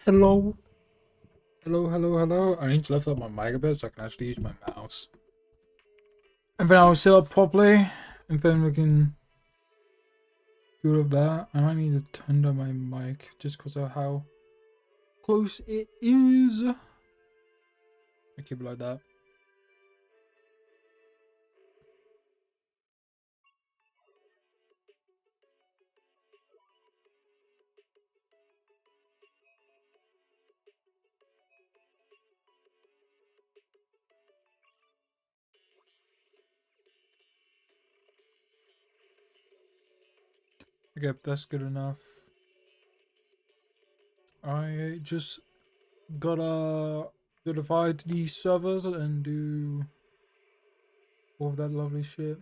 Hello. Hello. I need to lift up my mic a bit so I can actually use my mouse. And then I'll set up properly, and then we can do all of that. I might need to turn down my mic just because of how close it is. I keep it like that. Okay, that's good enough. I just gotta divide these servers and do all of that lovely shit.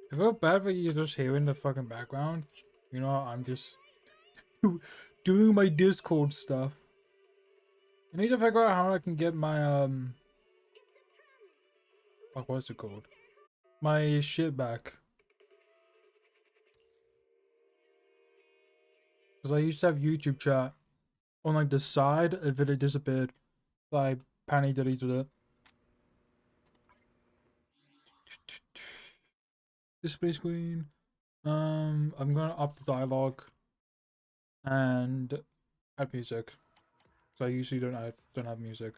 I feel bad that you're just hearing the fucking background. You know, I'm just doing my Discord stuff. I need to figure out how I can get my fuck, what's it called? My shit back. Because I used to have YouTube chat on like the side, and then it disappeared. So I panic deleted it. Display screen. I'm gonna up the dialogue and add music. So I usually don't have music.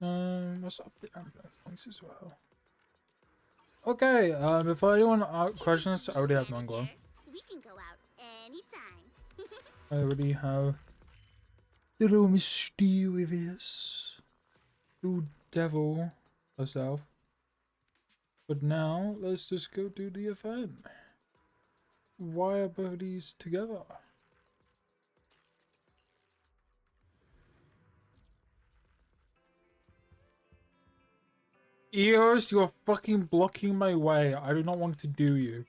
Let's up the ambience as well. Okay, before anyone questions, I already have none going. We can go out anytime. I already have the little mysterious little devil herself. But now, let's just go do the event. Why are both of these together? Eos, you're fucking blocking my way. I do not want to do you.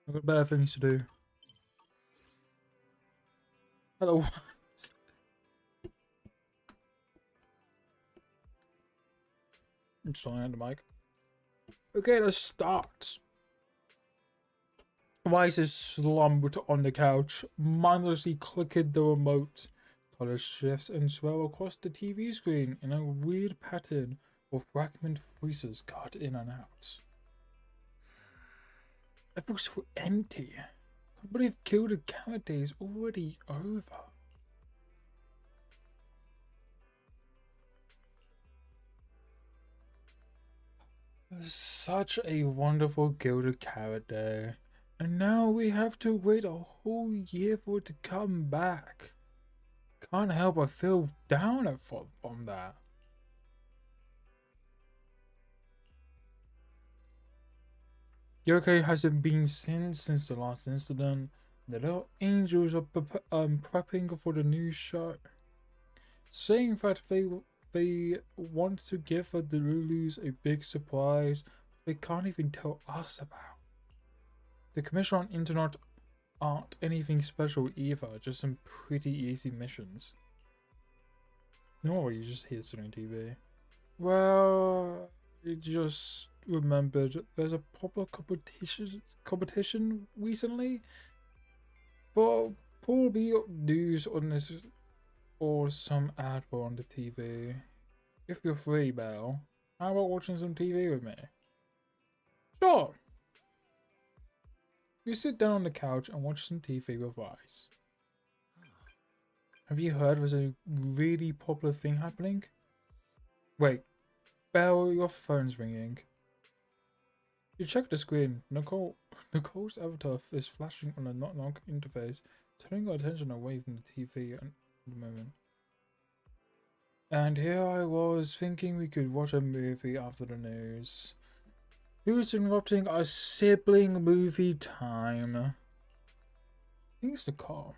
I've got better things to do. Hello. I'm just at the mic. Okay, let's start. Wise is slumped on the couch, mindlessly clicking the remote. Colors shifts and swirl across the TV screen in a weird pattern of fragment voices cut in and out. It looks so empty. I can't believe Gilded Carrot Day is already over. Such a wonderful Gilded Carrot Day. And now we have to wait a whole year for it to come back. Can't help but feel down on that. Yoko hasn't been seen since the last incident. The little angels are prepping for the new show, saying that they want to give the Lulus a big surprise they can't even tell us about. The commission on internet aren't anything special either, just some pretty easy missions. No, you just hear it on TV. Well, I just remembered there's a popular competition recently, but probably news on this or some advert on the TV. If you're free, Belle, how about watching some TV with me? Sure. You sit down on the couch and watch some TV with Ice. Have you heard there's a really popular thing happening? Wait, Belle, your phone's ringing. You check the screen. Nicole's avatar is flashing on a knock-knock interface, turning your attention away from the TV at the moment. And here I was thinking we could watch a movie after the news. Who's interrupting our sibling movie time? I think it's Nicole.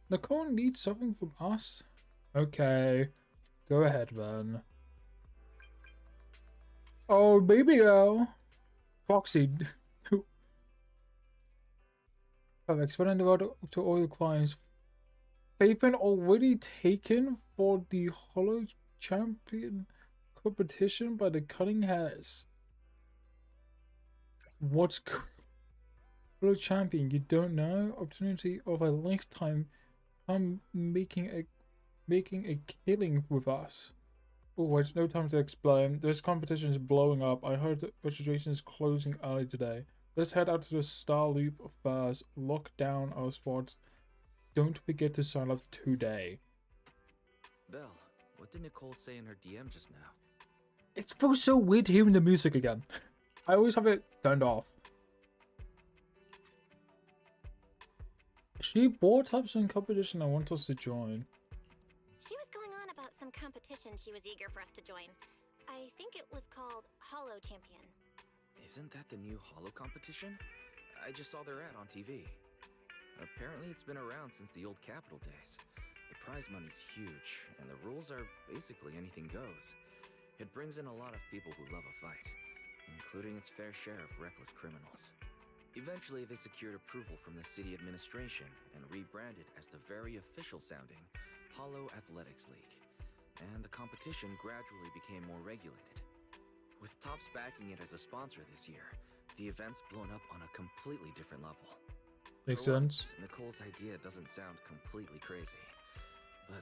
Nicole needs something from us? Okay. Go ahead, then. Oh, baby girl. Foxy. I've expanded the world to all the clients. They've been already taken for the Hollow Champion competition by the Cunning Hairs. What's Hollow Champion? You don't know? Opportunity of a lifetime. I'm making a killing with us. Oh wait, no time to explain. This competition is blowing up. I heard that registration is closing early today. Let's head out to the Star Loop first. Lock down our spots. Don't forget to sign up today. Belle, what did Nicole say in her DM just now? It feels so weird hearing the music again. I always have it turned off. She brought up some competition I want us to join. She was going on about some competition she was eager for us to join. I think it was called Hollow Champion. Isn't that the new Hollow competition? I just saw their ad on TV. Apparently it's been around since the old Capital days. The prize money's huge, and the rules are basically anything goes. It brings in a lot of people who love a fight, including its fair share of reckless criminals. Eventually, they secured approval from the city administration and rebranded as the very official sounding Hollow Athletics League. And the competition gradually became more regulated. With Topps backing it as a sponsor this year, the event's blown up on a completely different level. Makes For once, sense. Nicole's idea doesn't sound completely crazy. But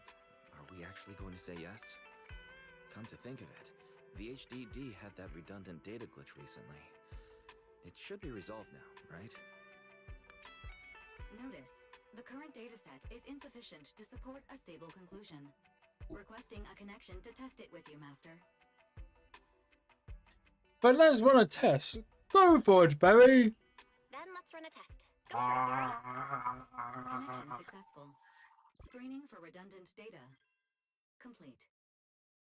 are we actually going to say yes? Come to think of it, the HDD had that redundant data glitch recently. It should be resolved now, right? Notice, the current dataset is insufficient to support a stable conclusion. Requesting a connection to test it with you, Master. But let's run a test. Go for it, Barry. Then let's run a test. Go for it, Gary. Connection successful. Screening for redundant data. Complete.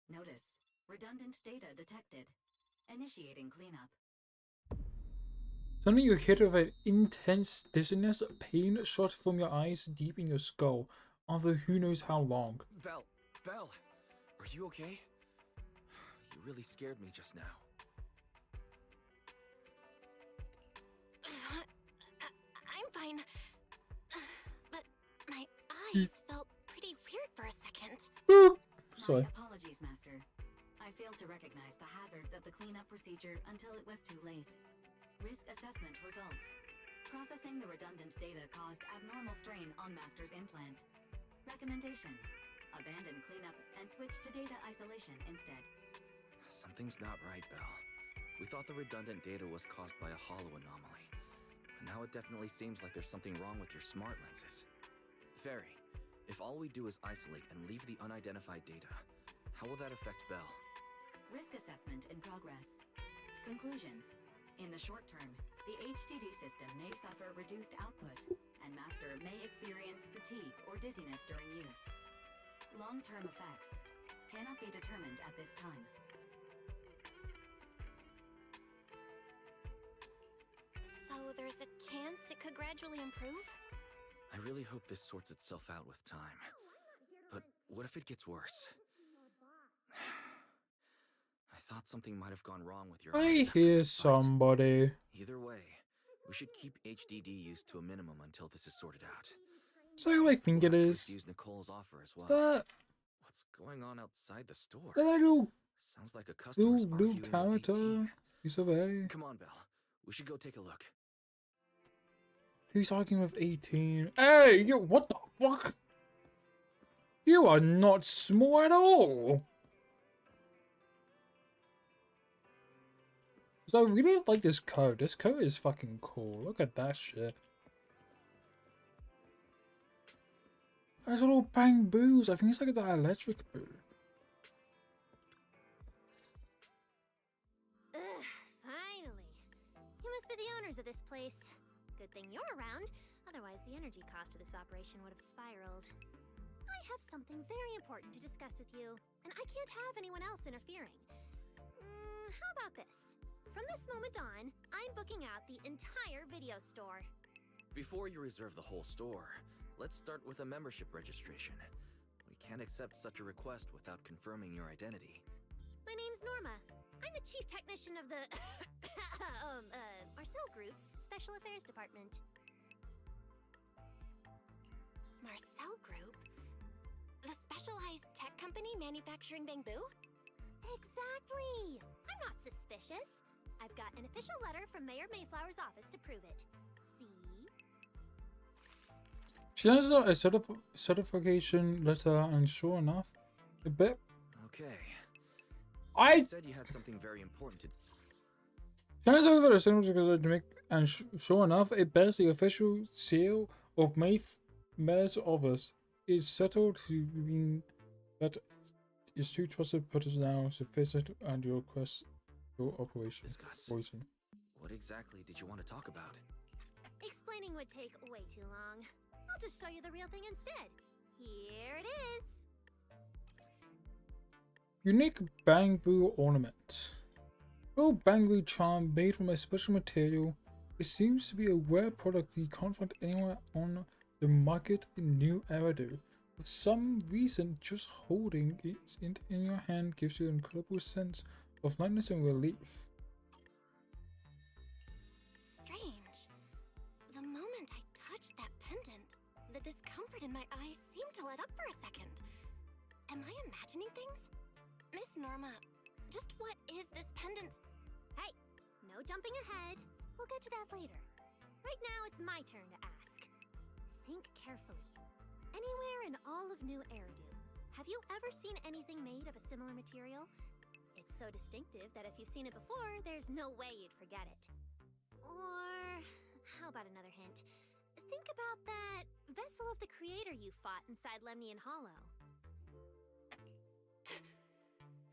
Notice, redundant data detected. Initiating cleanup. Suddenly you're hit with an intense dizziness, pain shot from your eyes deep in your skull, after who knows how long. Belle, are you okay? You really scared me just now. I'm fine. But my eyes felt pretty weird for a second. Sorry. My apologies, Master. I failed to recognize the hazards of the cleanup procedure until it was too late. Risk assessment result. Processing the redundant data caused abnormal strain on Master's implant. Recommendation. Abandon cleanup and switch to data isolation instead. Something's not right, Belle. We thought the redundant data was caused by a hollow anomaly. And now it definitely seems like there's something wrong with your smart lenses. Fairy, if all we do is isolate and leave the unidentified data, how will that affect Belle? Risk assessment in progress. Conclusion. In the short term, the HDD system may suffer reduced output, and Master may experience fatigue or dizziness during use. Long-term effects cannot be determined at this time. So there's a chance it could gradually improve? I really hope this sorts itself out with time. But what if it gets worse? I thought something might have gone wrong with your eyes I after hear that fight. somebody. Either way, we should keep HDD use to a minimum until this is sorted out. Is that how I think it We'll have to is? refuse Nicole's offer as well. That What's going on outside the store? little Sounds like a customer's blue arguing with character 18. piece of A. Come on, Belle. We should go take a look. Who's arguing with 18? Hey, you, what the fuck? You are not small at all. So I really like this coat. This coat is fucking cool. Look at that shit. There's little bamboos. I think it's like the electric boo. Ugh, finally. You must be the owners of this place. Good thing you're around. Otherwise, the energy cost of this operation would have spiraled. I have something very important to discuss with you, and I can't have anyone else interfering. How about this? From this moment on, I'm booking out the entire video store. Before you reserve the whole store, let's start with a membership registration. We can't accept such a request without confirming your identity. My name's Norma. I'm the chief technician of the Marcel Group's Special Affairs Department. Marcel Group? The specialized tech company manufacturing bamboo? Exactly! I'm not suspicious. I've got an official letter from Mayor Mayflower's office to prove it. See? She hands out a certification letter, and sure enough, a bit. Okay. I You said you had something very important to. turns over the certification letter to make, and sure enough, it bears the official seal of Mayor's office. It's settled to mean that it's two trusted personnel to visit and your request your operation. Discuss. Poison. What exactly did you want to talk about? Explaining would take way too long. I'll just show you the real thing instead. Here it is. Unique bamboo ornament. Oh, bamboo charm made from a special material. It seems to be a rare product you can't find anywhere on the market in New Eridu. For some reason, just holding it in your hand gives you an incredible sense of lightness and relief. Strange. The moment I touched that pendant, the discomfort in my eyes seemed to let up for a second. Am I imagining things? Miss Norma, just what is this pendant? Hey, no jumping ahead. We'll get to that later. Right now, it's my turn to ask. Think carefully. Anywhere in all of New Eridu, have you ever seen anything made of a similar material? It's so distinctive that if you've seen it before, there's no way you'd forget it. Or, how about another hint? Think about that vessel of the creator you fought inside Lemnian Hollow.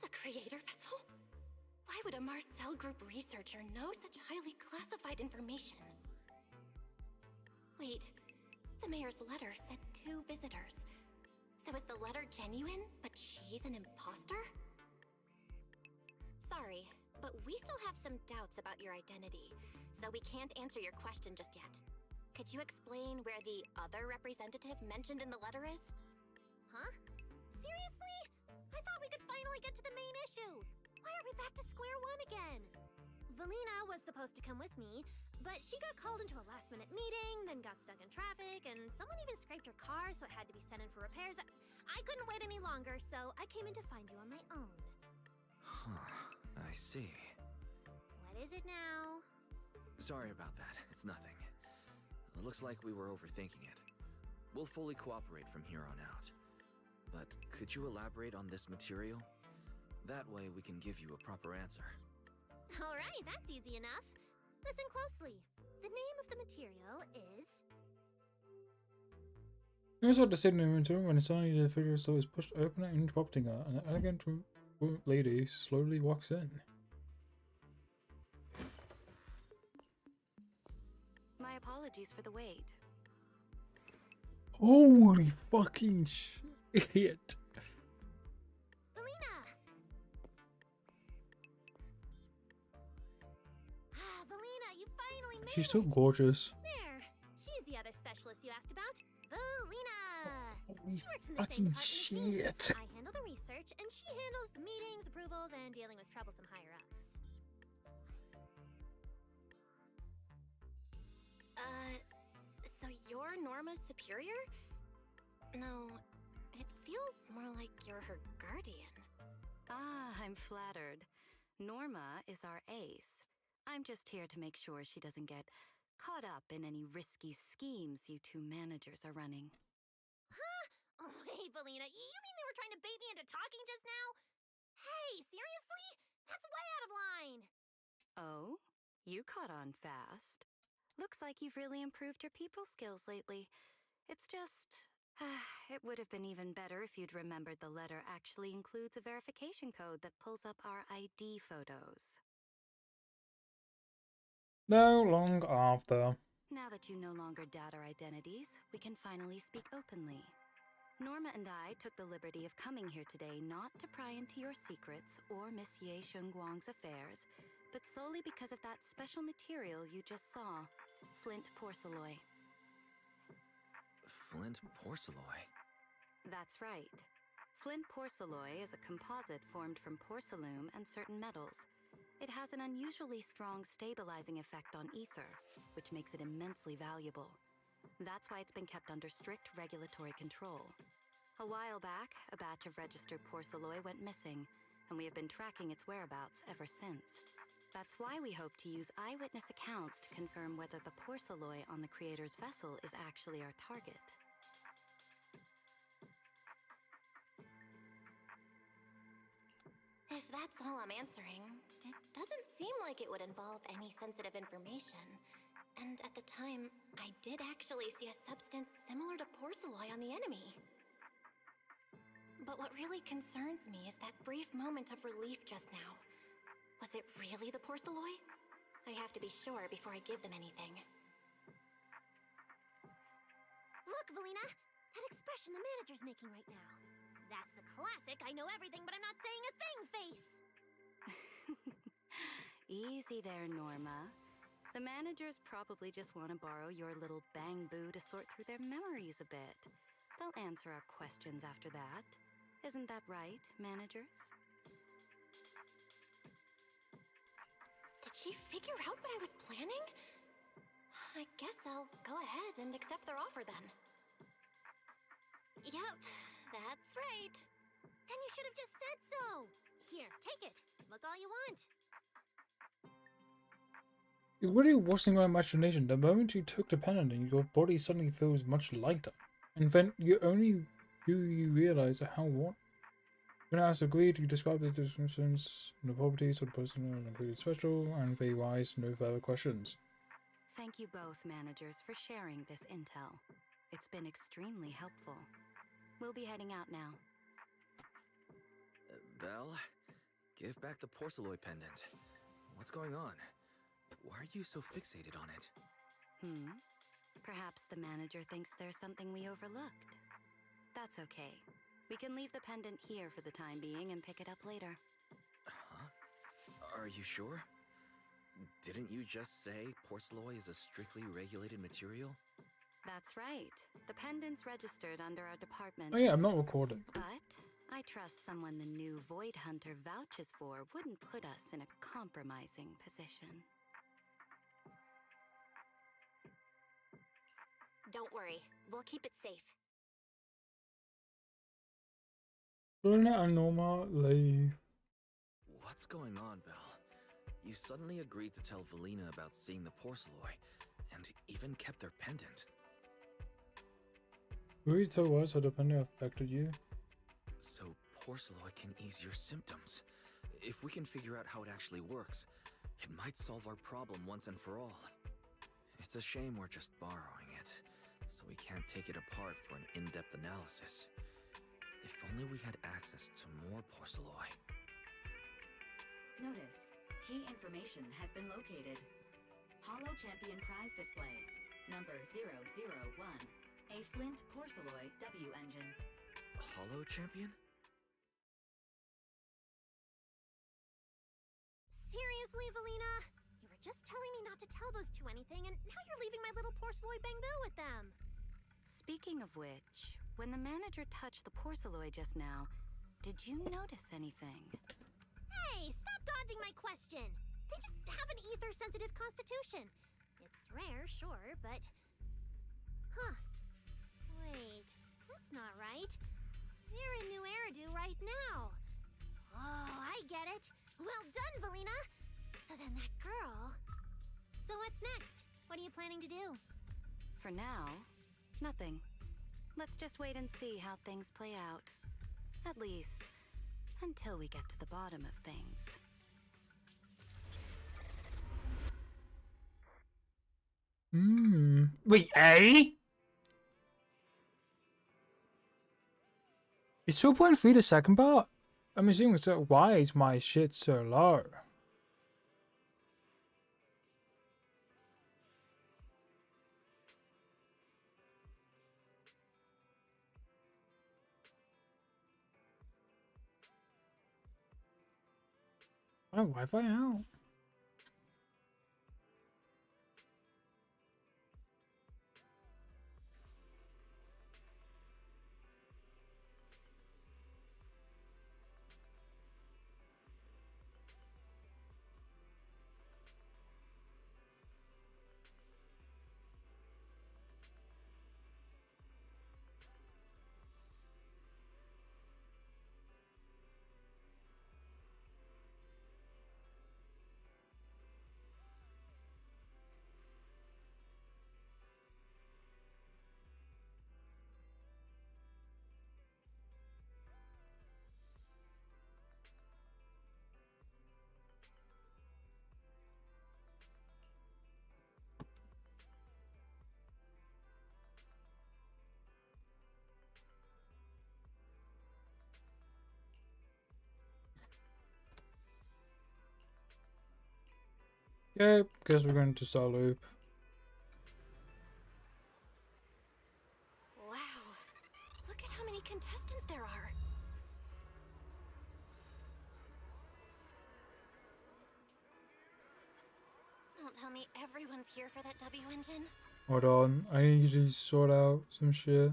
The creator vessel? Why would a Marcel Group researcher know such highly classified information? Wait, the mayor's letter said 2 visitors. So is the letter genuine, but she's an imposter? Sorry, but we still have some doubts about your identity, so we can't answer your question just yet. Could you explain where the other representative mentioned in the letter is? Huh? Seriously? I thought we could finally get to the main issue. Why are we back to square one again? Valina was supposed to come with me, but she got called into a last-minute meeting, then got stuck in traffic, and someone even scraped her car, so it had to be sent in for repairs. I couldn't wait any longer, so I came in to find you on my own. Huh, I see. What is it now? Sorry about that. It's nothing. It looks like we were overthinking it. We'll fully cooperate from here on out. But could you elaborate on this material? That way we can give you a proper answer. All right, that's easy enough. Listen closely. The name of the material is... Here's what the signal inventory when suddenly the figure store is pushed open and interrupting her, and an elegant lady slowly walks in. My apologies for the wait. Holy fucking shit! Valina! Valina, you finally made She's so it! gorgeous. There! She's the other specialist you asked about. Valina! Holy She works in the same fucking department as me. shit! I handle the research, and she handles the meetings, approvals, and dealing with troublesome higher-ups. So you're Norma's superior? No, it feels more like you're her guardian. Ah, I'm flattered. Norma is our ace. I'm just here to make sure she doesn't get caught up in any risky schemes you 2 managers are running. Huh? Oh, hey, Valina, you mean they were trying to bait me into talking just now? Hey, seriously? That's way out of line! Oh? You caught on fast. Looks like you've really improved your people skills lately. It's just... it would have been even better if you'd remembered the letter actually includes a verification code that pulls up our ID photos. No long after. Now that you no longer doubt our identities, we can finally speak openly. Norma and I took the liberty of coming here today not to pry into your secrets or Miss Ye Shengguang's affairs, but solely because of that special material you just saw, flint porcelain. Flint porcelain? That's right. Flint porcelain is a composite formed from porcelain and certain metals. It has an unusually strong stabilizing effect on ether, which makes it immensely valuable. That's why it's been kept under strict regulatory control. A while back, a batch of registered porcelain went missing, and we have been tracking its whereabouts ever since. That's why we hope to use eyewitness accounts to confirm whether the porcelain on the creator's vessel is actually our target. If that's all I'm answering, it doesn't seem like it would involve any sensitive information. And at the time, I did actually see a substance similar to porcelain on the enemy. But what really concerns me is that brief moment of relief just now. Was it really the porcelain? I have to be sure before I give them anything. Look, Valina! That expression the manager's making right now. That's the classic I know everything but I'm not saying a thing face! Easy there, Norma. The managers probably just want to borrow your little bang boo to sort through their memories a bit. They'll answer our questions after that. Isn't that right, managers? Did she figure out what I was planning? I guess I'll go ahead and accept their offer then. Yep, that's right. Then you should have just said so! Here, take it. Look all you want. It really wasn't your imagination. The moment you took the pendant, your body suddenly feels much lighter. And then you realize how what? When I agreed to describe the descriptions and the properties of the person and included special and very wise, no further questions. Thank you both, managers, for sharing this intel. It's been extremely helpful. We'll be heading out now. Belle, give back the porcelain pendant. What's going on? Why are you so fixated on it? Perhaps the manager thinks there's something we overlooked. That's okay. We can leave the pendant here for the time being and pick it up later. Huh? Are you sure? Didn't you just say porcelain is a strictly regulated material? That's right. The pendant's registered under our department. Oh yeah, I'm not recording. But I trust someone the new Void Hunter vouches for wouldn't put us in a compromising position. Don't worry, we'll keep it safe. Luna and Norma leave. What's going on, Belle? You suddenly agreed to tell Valina about seeing the porcelain, and even kept their pendant. Will you tell us how the pendant affected you? So porcelain can ease your symptoms. If we can figure out how it actually works, it might solve our problem once and for all. It's a shame we're just borrowing it, so we can't take it apart for an in-depth analysis. If only we had access to more porcelain. Notice, key information has been located. Holo Champion Prize Display, number 001. A Flint Porcelain W engine. Holo Champion? Seriously, Valina? You were just telling me not to tell those two anything, and now you're leaving my little porcelain bang-boo with them. Speaking of which, when the manager touched the porcelain just now, did you notice anything? Hey, stop dodging my question! They just have an ether-sensitive constitution. It's rare, sure, but... Huh. Wait, that's not right. They're in New Eridu right now. Oh, I get it. Well done, Valina! So then that girl... So what's next? What are you planning to do? For now, nothing. Let's just wait and see how things play out. At least, until we get to the bottom of things. Wait, eh? Is 2.3 the second part? I'm assuming so. Why is my shit so low? My Wi-Fi out. Yeah, guess we're going to Star Loop. Wow. Look at how many contestants there are. Don't tell me everyone's here for that W engine. Hold on, I need to sort out some shit.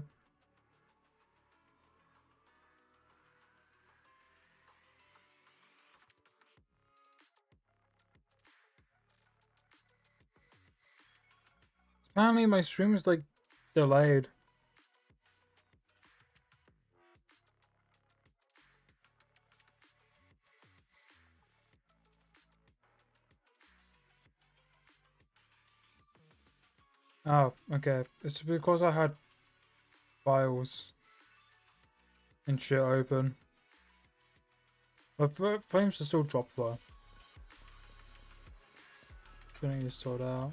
Apparently my stream is like delayed. Oh, okay. It's because I had files and shit open. But frames are still dropped though. Gonna need to sort out.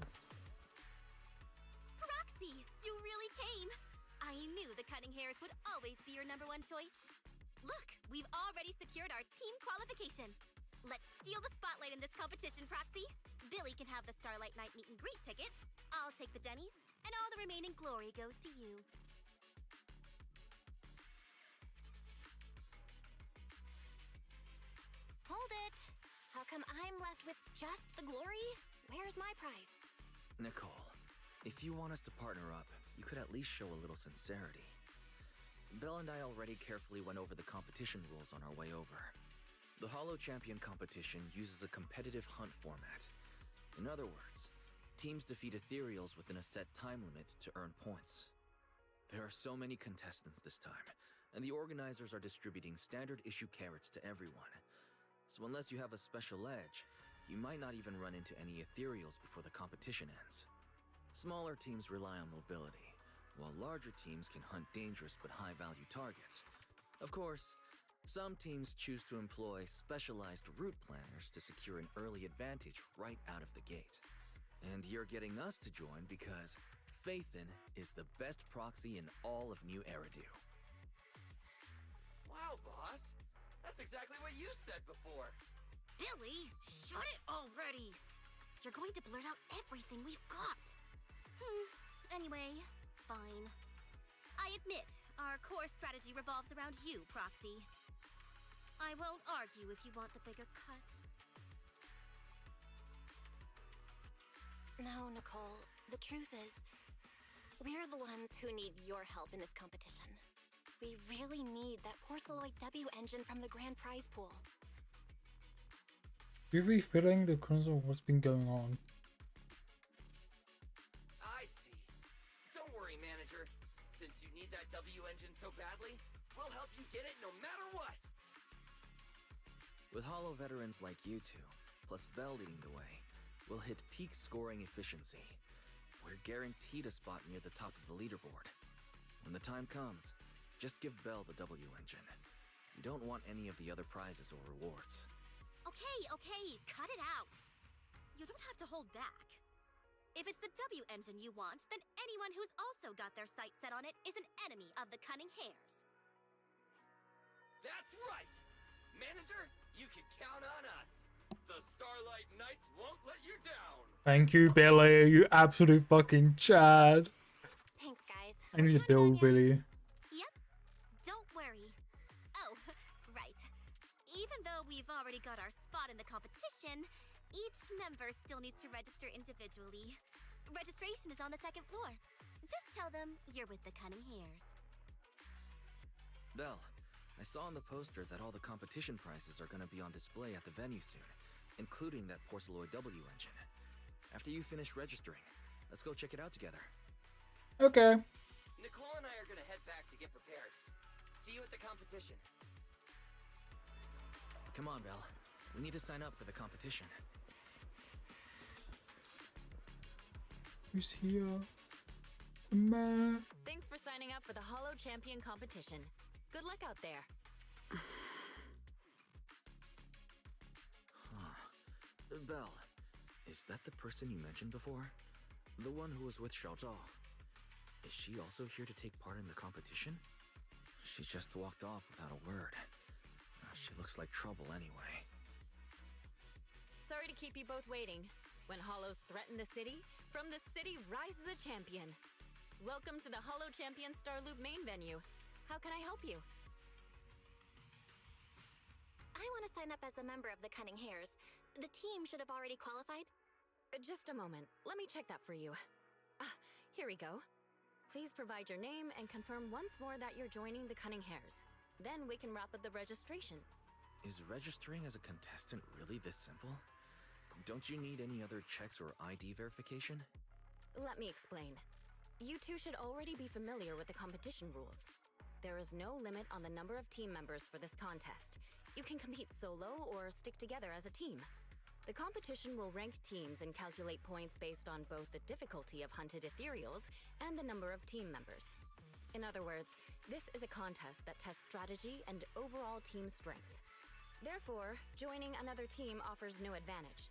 Roxy, you really came! I knew the cutting hairs would always be your #1 choice. Look, we've already secured our team qualification. Let's steal the spotlight in this competition, Proxy. Billy can have the Starlight Night meet and greet tickets. I'll take the Denny's, and all the remaining glory goes to you. Hold it! How come I'm left with just the glory? Where's my prize? Nicole, if you want us to partner up, you could at least show a little sincerity. Belle and I already carefully went over the competition rules on our way over. The Holo Champion competition uses a competitive hunt format. In other words, teams defeat ethereals within a set time limit to earn points. There are so many contestants this time, and the organizers are distributing standard issue carrots to everyone. So unless you have a special edge, you might not even run into any ethereals before the competition ends. Smaller teams rely on mobility, while larger teams can hunt dangerous but high-value targets. Of course, some teams choose to employ specialized route planners to secure an early advantage right out of the gate. And you're getting us to join because Phaethon is the best proxy in all of New Eridu. Wow, boss! That's exactly what you said before! Billy, shut it already! You're going to blurt out everything we've got! Anyway, fine. I admit, our core strategy revolves around you, Proxy. I won't argue if you want the bigger cut. No, Nicole. The truth is, we're the ones who need your help in this competition. We really need that Porceloid W engine from the grand prize pool. You're refilling the console of what's been going on. I see. Don't worry, manager. Since you need that W engine so badly, we'll help you get it no matter what! With Holo veterans like you two, plus Belle leading the way, we'll hit peak scoring efficiency. We're guaranteed a spot near the top of the leaderboard. When the time comes, just give Belle the W engine. You don't want any of the other prizes or rewards. Okay, cut it out. You don't have to hold back. If it's the W engine you want, then anyone who's also got their sights set on it is an enemy of the Cunning Hares. That's right! Manager, you can count on us! The Starlight Knights won't let you down! Thank you, Billy. You absolute fucking Chad. Thanks, guys. I need to build Billy. Yep. Don't worry. Oh, right. Even though we've already got our spot in the competition, each member still needs to register individually. Registration is on the second floor. Just tell them you're with the Cunning Hares. Belle, I saw on the poster that all the competition prizes are going to be on display at the venue soon, including that Porceloid W engine. After you finish registering, let's go check it out together. Okay. Nicole and I are gonna head back to get prepared. See you at the competition. Come on, Belle. We need to sign up for the competition. Who's here? The man. Thanks for signing up for the Holo Champion competition. Good luck out there. Belle, is that the person you mentioned before? The one who was with Xiaozhao? Is she also here to take part in the competition? She just walked off without a word. She looks like trouble anyway. Sorry to keep you both waiting. When Hollows threaten the city, from the city rises a champion. Welcome to the Hollow Champion Star Loop main venue. How can I help you? I want to sign up as a member of the Cunning Hares. The team should have already qualified. Just a moment. Let me check that for you. Ah, here we go. Please provide your name and confirm once more that you're joining the Cunning Hares. Then we can wrap up the registration. Is registering as a contestant really this simple? Don't you need any other checks or ID verification? Let me explain. You two should already be familiar with the competition rules. There is no limit on the number of team members for this contest. You can compete solo or stick together as a team. The competition will rank teams and calculate points based on both the difficulty of hunted ethereals and the number of team members. In other words, this is a contest that tests strategy and overall team strength. Therefore, joining another team offers no advantage.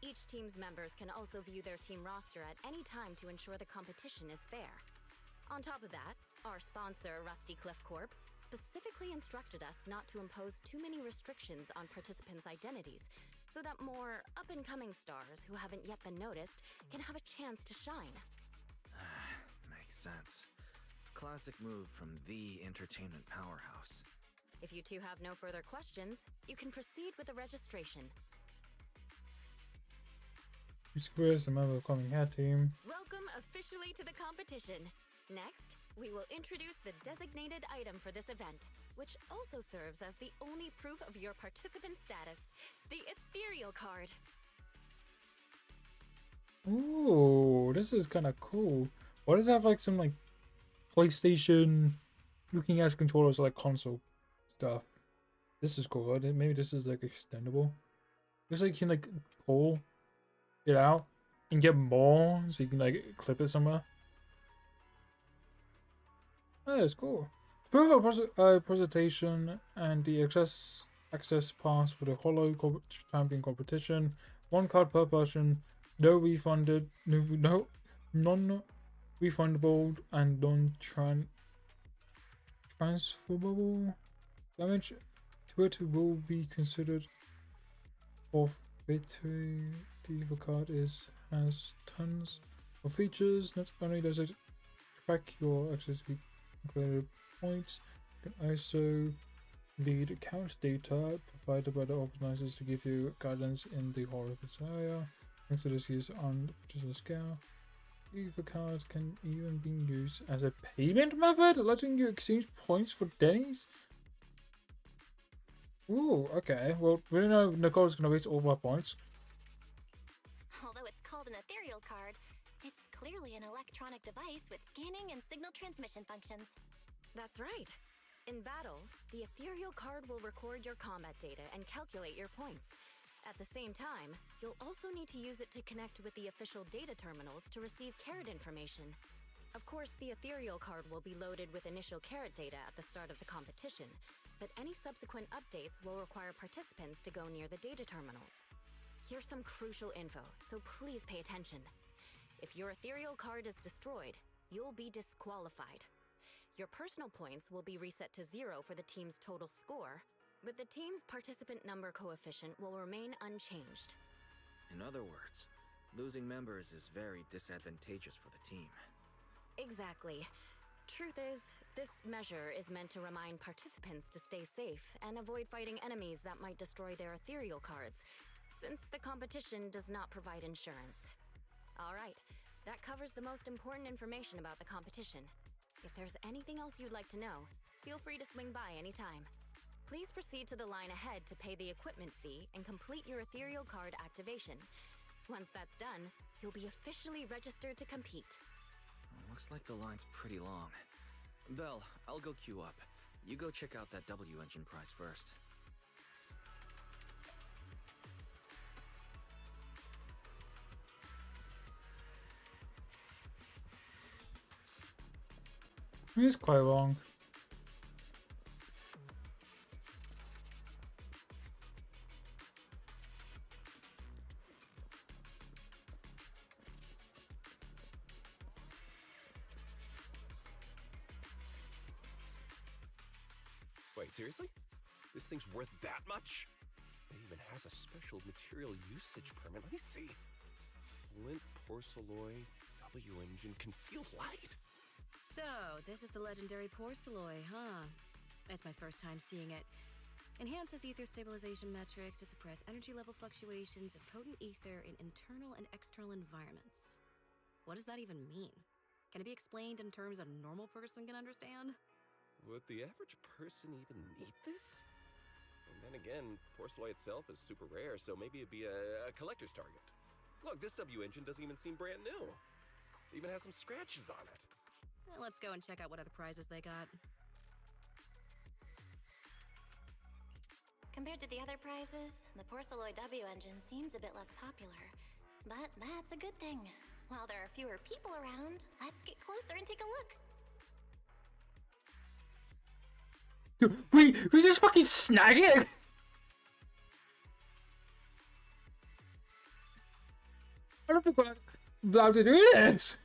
Each team's members can also view their team roster at any time to ensure the competition is fair. On top of that, our sponsor, Rusty Cliff Corp, specifically instructed us not to impose too many restrictions on participants' identities, so that more up-and-coming stars who haven't yet been noticed can have a chance to shine. Makes sense. Classic move from the entertainment powerhouse. If you two have no further questions, you can proceed with the registration. Squares, a member of the Cunning Hare team. Welcome officially to the competition. Next, we will introduce the designated item for this event, which also serves as the only proof of your participant status, the ethereal card. Ooh, this is kind of cool. Why does it have like some like PlayStation looking at controllers like console stuff? This is cool. Maybe this is like extendable. Looks like you can like pull it out and get more, so you can like clip it somewhere. Oh, that's cool. To prove a presentation and the access pass for the Hollow Champion competition. 1 card per person. No non-refundable and non-transferable damage to it will be considered forfeited. The card has tons of features. Not only does it track your access to included points, you can also lead account data provided by the organizers to give you guidance in the horror area. Thanks to this use on the scale. The cards can even be used as a payment method, letting you exchange points for Denny's. Ooh, okay. Well, we don't know if Nicole's gonna waste all of our points. Although it's called an ethereal card, it's clearly an electronic device with scanning and signal transmission functions. That's right. In battle, the ethereal card will record your combat data and calculate your points. At the same time, you'll also need to use it to connect with the official data terminals to receive carrot information. Of course, the ethereal card will be loaded with initial carrot data at the start of the competition, but any subsequent updates will require participants to go near the data terminals. Here's some crucial info, so please pay attention. If your ethereal card is destroyed, you'll be disqualified. Your personal points will be reset to 0 for the team's total score, but the team's participant number coefficient will remain unchanged. In other words, losing members is very disadvantageous for the team. Exactly. Truth is, this measure is meant to remind participants to stay safe and avoid fighting enemies that might destroy their ethereal cards, since the competition does not provide insurance. Alright, that covers the most important information about the competition. If there's anything else you'd like to know, feel free to swing by anytime. Please proceed to the line ahead to pay the equipment fee and complete your ethereal card activation. Once that's done, you'll be officially registered to compete. Looks like the line's pretty long. Belle, I'll go queue up. You go check out that W engine prize first. It's quite long. Wait, seriously? This thing's worth that much? It even has a special material usage permit. Let me see. Flint Porcelloy W engine concealed light. So, this is the legendary Porcelloy, huh? It's my first time seeing it. Enhances ether stabilization metrics to suppress energy level fluctuations of potent ether in internal and external environments. What does that even mean? Can it be explained in terms a normal person can understand? Would the average person even need this? And then again, Porcelloy itself is super rare, so maybe it'd be a collector's target. Look, this W engine doesn't even seem brand new. It even has some scratches on it. Well, let's go and check out what other prizes they got. Compared to the other prizes, the Porcelloy W engine seems a bit less popular. But that's a good thing. While there are fewer people around, let's get closer and take a look. We just fucking snag it. I don't think we're allowed to do this.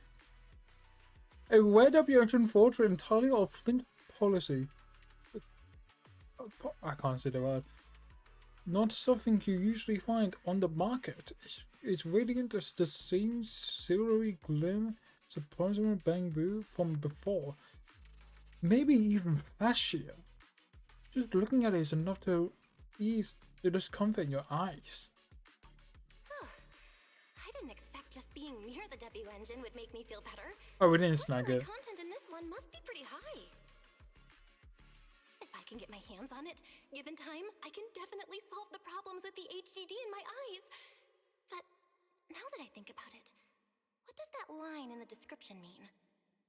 A rare W engine forged entirely of Flint policy. I can't say the word. Not something you usually find on the market. It's radiant as the same silvery glim surprising bamboo from before. Maybe even flashier. Just looking at it is enough to ease the discomfort in your eyes. I didn't expect just being near the W engine would make me feel better. Oh, we didn't snag it. Content in this one must be pretty high. If I can get my hands on it, given time, I can definitely solve the problems with the HDD in my eyes. But now that I think about it, what does that line in the description mean?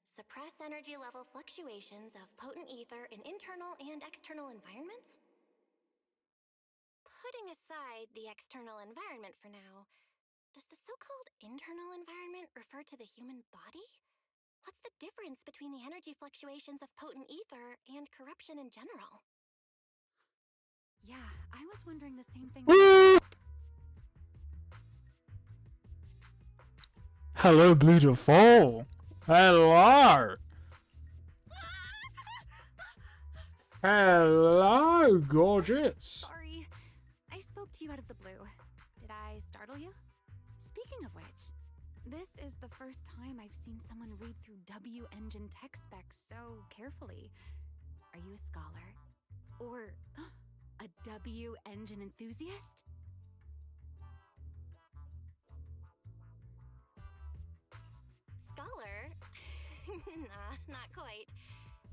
Suppress energy level fluctuations of potent ether in internal and external environments? Putting aside the external environment for now, does the so-called internal environment refer to the human body? What's the difference between the energy fluctuations of potent ether and corruption in general? Yeah, I was wondering the same thing. Hello, beautiful. Hello. Hello, gorgeous. Sorry, I spoke to you out of the blue. Did I startle you? Speaking of which, this is the first time I've seen someone read through W engine tech specs so carefully. Are you a scholar? Or a W engine enthusiast? Scholar? Nah, not quite.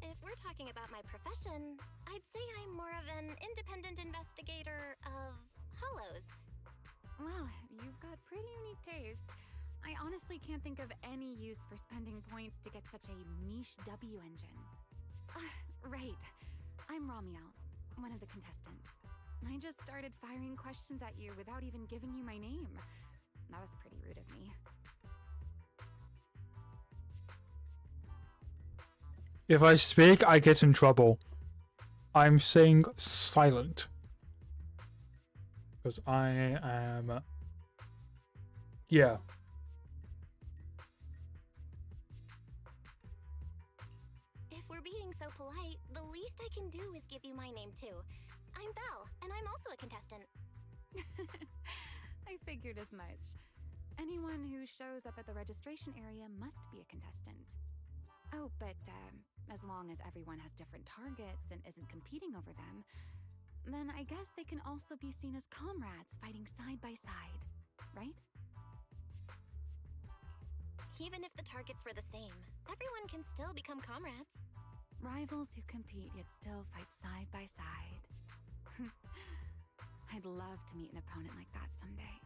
If we're talking about my profession, I'd say I'm more of an independent investigator of hollows. Well, you've got pretty unique taste. I honestly can't think of any use for spending points to get such a niche W engine. Right. I'm Ramiel, one of the contestants. I just started firing questions at you without even giving you my name. That was pretty rude of me. If I speak, I get in trouble. I'm saying silent. Because I am... Yeah. If we're being so polite, the least I can do is give you my name too. I'm Belle, and I'm also a contestant. I figured as much. Anyone who shows up at the registration area must be a contestant. Oh, but as long as everyone has different targets and isn't competing over them, then I guess they can also be seen as comrades fighting side by side, right? Even if the targets were the same, everyone can still become comrades. Rivals who compete yet still fight side by side. I'd love to meet an opponent like that someday.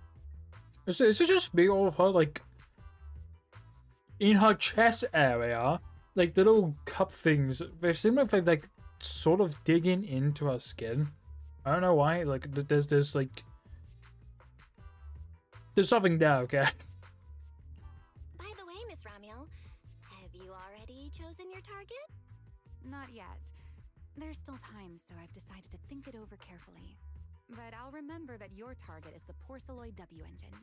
Is it just me or of her, like, in her chest area, like the little cup things, they seem like they're like sort of digging into her skin. I don't know why. Like there's like there's something there. Okay. By the way, Miss Ramiel, have you already chosen your target? Not yet. There's still time, so I've decided to think it over carefully. But I'll remember that your target is the Porcelloy W engine.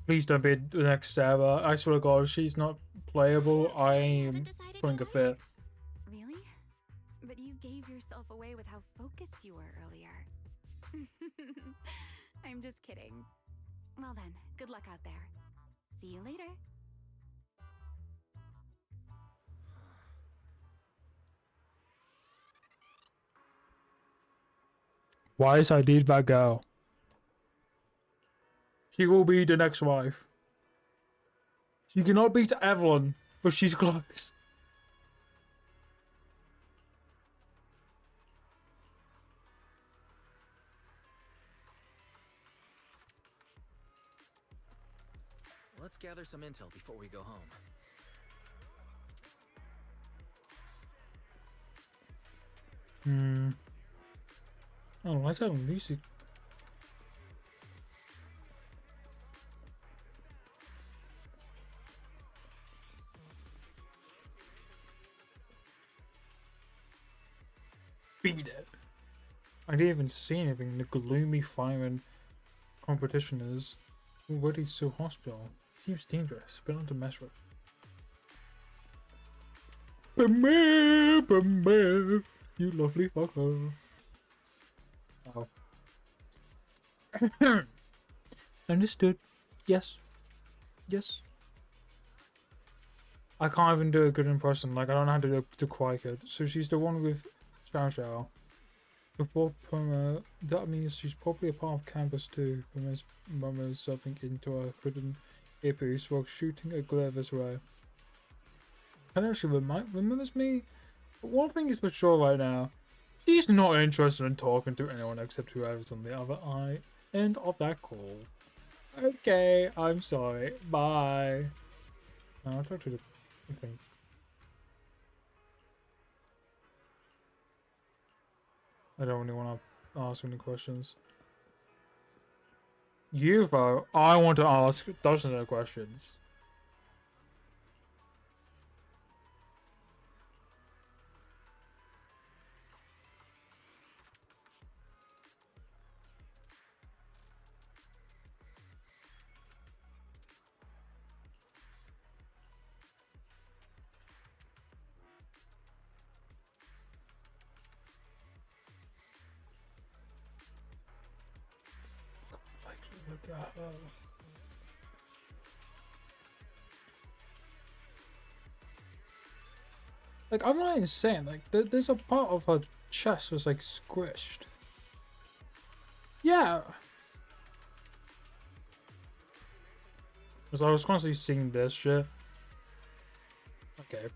Please don't be the next Sarah. I swear to God, if she's not playable, I'm putting a fit. Really? But you gave yourself away with how focused you were earlier. I'm just kidding. Well then, good luck out there. See you later. Why is I need that girl? She will be the next wife. She cannot beat Evelyn, but she's close. Let's gather some intel before we go home. Oh, I tell Lucy. Beat it. I didn't even see anything. The gloomy firing competition is already so hostile. Seems dangerous, but not to mess with. You lovely fucker. Oh. Understood. Yes. Yes. I can't even do a good impression. Like, I don't know how to do the quiet good. So she's the one with Chow Chow. Before Puma, that means she's probably a part of campus too. Puma's mama is surfing into a hidden earpiece while shooting a glare this way. Kind of actually remembers me. But one thing is for sure right now, she's not interested in talking to anyone except whoever's on the other end of that call. Okay, I'm sorry. Bye. No, I'll talk to the thing. I don't really want to ask any questions. You, though, I want to ask dozens of questions. Look at her. Like, I'm not insane. Like, there's a part of her chest was like squished. Yeah. Because I was constantly seeing this shit. Okay.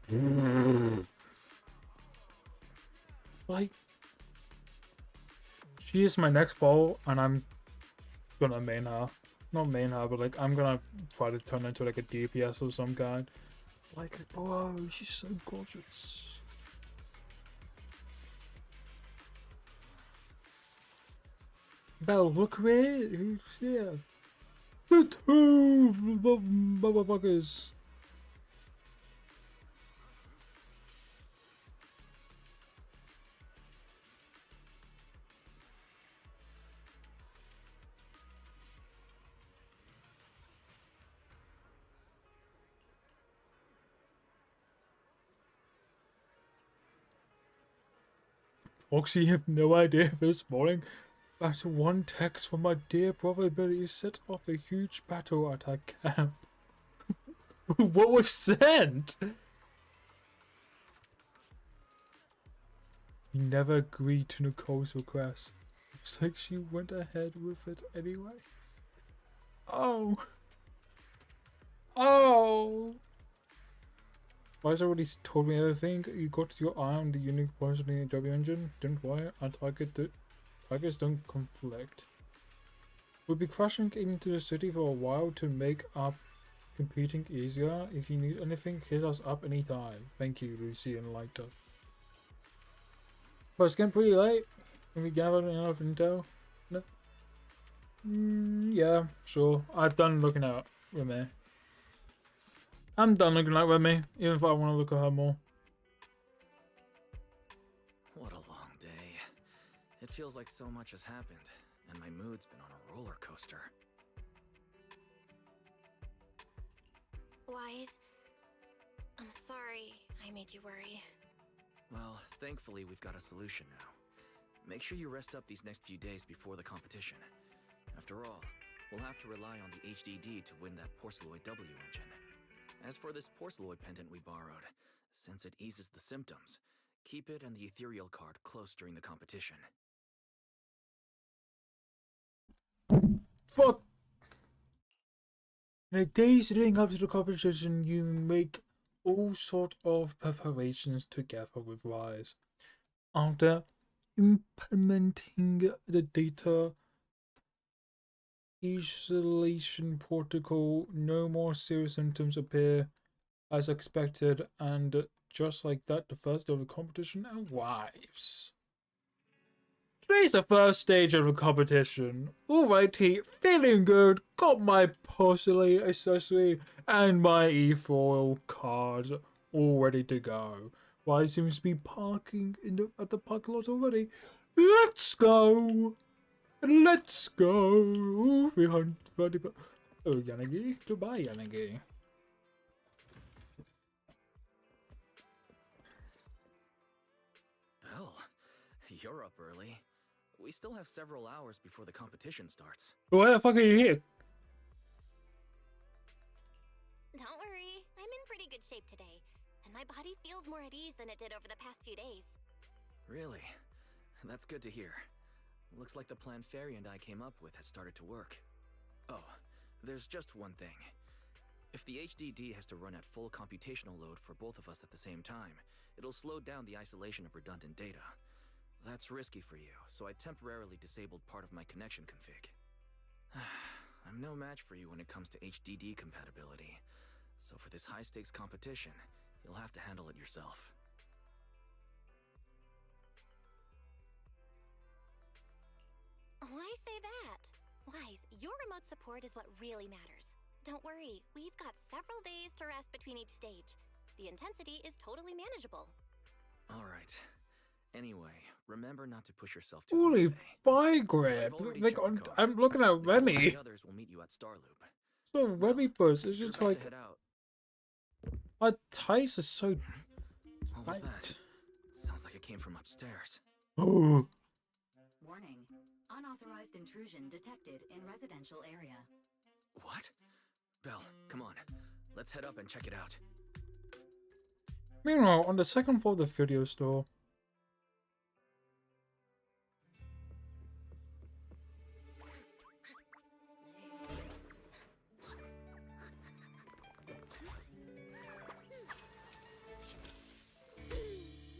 Like, she is my next ball, and I'm gonna main her. Not main her, but like, I'm gonna try to turn into like a DPS of some kind. Like, whoa, she's so gorgeous. Belle, look where who's here. The two motherfuckers. Foxy, you have no idea this morning. That one text from my dear brother Billy set off a huge battle at our camp. What was sent? He never agreed to Nicole's request. Looks like she went ahead with it anyway. Oh. Oh. Wise already told me everything. You got your eye on the unique poison in the W engine. Don't worry, our targets don't conflict. We'll be crashing into the city for a while to make up competing easier. If you need anything, hit us up anytime. Thank you, Lucy and Lighter. But it's getting pretty late. Can we gather enough intel? No? Yeah, sure. I'm done looking at Remy. I'm done looking at Remy, even if I want to look at her more. What a long day. It feels like so much has happened, and my mood's been on a roller coaster. Wise, I'm sorry I made you worry. Well, thankfully we've got a solution now. Make sure you rest up these next few days before the competition. After all, we'll have to rely on the HDD to win that Porceloid W engine. As for this Porceloid pendant we borrowed, since it eases the symptoms, keep it and the ethereal card close during the competition. Fuck! In the days leading up to the competition, you make all sort of preparations together with Rise. After implementing the data isolation protocol, no more serious symptoms appear as expected, and just like that, the first day of the competition arrives. Today's the first stage of the competition. Alrighty, feeling good, got my porcelain accessory and my e-foil cards all ready to go. Why seems to be parking at the parking lot already. Let's go! Let's go! Ooh, 330. Oh, Yanagi. Goodbye, Yanagi. Belle, you're up early. We still have several hours before the competition starts. Why the fuck are you here? Don't worry, I'm in pretty good shape today, and my body feels more at ease than it did over the past few days. Really? That's good to hear. Looks like the plan Fairy and I came up with has started to work. Oh, there's just one thing. If the HDD has to run at full computational load for both of us at the same time, it'll slow down the isolation of redundant data. That's risky for you, so I temporarily disabled part of my connection config. I'm no match for you when it comes to HDD compatibility, so for this high-stakes competition, you'll have to handle it yourself. Why say that? Wise, your remote support is what really matters. Don't worry, we've got several days to rest between each stage. The intensity is totally manageable. Alright. Anyway, remember not to push yourself too Holy hard today. fire grab! I've already Like checked the car. I'm looking at Remy. The others will meet you at Starloop. So Remy bus is You're just about like to head out. our ties are so. What was tight. that? Sounds like it came from upstairs. Oh. Warning. Unauthorized intrusion detected in residential area. What? Belle, come on. Let's head up and check it out. Meanwhile, on the second floor of the video store.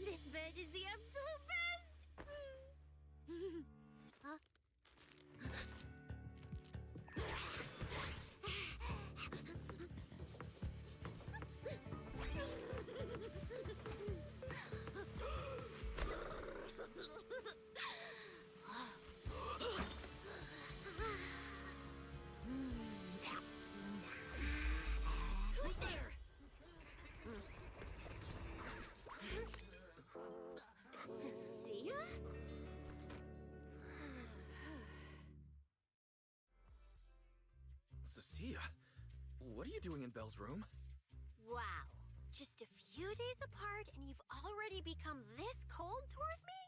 This bed is the absolute best! Huh? Who's there? Cecilia? Cecilia, what are you doing in Belle's room? Wow. Just a few days apart and you've already become this cold toward me?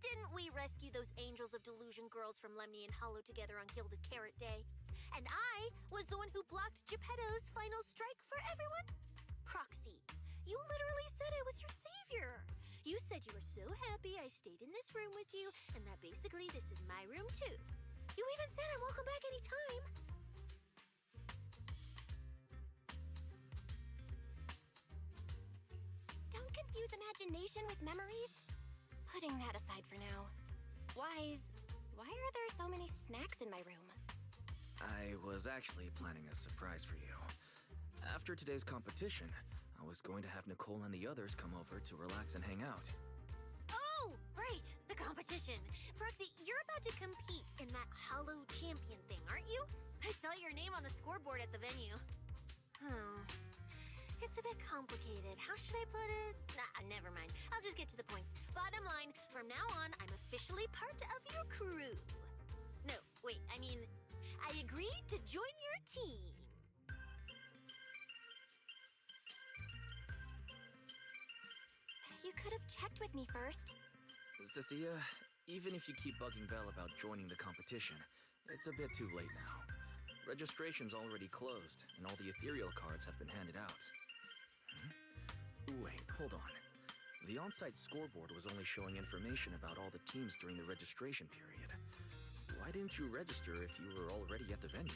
Didn't we rescue those angels of delusion girls from Lemnian Hollow together on Gilded Carrot Day? And I was the one who blocked Geppetto's final strike for everyone? Proxy, you literally said I was your savior. You said you were so happy I stayed in this room with you, and that basically this is my room too. You even said I'm welcome back anytime. Don't confuse imagination with memories. Putting that aside for now. Wise, why are there so many snacks in my room? I was actually planning a surprise for you. After today's competition, I was going to have Nicole and the others come over to relax and hang out. Oh, right, the competition. Proxy, you're about to compete in that Hollow Champion thing, aren't you? I saw your name on the scoreboard at the venue. It's a bit complicated. How should I put it? Nah, never mind. I'll just get to the point. Bottom line, from now on, I'm officially part of your crew. No, wait, I mean, I agreed to join your team. You could have checked with me first. Cecilia, even if you keep bugging Belle about joining the competition, it's a bit too late now. Registration's already closed, and all the ethereal cards have been handed out. Wait, hold on. The on-site scoreboard was only showing information about all the teams during the registration period. Why didn't you register if you were already at the venue?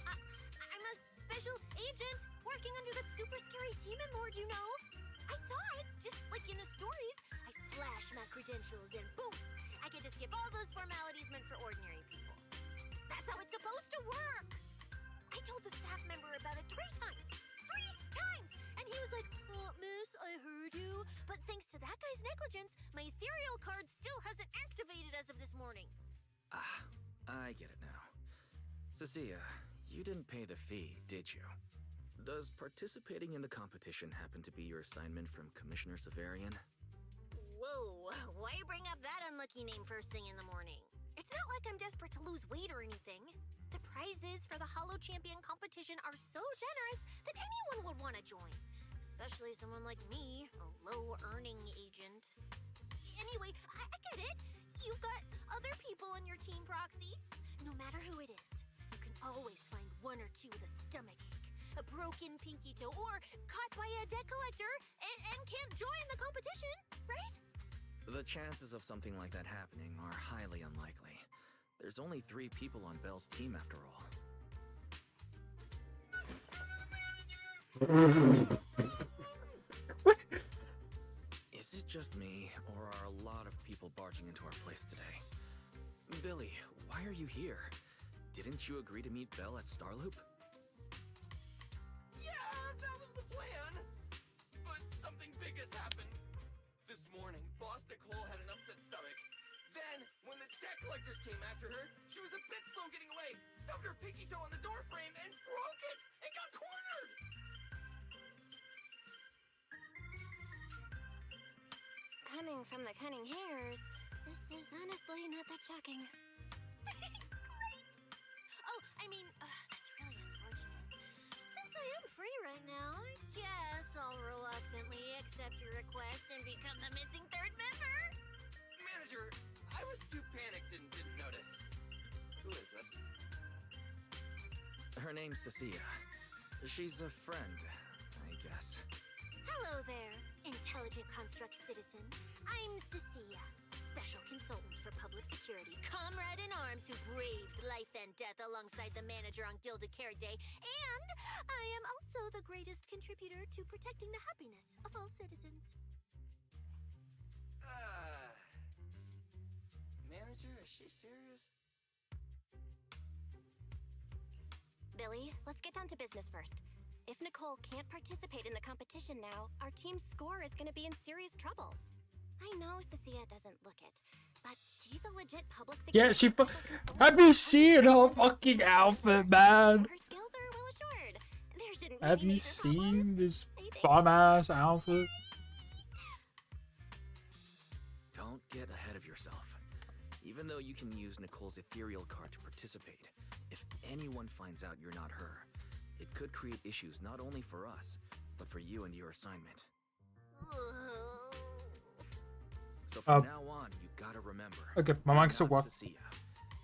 I'm a special agent working under that super scary demon lord, you know? I thought, just like in the stories, I flash my credentials and boom! I get to skip all those formalities meant for ordinary people. That's how it's supposed to work! I told the staff member about it 3 times! 3 times! And he was like, miss, I heard you. But thanks to that guy's negligence, my ethereal card still hasn't activated as of this morning. Ah, I get it now. Cecilia, you didn't pay the fee, did you? Does participating in the competition happen to be your assignment from Commissioner Severian? Whoa, why bring up that unlucky name first thing in the morning? It's not like I'm desperate to lose weight or anything. The prizes for the Hollow Champion competition are so generous that anyone would want to join. Especially someone like me, a low-earning agent. Anyway, I get it. You've got other people on your team, Proxy. No matter who it is, you can always find 1 or 2 with a stomachache, a broken pinky toe, or caught by a debt collector and can't join the competition, right? The chances of something like that happening are highly unlikely. There's only 3 people on Belle's team after all. What? Is it just me, or are a lot of people barging into our place today? Billy, why are you here? Didn't you agree to meet Belle at Starloop? Yeah, that was the plan. But something big has happened. This morning, Boss Nicole had an upset stomach. Then, when the debt collectors came after her, she was a bit slow getting away, stubbed her pinky toe on the door frame, and broke it, and got cornered! Coming from the cunning hairs, this is honestly not that shocking. Great! Oh, I mean, that's really unfortunate. Since I am free right now, I guess I'll reluctantly accept your request and become the missing 3rd member. Manager, I was too panicked and didn't notice. Who is this? Her name's Cecilia. She's a friend, I guess. Hello there, intelligent construct citizen. I'm Cecilia, special consultant for public security, comrade in arms who braved life and death alongside the manager on Gilded Care Day, and I am also the greatest contributor to protecting the happiness of all citizens. Manager, is she serious? Billy, let's get down to business first. If Nicole can't participate in the competition now, our team's score is gonna be in serious trouble. I know Cecilia doesn't look it, but she's a legit public security. Yeah, she. Have you seen her fucking outfit, man? Her skills are well assured. There shouldn't be Have any you major seen problems. this I think. bomb ass outfit? Don't get ahead of yourself. Even though you can use Nicole's ethereal card to participate, if anyone finds out you're not her, it could create issues not only for us, but for you and your assignment. So from now on, you gotta remember. Okay, my you're mic's still not working. Cecilia.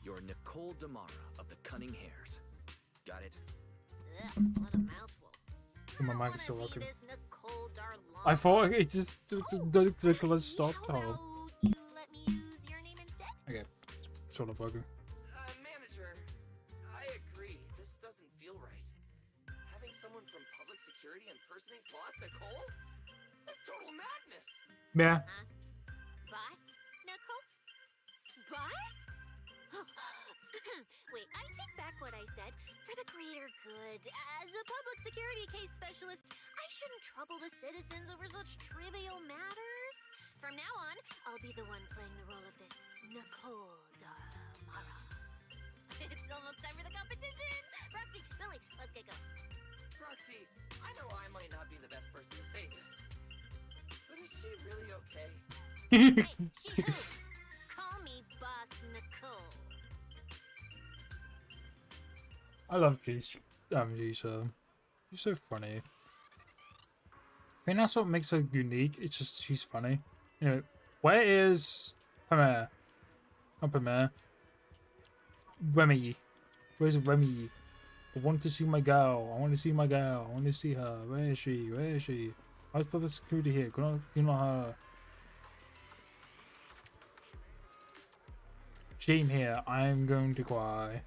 You're Nicole Damara of the Cunning Hairs. Got it? Ugh, what a mouthful. My I mic don't is still wanna working. be this Nicole Darlon. I thought it just the color stopped. How Oh, about you let me use your name instead? okay, it's sort of working. Manager, I agree. This doesn't feel right. Having someone from public security impersonate Boss Nicole? That's total madness! Yeah. Boss? Nicole? Boss? Wait, I take back what I said. For the greater good, as a public security case specialist, I shouldn't trouble the citizens over such trivial matters. From now on, I'll be the one playing the role of this Nicole Damara. It's almost time for the competition! Roxy, Billy, let's get going. Roxy, I know I might not be the best person to say this, but is she really okay? Hey, she who? Call me Boss Nicole. I love Jisoo. She's so funny. I think that's what makes her unique. It's just she's funny. You know, where is Pamela? Not Pamela. Remy. Where's Remy? I want to see my gal. I want to see my gal. I want to see her. Where is she? Where is she? How's public security here? You know her. Shame here. I'm going to cry.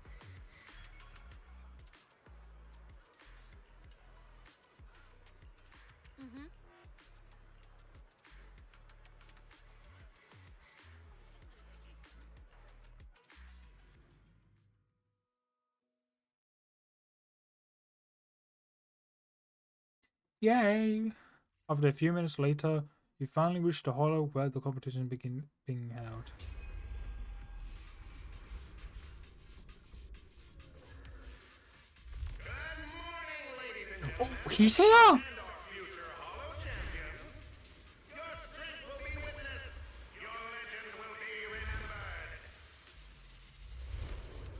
Yay! After a few minutes later, we finally reached the hollow where the competition began being held. Oh, he's here!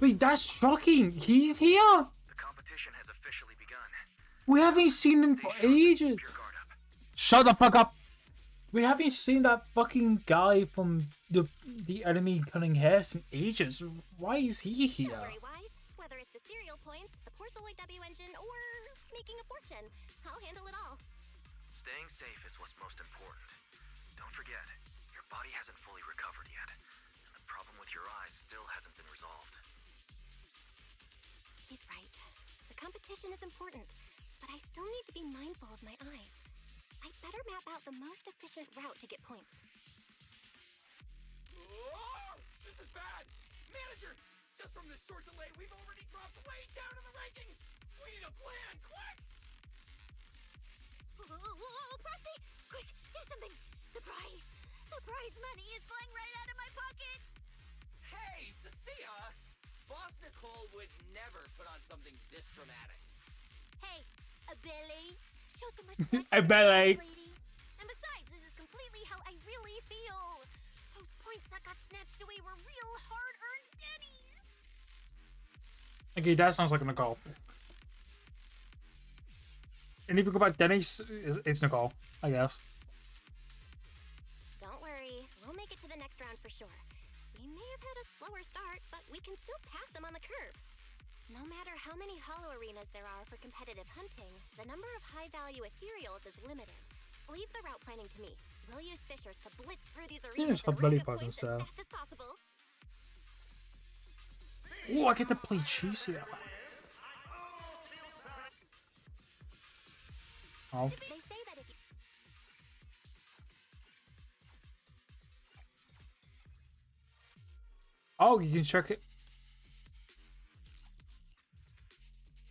Wait, that's shocking! He's here! The competition has officially begun. We haven't seen him for ages! Shut the fuck up! We haven't seen that fucking guy from the enemy cutting hairs in ages. Why is he here? Don't worry, Wise. Whether it's ethereal points, the Porceloid W engine, or making a fortune, I'll handle it all. Staying safe is what's most important. Don't forget, your body hasn't fully recovered yet, and the problem with your eyes still hasn't been resolved. He's right. The competition is important, but I still need to be mindful of my eyes. I'd better map out the most efficient route to get points. Oh, this is bad! Manager! Just from this short delay, we've already dropped way down in the rankings! We need a plan, quick! Whoa, Proxy! Quick, do something! The prize money is flying right out of my pocket! Hey, Cecilia! Boss Nicole would never put on something this dramatic. Hey, a belly! Show some respect. A ballet. Lady. And besides, this is completely how I really feel. Those points that got snatched away were real hard-earned Denny's. Okay, that sounds like a Nicole. And if you go back Denny's, it's Nicole, I guess. Don't worry, we'll make it to the next round for sure. We may have had a slower start, but we can still pass them on the curve. No matter how many hollow arenas there are for competitive hunting, the number of high-value ethereals is limited. Leave the route planning to me. We'll use fishers to blitz through these arenas stop and belly rack up buttons points as there. fast as possible. Oh, I get to play cheese here. Oh. They say that if you... Oh, you can check it.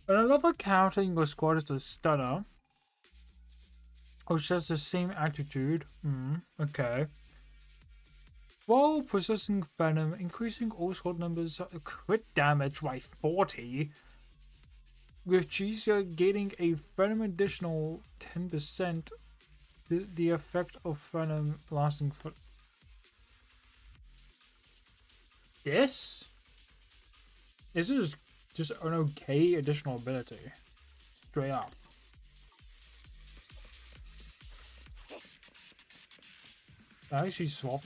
When another counting your squad is a stunner, which has the same attitude. Okay. While possessing Venom, increasing all squad numbers crit damage by 40. With Cheesia gaining a Venom additional 10%, the effect of Venom lasting for... This? This is just an okay additional ability. Straight up. I actually swap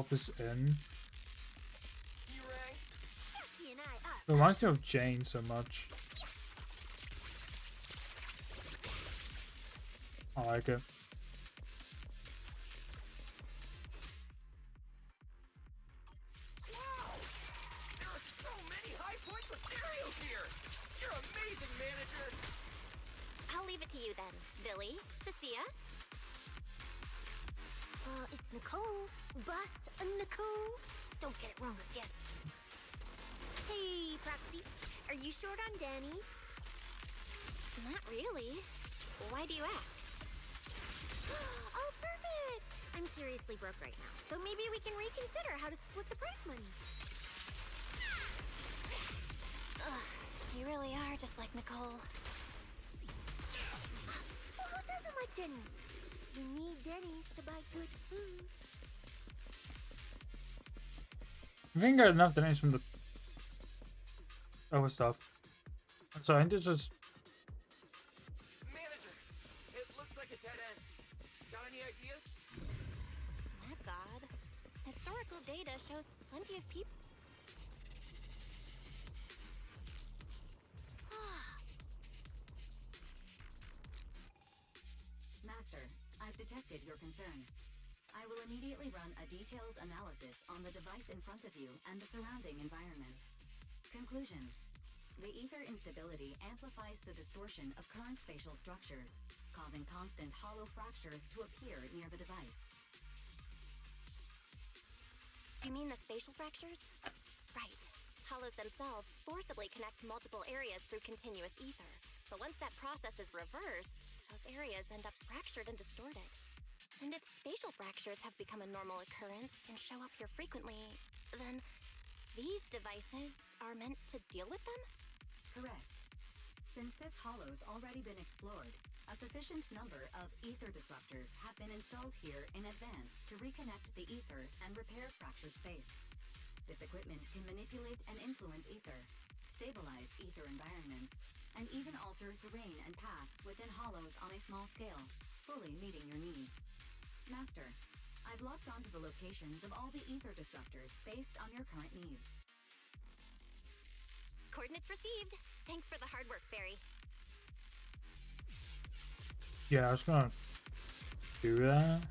this in. It reminds me of Jane so much. I like it. To you then, Billy, Cecilia. It's Nicole. Bus Nicole. Don't get it wrong again. Hey, Proxy. Are you short on Danny's? Not really. Why do you ask? Oh, perfect. I'm seriously broke right now, so maybe we can reconsider how to split the prize money. Ugh, you really are just like Nicole. Who doesn't like Denny's? You need Denny's to buy good food. I think I got enough Denny's from the other stuff. So I think it's just... Manager, it looks like a dead end. Got any ideas? That's odd. Historical data shows plenty of people. detected your concern. I will immediately run a detailed analysis on the device in front of you and the surrounding environment. Conclusion. The ether instability amplifies the distortion of current spatial structures, causing constant hollow fractures to appear near the device. You mean the spatial fractures? Right. Hollows themselves forcibly connect multiple areas through continuous ether. But once that process is reversed, those areas end up fractured and distorted. And if spatial fractures have become a normal occurrence and show up here frequently, then these devices are meant to deal with them? Correct. Since this hollow's already been explored, a sufficient number of ether disruptors have been installed here in advance to reconnect the ether and repair fractured space. This equipment can manipulate and influence ether, stabilize ether environments, and even alter terrain and paths within hollows on a small scale, fully meeting your needs. Master, I've locked onto the locations of all the ether disruptors based on your current needs. Coordinates received. Thanks for the hard work, Barry. Yeah, I was gonna do that.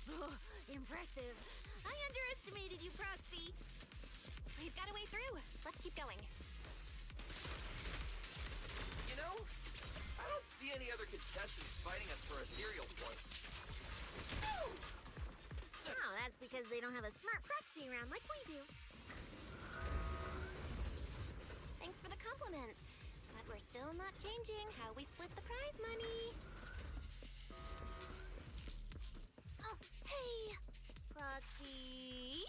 Oh, impressive. I underestimated you, Proxy. We've got a way through. Let's keep going. You know, I don't see any other contestants fighting us for ethereal points. Oh, that's because they don't have a smart proxy around like we do. Thanks for the compliment. But we're still not changing how we split the prize money. Oh, hey! Proxy!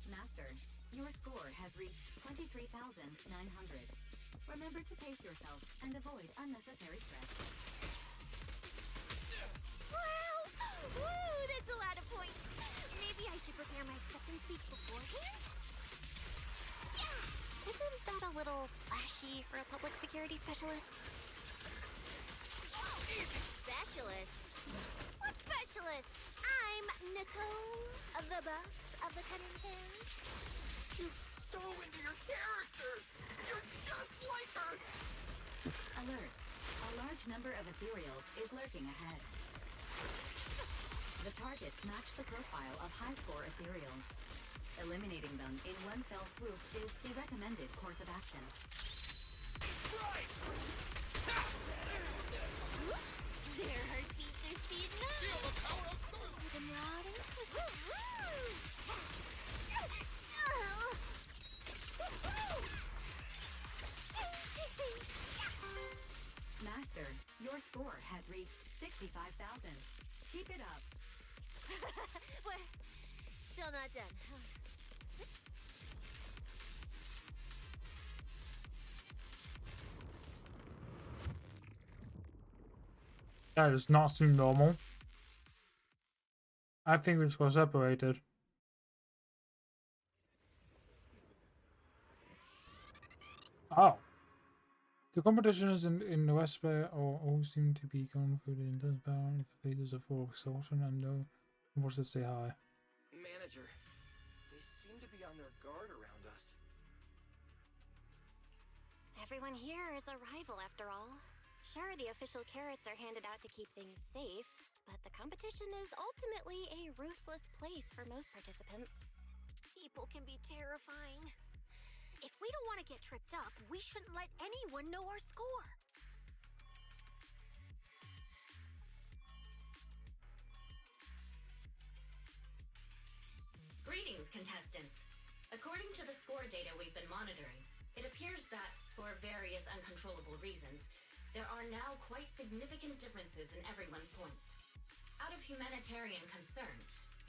Master, your score has reached 23,900. Remember to pace yourself and avoid unnecessary stress. Wow! Woo! That's a lot of points. Maybe I should prepare my acceptance speech beforehand? Yeah! Isn't that a little flashy for a public security specialist? Specialist? What specialist? I'm Nicole, the boss of the cutting pants. You're so into your character! You're just like her! Alert. A large number of ethereals is lurking ahead. The targets match the profile of high-score ethereals. Eliminating them in one fell swoop is the recommended course of action. Right! Their heartbeats are speeding up. Feel the power of soul! The nodding. Master, your score has reached 65,000. Keep it up. We're still not done. That does not seem normal. I think we just got separated. Oh. The competition is in the West Bay all seem to be going through the intense battle if the faces are full of exhaustion and no one wants to say hi. Manager, they seem to be on their guard around us. Everyone here is a rival after all. Sure, the official carrots are handed out to keep things safe, but the competition is ultimately a ruthless place for most participants. People can be terrifying. If we don't want to get tripped up, we shouldn't let anyone know our score. Greetings, contestants. According to the score data we've been monitoring, it appears that, for various uncontrollable reasons, there are now quite significant differences in everyone's points. Out of humanitarian concern,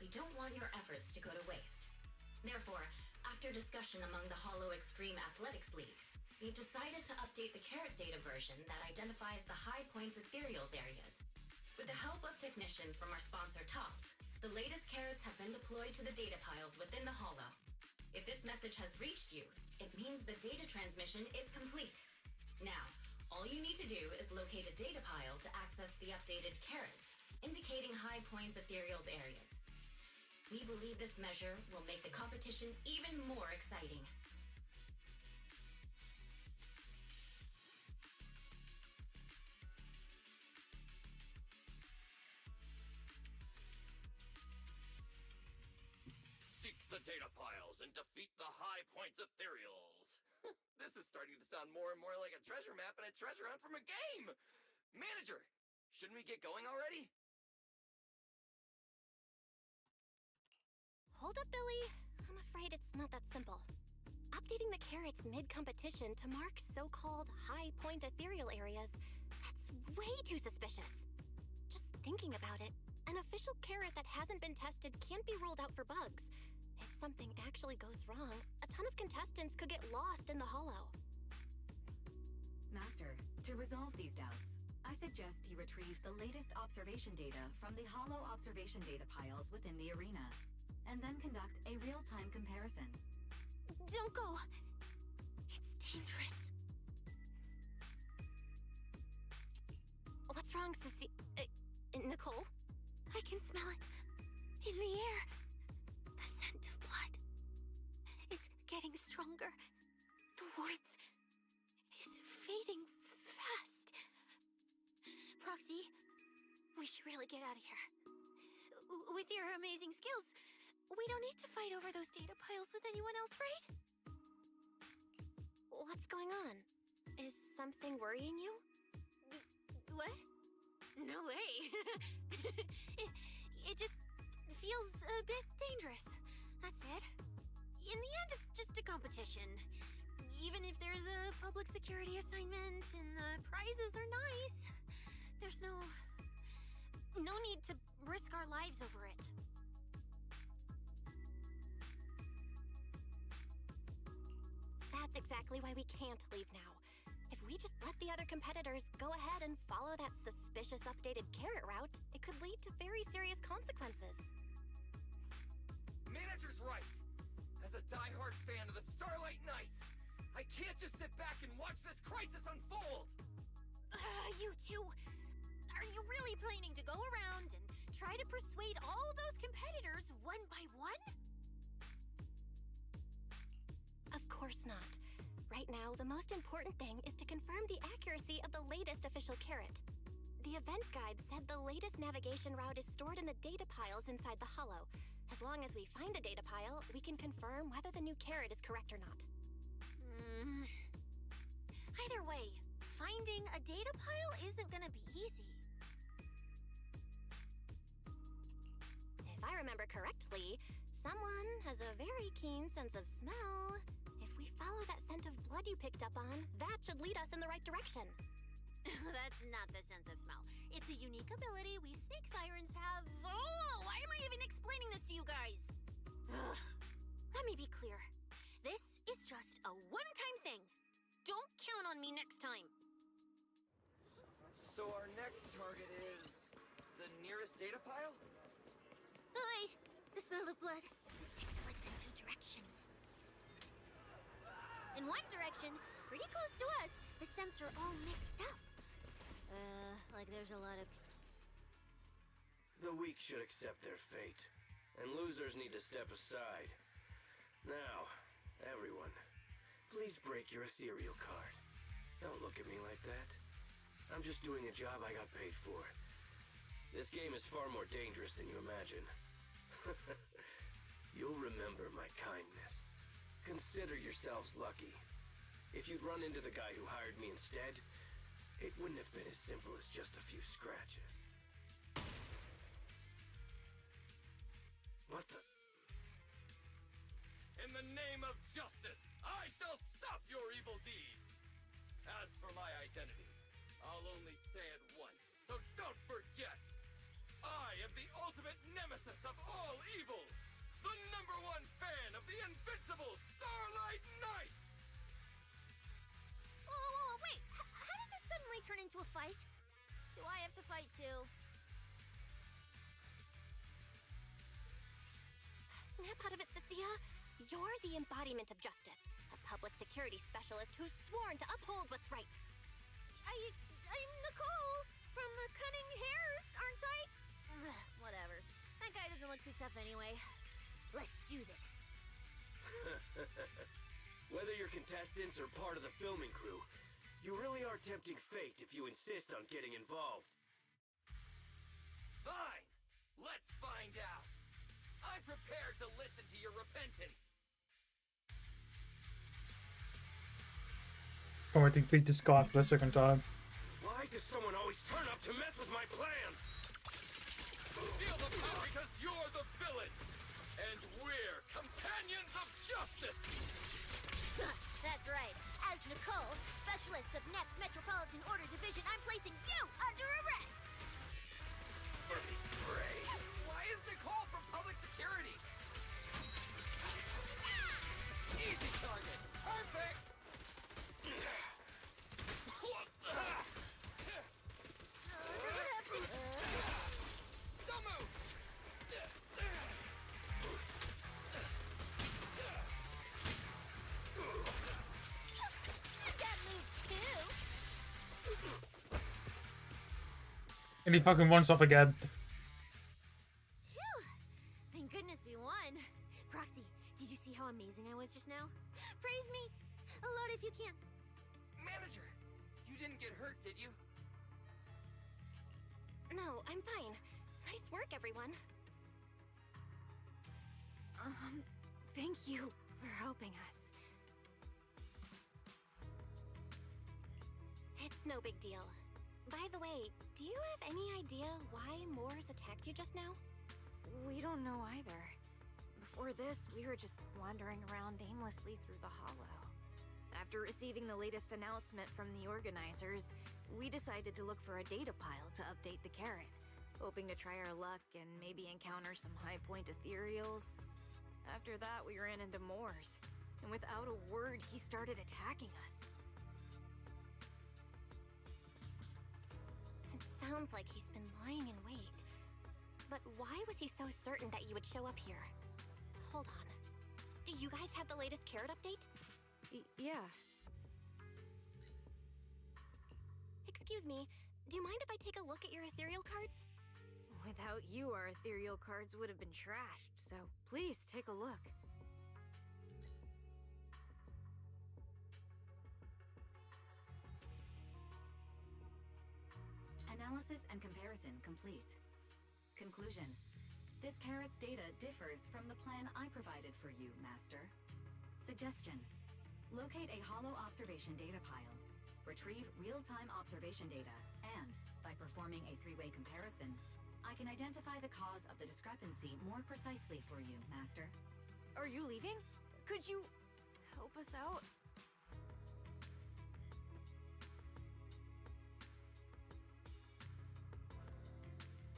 we don't want your efforts to go to waste. Therefore, after discussion among the Hollow Extreme Athletics League, we've decided to update the carrot data version that identifies the high points ethereals areas. With the help of technicians from our sponsor Tops, the latest carrots have been deployed to the data piles within the Hollow. If this message has reached you, it means the data transmission is complete. Now, all you need to do is locate a data pile to access the updated carrots, indicating high points ethereals areas. We believe this measure will make the competition even more exciting. Seek the data piles and defeat the high points ethereals. This is starting to sound more and more like a treasure map and a treasure hunt from a game! Manager, shouldn't we get going already? Hold up, Billy. I'm afraid it's not that simple. Updating the carrots mid-competition to mark so-called high-point ethereal areas, that's way too suspicious. Just thinking about it, an official carrot that hasn't been tested can't be ruled out for bugs. If something actually goes wrong, a ton of contestants could get lost in the hollow. Master, to resolve these doubts, I suggest you retrieve the latest observation data from the hollow observation data piles within the arena, and then conduct a real-time comparison. Don't go! It's dangerous. What's wrong, Sissy? Nicole? I can smell it. In the air. The scent of blood. It's getting stronger. The warmth is fading fast. Proxy, we should really get out of here. With your amazing skills, we don't need to fight over those data piles with anyone else, right? What's going on? Is something worrying you? What? No way. it just feels a bit dangerous. That's it. In the end, it's just a competition. Even if there's a public security assignment and the prizes are nice, there's no need to risk our lives over it. That's exactly why we can't leave now. If we just let the other competitors go ahead and follow that suspicious updated carrot route, it could lead to very serious consequences. Manager's right! As a diehard fan of the Starlight Knights, I can't just sit back and watch this crisis unfold! You two, are you really planning to go around and try to persuade all those competitors one by one? Of course not. Right now, the most important thing is to confirm the accuracy of the latest official carrot. The event guide said the latest navigation route is stored in the data piles inside the hollow. As long as we find a data pile, we can confirm whether the new carrot is correct or not. Either way, finding a data pile isn't gonna be easy. If I remember correctly, someone has a very keen sense of smell. If we follow that scent of blood you picked up on, that should lead us in the right direction. That's not the sense of smell. It's a unique ability we snake sirens have. Oh, why am I even explaining this to you guys? Ugh. Let me be clear. This is just a one-time thing. Don't count on me next time. So our next target is the nearest data pile? Hi, the smell of blood. It splits in two directions. In one direction, pretty close to us, the scents are all mixed up. Like there's a lot of... The weak should accept their fate, and losers need to step aside. Now, everyone, please break your ethereal card. Don't look at me like that. I'm just doing a job I got paid for. This game is far more dangerous than you imagine. You'll remember my kindness. Consider yourselves lucky. If you'd run into the guy who hired me instead, it wouldn't have been as simple as just a few scratches. What the? In the name of justice, I shall stop your evil deeds! As for my identity, I'll only say it once, so don't forget! I am the ultimate nemesis of all evil! The #1 fan of the invincible Starlight Knights! Whoa, wait! How did this suddenly turn into a fight? Do I have to fight too? Snap out of it, Cecilia. You're the embodiment of justice, a public security specialist who's sworn to uphold what's right. I'm Nicole from the Cunning Hairs, aren't I? Whatever. That guy doesn't look too tough anyway. Let's do this. Whether you're contestants or part of the filming crew, you really are tempting fate if you insist on getting involved. Fine! Let's find out! I'm prepared to listen to your repentance! Oh, I defeat this guy for the second time. Why does someone always turn up to mess with my plans? Feel the power because you're the villain! And we're companions of justice! That's right. As Nicole, specialist of Next Metropolitan Order Division, I'm placing you under arrest! Why is Nicole from public security? Easy target! Perfect! Don't move! That move too! And he fucking runs off again. Phew! Thank goodness we won. Proxy, did you see how amazing I was just now? Praise me! Alone if you can. Manager, you didn't get hurt, did you? No, I'm fine. Nice work, everyone. Thank you for helping us. It's no big deal. By the way, do you have any idea why Moors attacked you just now? We don't know either. Before this, we were just wandering around aimlessly through the hollow. After receiving the latest announcement from the organizers, we decided to look for a data pile to update the carrot, hoping to try our luck and maybe encounter some high-point ethereals. After that, we ran into Moors, and without a word, he started attacking us. It sounds like he's been lying in wait. But why was he so certain that you would show up here? Hold on. Do you guys have the latest carrot update? Yeah. Excuse me, do you mind if I take a look at your ethereal cards? Without you, our ethereal cards would have been trashed, so please take a look. Analysis and comparison complete. Conclusion. This carrot's data differs from the plan I provided for you, Master. Suggestion. Locate a hollow observation data pile. Retrieve real-time observation data, and, by performing a three-way comparison, I can identify the cause of the discrepancy more precisely for you, Master. Are you leaving? Could you help us out?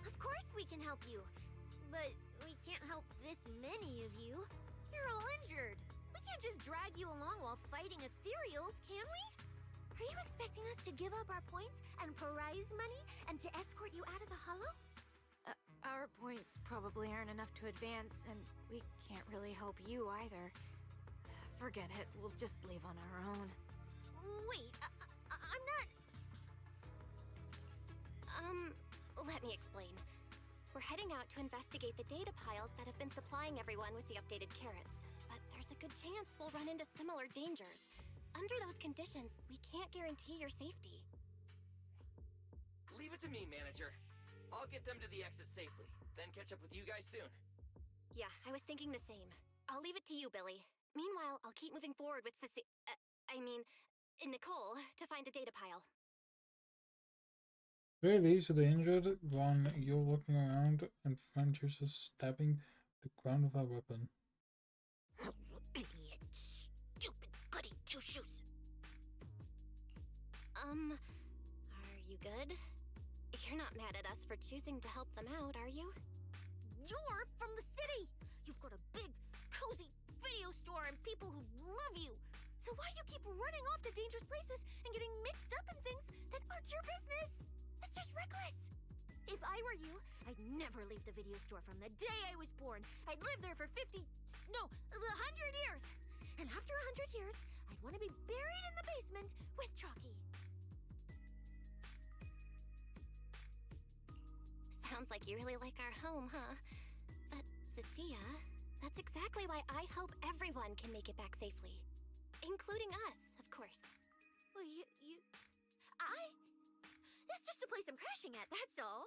Of course we can help you. But we can't help this many of you. You're all injured. We can't just drag you along while fighting ethereals, can we? Are you expecting us to give up our points and prize money and to escort you out of the hollow? Our points probably aren't enough to advance, and we can't really help you either. Forget it, we'll just leave on our own. Wait, I'm not... Let me explain. We're heading out to investigate the data piles that have been supplying everyone with the updated carrots. But there's a good chance we'll run into similar dangers. Under those conditions, we can't guarantee your safety. Leave it to me, Manager. I'll get them to the exit safely, then catch up with you guys soon. Yeah, I was thinking the same. I'll leave it to you, Billy. Meanwhile, I'll keep moving forward with Nicole, to find a data pile. Really, so the injured when you're looking around and find yourself stabbing the ground with a weapon. Idiot. Stupid goody two-shoes. Are you good? You're not mad at us for choosing to help them out, are you? You're from the city! You've got a big, cozy video store and people who love you! So why do you keep running off to dangerous places and getting mixed up in things that aren't your business? It's just reckless! If I were you, I'd never leave the video store from the day I was born. I'd live there for 100 years! And after 100 years, I'd want to be buried in the basement with Chalky. Sounds like you really like our home, huh? But, Cecilia, That's exactly why I hope everyone can make it back safely. Including us, of course. Well, That's just a place I'm crashing at, that's all.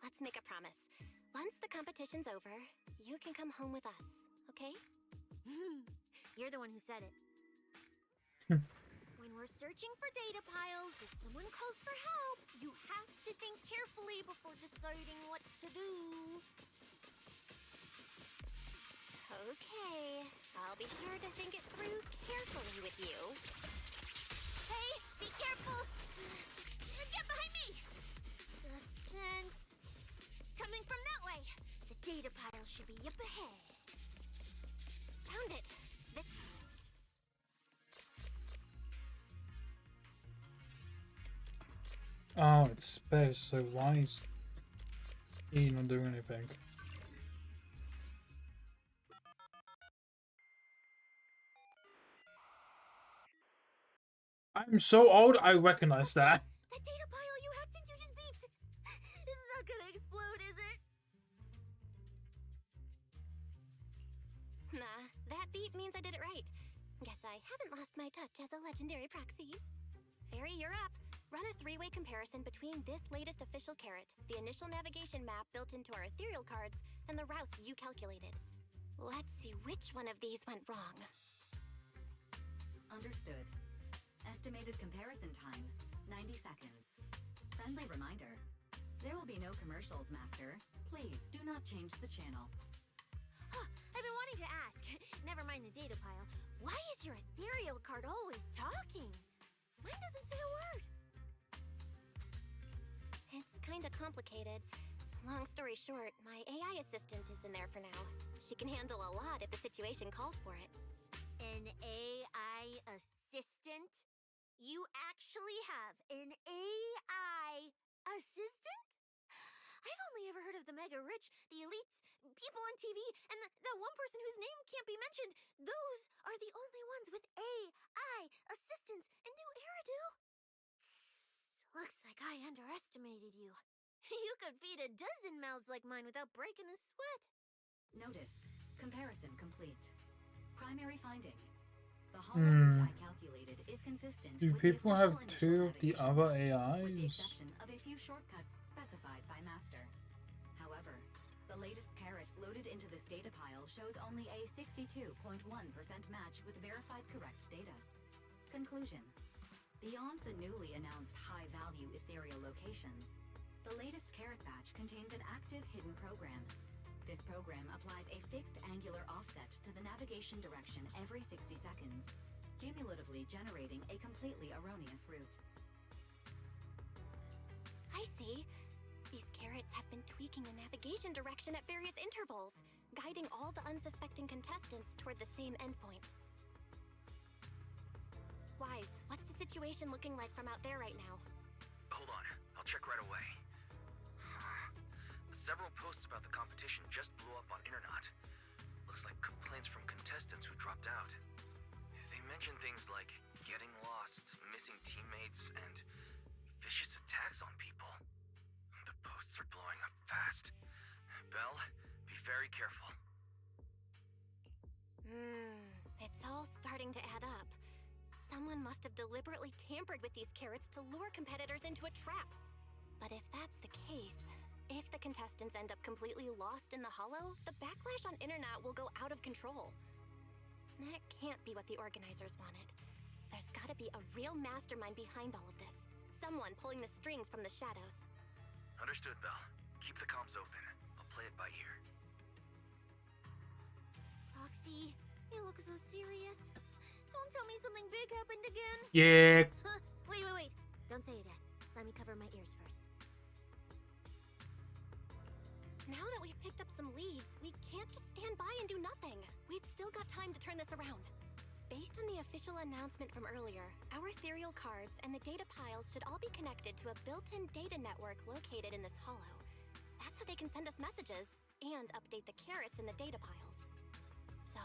Let's make a promise. Once the competition's over, you can come home with us, okay? You're the one who said it. When we're searching for data piles, if someone calls for help, you have to think carefully before deciding what to do. Okay, I'll be sure to think it through carefully with you. Hey, be careful! Get behind me! The sense coming from that way. The data pile should be up ahead. Found it. Oh, it's space, so why is he not doing anything? I'm so old, I recognize that. That data pile you hacked into just beeped. It's not gonna explode, is it? Nah, that beep means I did it right. Guess I haven't lost my touch as a legendary proxy. Fairy, you're up. Run a three-way comparison between this latest official carrot, the initial navigation map built into our ethereal cards, and the routes you calculated. Let's see which one of these went wrong. Understood. Estimated comparison time, 90 seconds. Friendly reminder. There will be no commercials, Master. Please, do not change the channel. Huh, I've been wanting to ask. Never mind the data pile. Why is your ethereal card always talking? Mine doesn't say a word. It's kinda complicated. Long story short, my AI assistant is in there for now. She can handle a lot if the situation calls for it. An AI assistant? You actually have an AI assistant? I've only ever heard of the mega rich, the elites, people on TV, and the one person whose name can't be mentioned. Those are the only ones with AI assistants in New Eridu. Looks like I underestimated you. You could feed a dozen mouths like mine without breaking a sweat. Notice. Comparison complete. Primary finding. The hollow route I calculated is consistent Do with people the have official two initial of the navigation other map, with the AIs? exception of a few shortcuts specified by Master. However, the latest carrot loaded into this data pile shows only a 62.1% match with verified correct data. Conclusion. Beyond the newly announced high-value ethereal locations, the latest carrot batch contains an active hidden program. This program applies a fixed angular offset to the navigation direction every 60 seconds, cumulatively generating a completely erroneous route. I see. These carrots have been tweaking the navigation direction at various intervals, guiding all the unsuspecting contestants toward the same endpoint. Wise, what's the situation looking like from out there right now? Hold on, I'll check right away. Several posts about the competition just blew up on Internet. Looks like complaints from contestants who dropped out. They mention things like getting lost, missing teammates, and vicious attacks on people. The posts are blowing up fast. Belle, be very careful. It's all starting to add up. Someone must have deliberately tampered with these carrots to lure competitors into a trap. But if that's the case, if the contestants end up completely lost in the hollow, the backlash on Internet will go out of control. That can't be what the organizers wanted. There's gotta be a real mastermind behind all of this. Someone pulling the strings from the shadows. Understood, Belle. Keep the comms open. I'll play it by ear. Roxy, you look so serious. Don't tell me something big happened again. Yeah. Huh, wait. Don't say it yet. Let me cover my ears first. Now that we've picked up some leads, we can't just stand by and do nothing. We've still got time to turn this around. Based on the official announcement from earlier, our ethereal cards and the data piles should all be connected to a built-in data network located in this hollow. That's how they can send us messages and update the carrots in the data piles. So,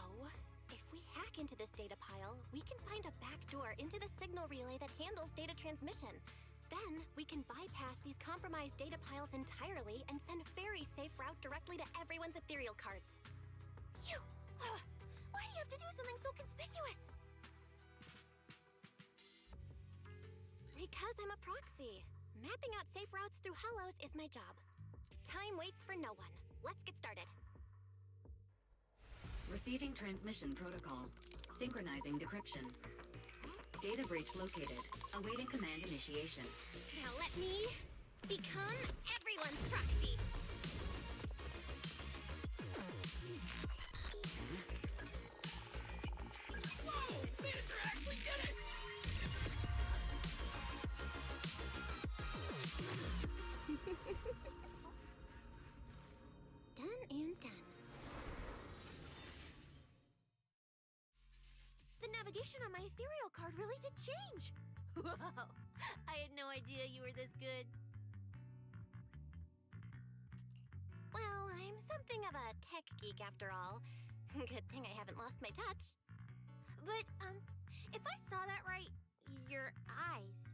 if we hack into this data pile, we can find a back door into the signal relay that handles data transmission. Then, we can bypass these compromised data piles entirely and send very safe route directly to everyone's ethereal cards. Why do you have to do something so conspicuous? Because I'm a proxy. Mapping out safe routes through hollows is my job. Time waits for no one. Let's get started. Receiving transmission protocol. Synchronizing decryption. Data breach located. Awaiting command initiation. Now let me become everyone's proxy. Whoa! Manager actually did it! Done and done. The navigation on my ethereal card really did change. Wow, I had no idea you were this good. Well, I'm something of a tech geek after all. Good thing I haven't lost my touch. But, if I saw that right, your eyes,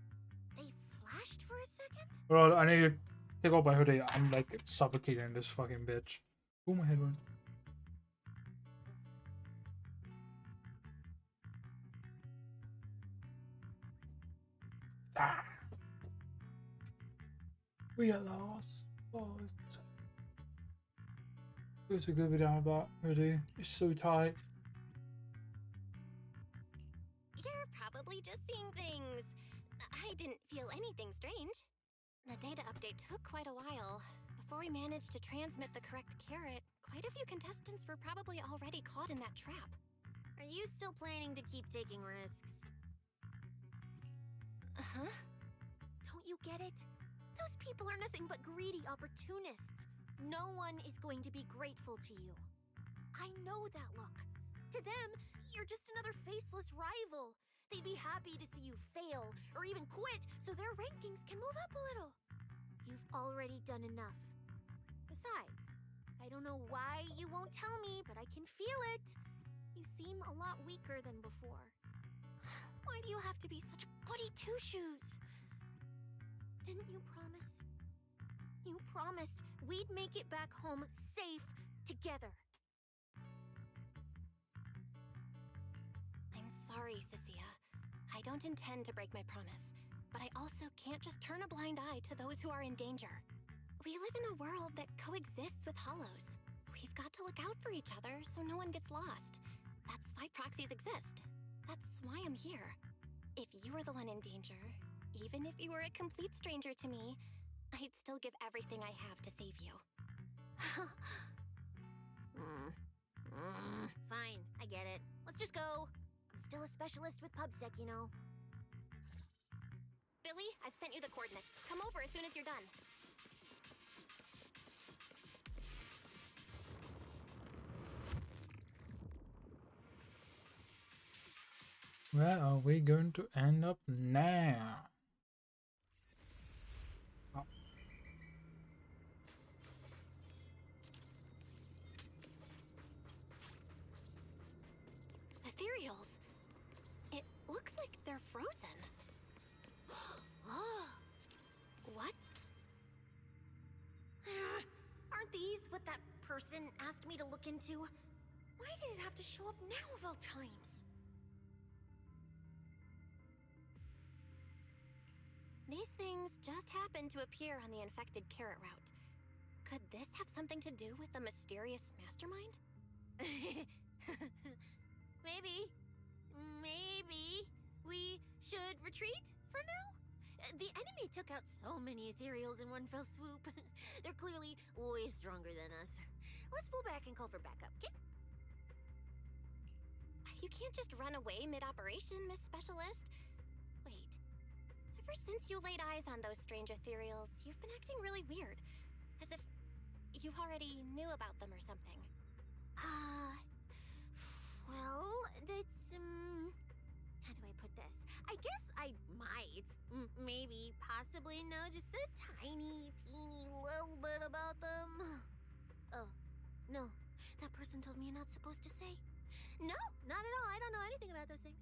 they flashed for a second? Bro, I need to take off my hoodie. I'm like suffocating this fucking bitch. Ooh, my head went. Ah. We are lost. Oh, it's a good bit out of that hoodie. It's so tight. You're probably just seeing things. I didn't feel anything strange. The data update took quite a while. Before we managed to transmit the correct carrot, quite a few contestants were probably already caught in that trap. Are you still planning to keep taking risks? Uh-huh. Don't you get it? Those people are nothing but greedy opportunists. No one is going to be grateful to you. I know that look. To them, you're just another faceless rival. They'd be happy to see you fail or even quit so their rankings can move up a little. You've already done enough. Besides, I don't know why you won't tell me, but I can feel it. You seem a lot weaker than before. Why do you have to be such goody two-shoes? Didn't you promise? You promised we'd make it back home safe together. I'm sorry, Cecilia. I don't intend to break my promise, but I also can't just turn a blind eye to those who are in danger. We live in a world that coexists with hollows. We've got to look out for each other so no one gets lost. That's why proxies exist. That's why I'm here. If you were the one in danger, even if you were a complete stranger to me, I'd still give everything I have to save you. Fine, I get it. Let's just go. I'm still a specialist with PubSec, you know. Billy, I've sent you the coordinates. Come over as soon as you're done. Where are we going to end up now? Oh. Ethereals. It looks like they're frozen. Oh. What? Aren't these what that person asked me to look into? Why did it have to show up now of all times? These things just happen to appear on the infected carrot route. Could this have something to do with the mysterious mastermind? Maybe. Maybe we should retreat for now? The enemy took out so many ethereals in one fell swoop. They're clearly way stronger than us. Let's pull back and call for backup, okay? You can't just run away mid-operation, Miss Specialist. Wait. Ever since you laid eyes on those strange ethereals, you've been acting really weird. As if you already knew about them or something. Well, that's, how do I put this? I guess I might, maybe, possibly know just a tiny, teeny little bit about them. Oh, no. That person told me you're not supposed to say. No, not at all. I don't know anything about those things.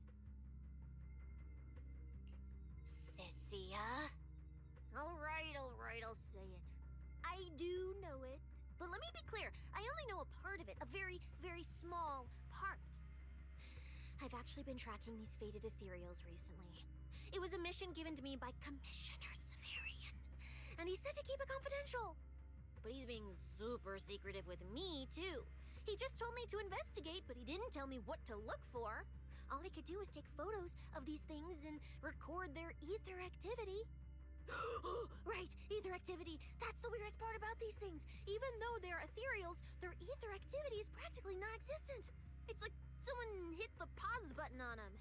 Cecilia? Alright, I'll say it. I do know it. But let me be clear, I only know a part of it, a very, very small part. I've actually been tracking these fated ethereals recently. It was a mission given to me by Commissioner Severian, and he said to keep it confidential. But he's being super secretive with me, too. He just told me to investigate, but he didn't tell me what to look for. All he could do was take photos of these things and record their ether activity. Right, ether activity. That's the weirdest part about these things. Even though they're ethereals, their ether activity is practically non-existent. It's like someone hit the pause button on them.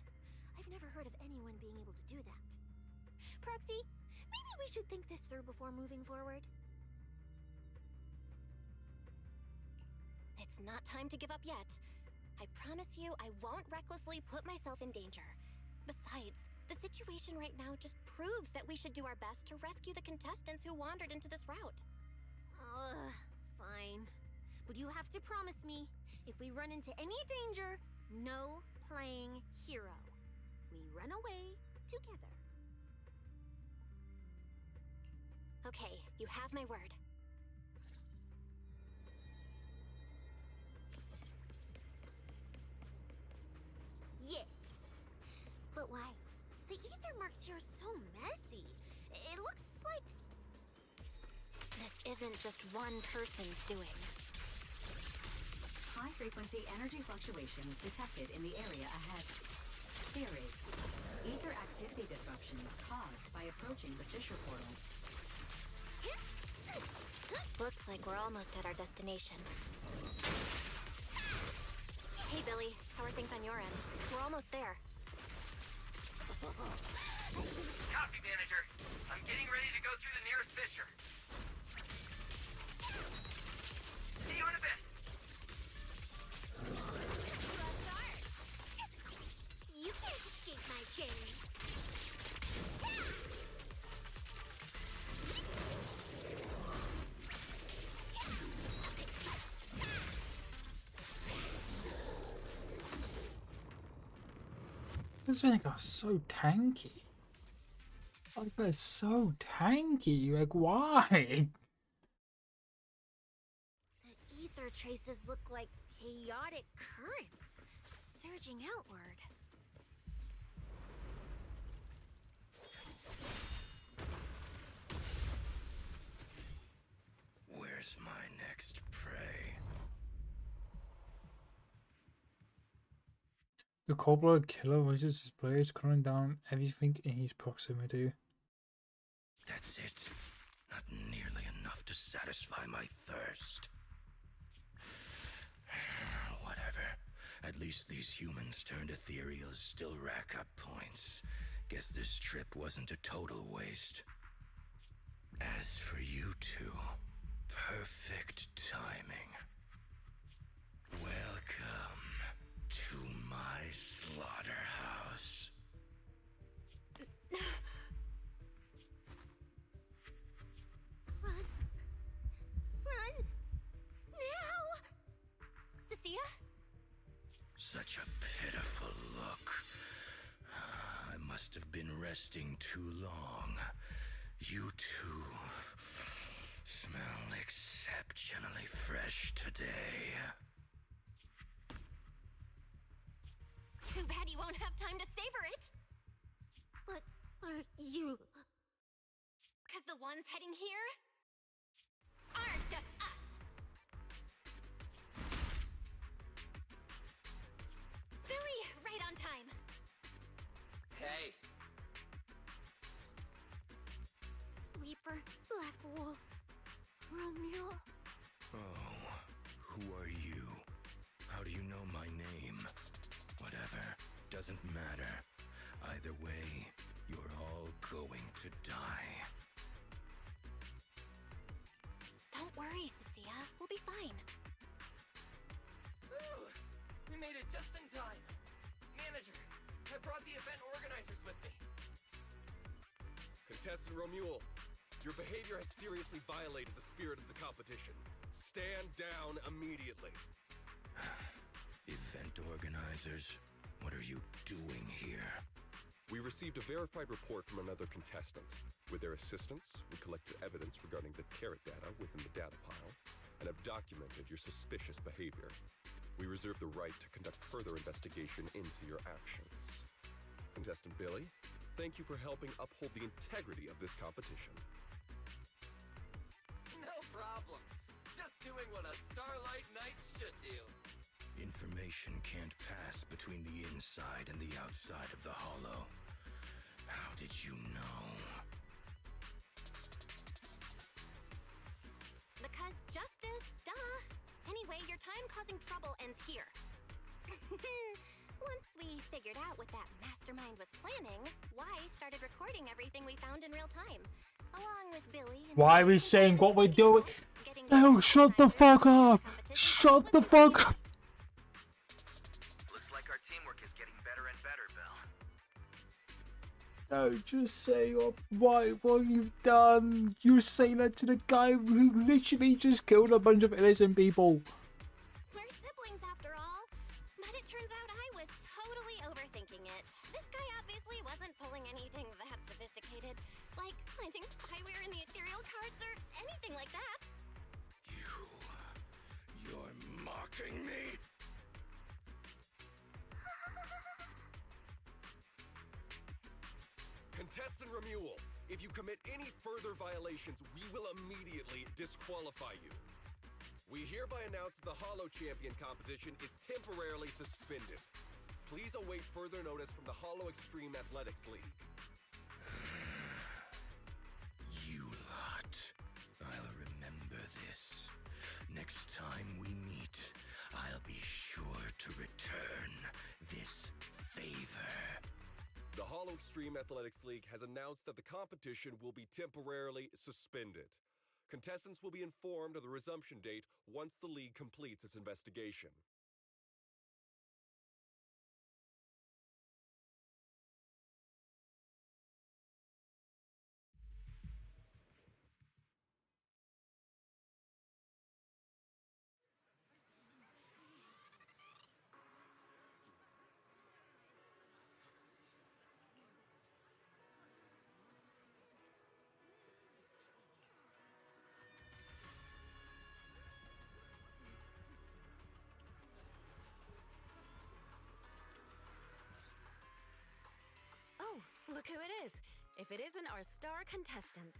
I've never heard of anyone being able to do that. Proxy, maybe we should think this through before moving forward. It's not time to give up yet. I promise you I won't recklessly put myself in danger. Besides, the situation right now just proves that we should do our best to rescue the contestants who wandered into this route. Fine. But you have to promise me, if we run into any danger, no playing hero. We run away together. Okay, you have my word. Yeah. But why? The ether marks here are so messy. It looks like... This isn't just one person's doing. High-frequency energy fluctuations detected in the area ahead. Theory: ether activity disruptions caused by approaching the fissure portals. Looks like we're almost at our destination. Hey, Billy. How are things on your end? We're almost there. Copy, Manager. I'm getting ready to go through the nearest fissure. See you in a bit. You can't escape my gaze. This vinegar is so tanky. Like, that's so tanky. Like, why? The ether traces look like chaotic currents surging outward. Where's my next prey? The cold-blooded killer raises his blades, cutting down everything in his proximity. That's it. Not nearly enough to satisfy my thirst. Whatever. At least these humans turned ethereals still rack up points. Guess this trip wasn't a total waste. As for you two, perfect timing. Welcome to my slaughterhouse. Run! Run! Now! Cecilia? Such a pitiful look. I must have been resting too long. You two smell exceptionally fresh today. Too bad you won't have time to savor it. What are you? Because the ones heading here aren't just us. Billy, right on time. Hey, Sweeper, Black Wolf, Romeo. Oh, who are you? How do you know my name? Whatever, doesn't matter. Either way, you're all going to die. Don't worry, Cecilia. We'll be fine. ooh, we made it just in time. Manager, I brought the event organizers with me. Contestant Romuald, your behavior has seriously violated the spirit of the competition. Stand down immediately. Event organizers, what are you doing here? We received a verified report from another contestant. With their assistance, we collected evidence regarding the carrot data within the data pile and have documented your suspicious behavior. We reserve the right to conduct further investigation into your actions. Contestant Billy, thank you for helping uphold the integrity of this competition. No problem. Just doing what a Starlight Knight should do. Information can't pass between the inside and the outside of the Hollow. How did you know? Because justice, duh. Anyway, your time causing trouble ends here. Once we figured out what that mastermind was planning, Y started recording everything we found in real time, along with Billy. And Why are we saying what we're doing? No, shut the fuck up! Shut the fuck up! Looks like our teamwork is getting better and better, Belle. No, just say what you've done. You're saying that to the guy who literally just killed a bunch of innocent people. We're siblings after all. But it turns out I was totally overthinking it. This guy obviously wasn't pulling anything that sophisticated, like planting spyware in the ethereal cards or anything like that. You're mocking me? Contestant Remuel, if you commit any further violations, we will immediately disqualify you. We hereby announce that the Hollow Champion competition is temporarily suspended. Please await further notice from the Hollow Extreme Athletics League. You lot. I'll remember this. Next time we meet, I'll be sure to return this favor. The Hollow Extreme Athletics League has announced that the competition will be temporarily suspended. Contestants will be informed of the resumption date once the league completes its investigation. Oh, look who it is. If it isn't our star contestants.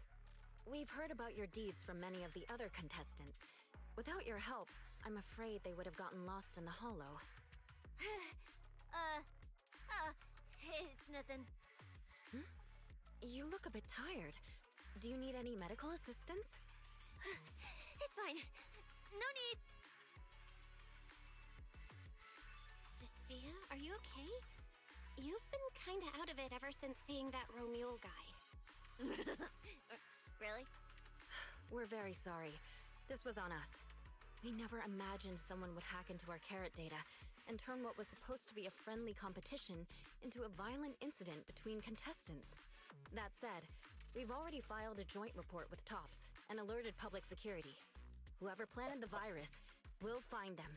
We've heard about your deeds from many of the other contestants. Without your help, I'm afraid they would have gotten lost in the Hollow. It's nothing. You look a bit tired. Do you need any medical assistance? It's fine. No need. Cecilia, are you okay? You've been kinda out of it ever since seeing that Romuald guy. Really? We're very sorry. This was on us. We never imagined someone would hack into our carrot data and turn what was supposed to be a friendly competition into a violent incident between contestants. That said, we've already filed a joint report with TOPS and alerted public security. Whoever planted the virus, we'll find them.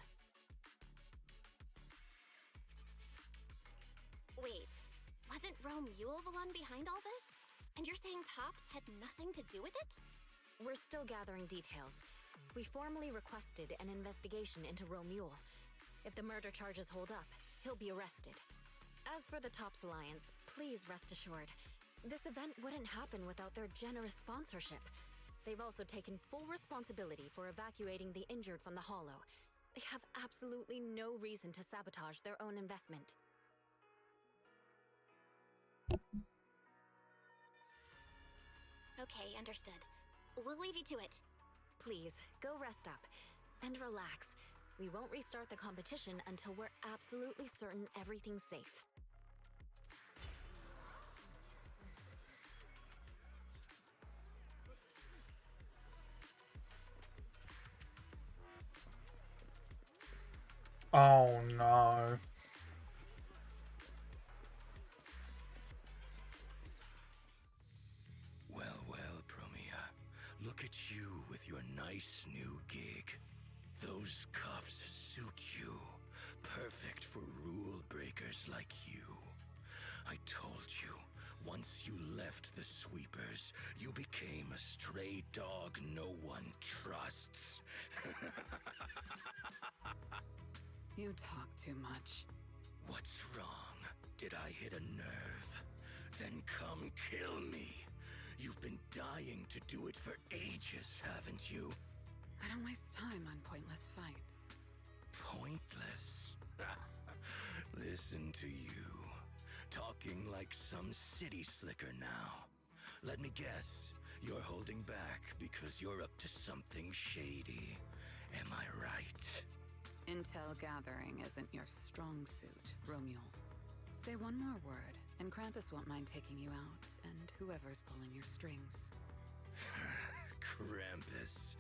Wait, wasn't Romuald the one behind all this? And you're saying TOPS had nothing to do with it? We're still gathering details. We formally requested an investigation into Romuald. If the murder charges hold up, he'll be arrested. As for the TOPS Alliance, please rest assured, this event wouldn't happen without their generous sponsorship. They've also taken full responsibility for evacuating the injured from the Hollow. They have absolutely no reason to sabotage their own investment. Okay, understood. We'll leave you to it. Please, go rest up. And relax. We won't restart the competition until we're absolutely certain everything's safe. Oh no. Well, Promia. Look at you with your nice new gig. Those cuffs suit you. Perfect for rule breakers like you. I told you, sweepers, you became a stray dog no one trusts. You talk too much. What's wrong? Did I hit a nerve? Then come kill me. You've been dying to do it for ages, haven't you? I don't waste time on pointless fights. Pointless? Listen to you. Talking like some city slicker now. Let me guess, you're holding back because you're up to something shady. Am I right? Intel gathering isn't your strong suit, Romeo. Say one more word, and Krampus won't mind taking you out, and whoever's pulling your strings. Krampus.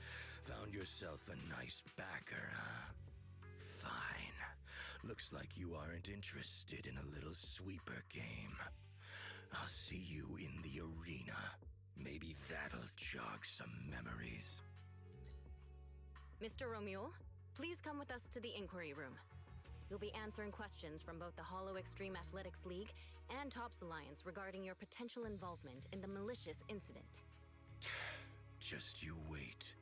Found yourself a nice backer, huh? Fine. Looks like you aren't interested in a little sweeper game. I'll see you in the arena. Maybe that'll jog some memories. Mr. Romeo, please come with us to the inquiry room. You'll be answering questions from both the Hollow Extreme Athletics League and Tops Alliance regarding your potential involvement in the malicious incident. Just you wait.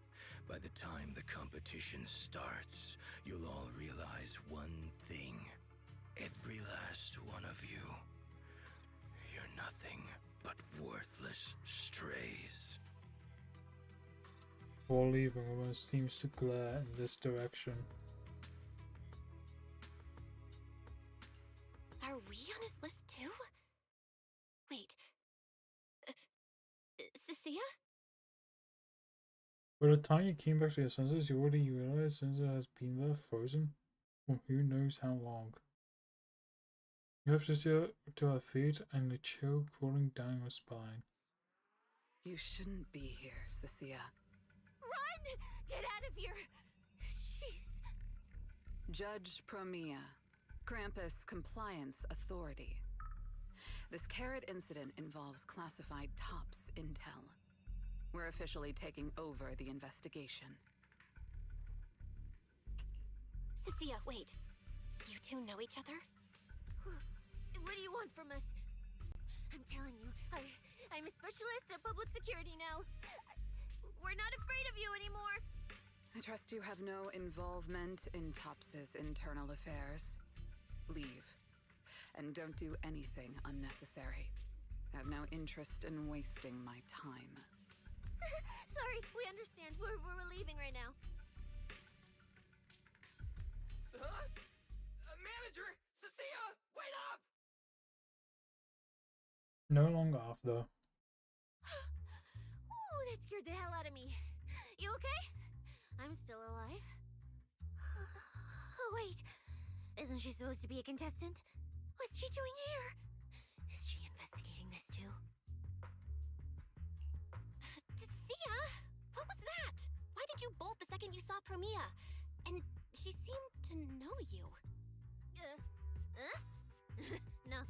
By the time the competition starts, you'll all realize one thing. Every last one of you. You're nothing but worthless strays. Before leaving, almost seems to glare in this direction. Are we on his list too? Wait. Cecilia? By the time you came back to your senses, you already realized Senza has been there frozen for who knows how long. You have to her feet and the chill crawling down your spine. You shouldn't be here, Cecilia. Run! Get out of here! She's... Judge Promia, Krampus Compliance Authority. This carrot incident involves classified Tops intel. We're officially taking over the investigation. Cecilia, wait. You two know each other? What do you want from us? I'm telling you, I'm a specialist at public security now. We're not afraid of you anymore. I trust you have no involvement in Tops's internal affairs. Leave. And don't do anything unnecessary. I have no interest in wasting my time. Sorry, we understand. We're leaving right now. Huh? Manager! Cecilia! Wait up! No longer after. Ooh, that scared the hell out of me. You okay? I'm still alive. Oh, wait. Isn't she supposed to be a contestant? What's she doing here? Is she investigating this too? Cia? What was that? Why did you bolt the second you saw Promia? And she seemed to know you. No,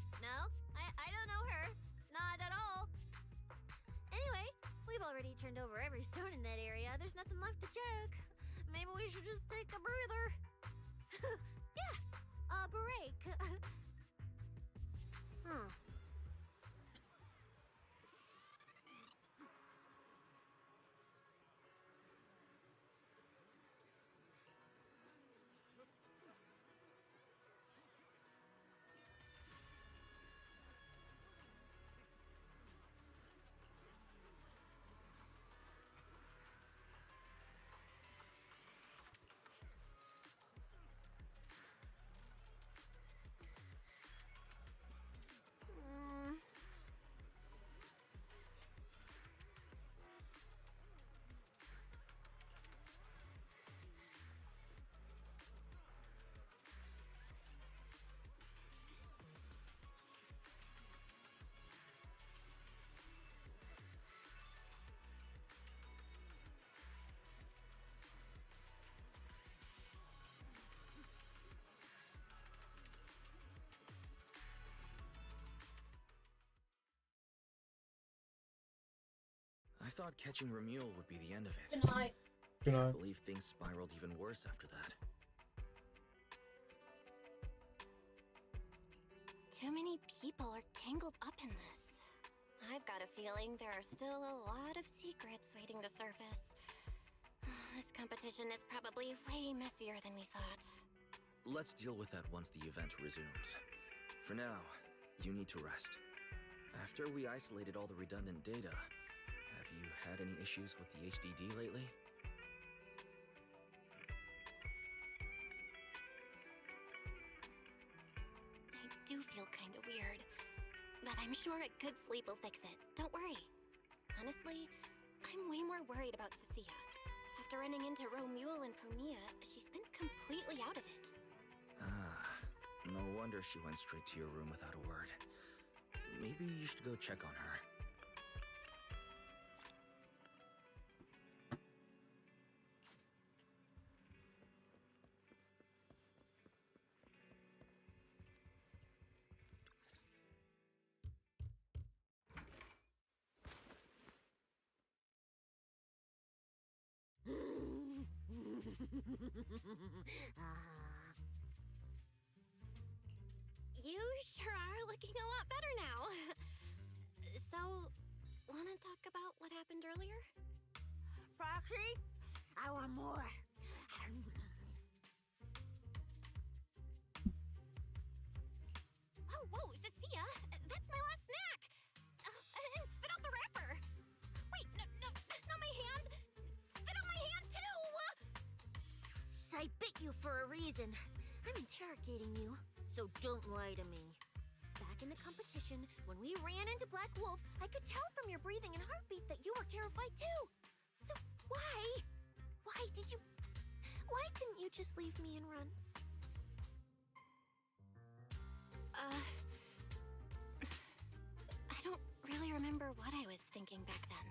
I don't know her. Not at all. Anyway, we've already turned over every stone in that area. There's nothing left to check. Maybe we should just take a breather. Yeah, a break. Huh. I thought catching Ramule would be the end of it. Good night. I believe things spiraled even worse after that. Too many people are tangled up in this. I've got a feeling there are still a lot of secrets waiting to surface. This competition is probably way messier than we thought. Let's deal with that once the event resumes. For now, you need to rest. After we isolated all the redundant data, have you had any issues with the HDD lately? I do feel kinda weird, but I'm sure a good sleep will fix it. Don't worry. Honestly, I'm way more worried about Cecilia. After running into Romuald and Promia, she's been completely out of it. Ah, no wonder she went straight to your room without a word. Maybe you should go check on her. You sure are looking a lot better now. So, wanna talk about what happened earlier? Proxy, I want more. Whoa, Cecilia! That's my last snack! And spit out the wrapper! Wait, no, not my hand! Spit out my hand too! I bit you for a reason. I'm interrogating you, so don't lie to me. Back in the competition, when we ran into Black Wolf, I could tell from your breathing and heartbeat that you were terrified too. So why? Why didn't you just leave me and run? I don't really remember what I was thinking back then.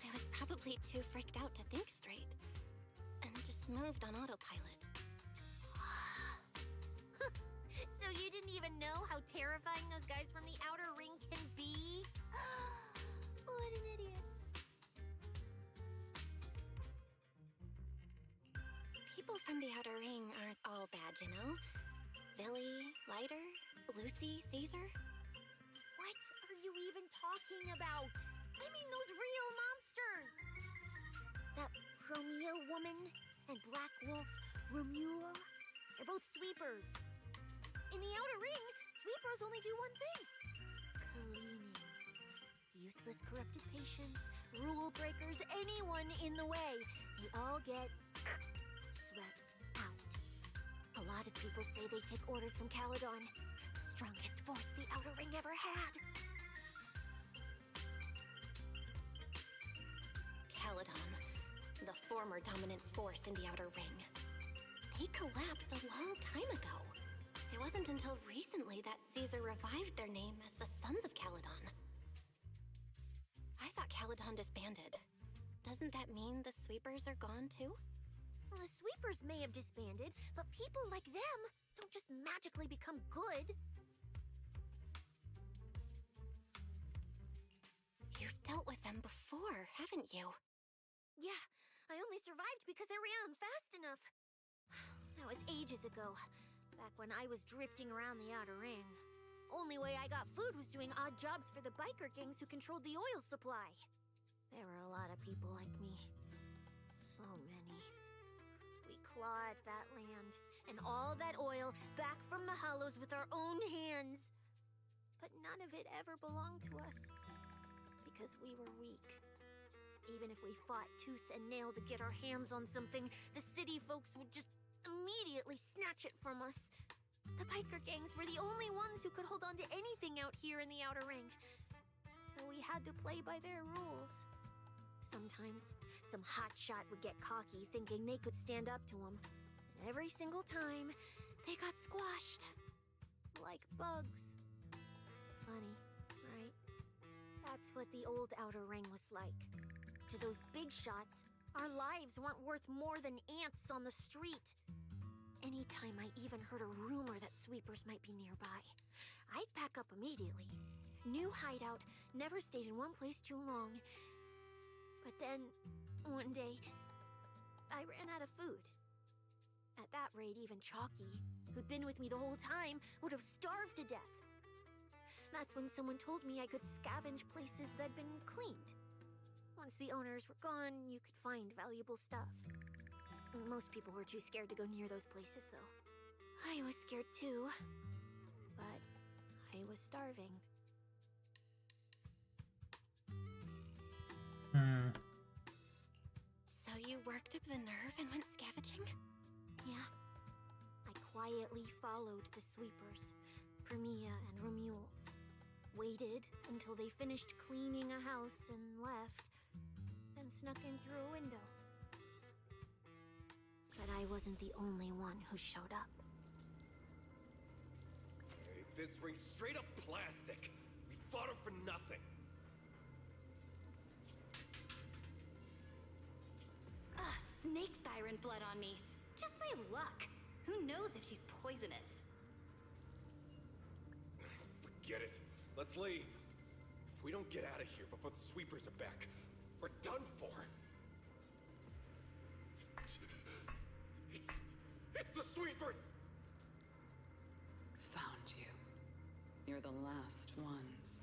I was probably too freaked out to think straight, and just moved on autopilot. So you didn't even know how terrifying those guys from the outer ring can be? What an idiot. People from the outer ring aren't all bad, you know? Billy, Lighter, Lucy, Caesar. What are you even talking about? I mean those real monsters! That Promia woman and Black Wolf, Romuald, they're both sweepers. In the outer ring, sweepers only do one thing. Cleaning. Useless corrupted patients, rule breakers, anyone in the way. They all get swept out. A lot of people say they take orders from Caledon, the strongest force the outer ring ever had. Caledon, the former dominant force in the outer ring. They collapsed a long time ago. It wasn't until recently that Caesar revived their name as the Sons of Caledon. I thought Caledon disbanded. Doesn't that mean the sweepers are gone too? Well, the sweepers may have disbanded, but people like them don't just magically become good. You've dealt with them before, haven't you? Yeah, I only survived because I ran fast enough. That was ages ago, back when I was drifting around the outer ring. Only way I got food was doing odd jobs for the biker gangs who controlled the oil supply. There were a lot of people like me. So many. We clawed that land and all that oil back from the hollows with our own hands. But none of it ever belonged to us. Because we were weak. Even if we fought tooth and nail to get our hands on something, the city folks would just immediately snatch it from us. The biker gangs were the only ones who could hold on to anything out here in the outer ring. So we had to play by their rules. Sometimes, some hotshot would get cocky thinking they could stand up to them. And every single time, they got squashed. Like bugs. Funny, right? That's what the old outer ring was like. To those big shots, our lives weren't worth more than ants on the street. Anytime I even heard a rumor that sweepers might be nearby, I'd pack up immediately. New hideout, never stayed in one place too long. But then, one day, I ran out of food. At that rate, even Chalky, who'd been with me the whole time, would have starved to death. That's when someone told me I could scavenge places that'd been cleaned. Once the owners were gone, you could find valuable stuff. Most people were too scared to go near those places, though. I was scared too, but I was starving. So you worked up the nerve and went scavenging? Yeah. I quietly followed the sweepers, Premia and Romuald. Waited until they finished cleaning a house and left, then snuck in through a window. But I wasn't the only one who showed up. Hey, this ring's straight up plastic. We fought him for nothing. Snake tyrant blood on me. Just my luck. Who knows if she's poisonous? Forget it. Let's leave. If we don't get out of here before the sweepers are back, we're done for. It's the sweepers! Found you. You're the last ones.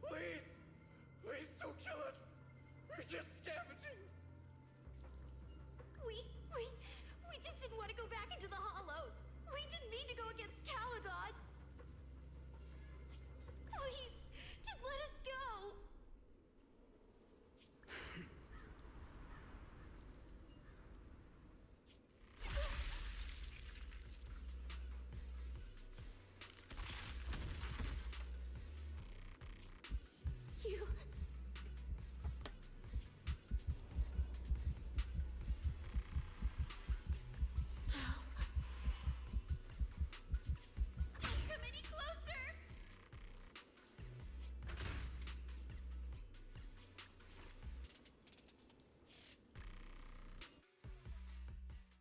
Please! Please don't kill us! We're just scavenging! We just didn't want to go back into the hollows. We didn't mean to go against Caledon. Please, just let us go. You... Come any closer.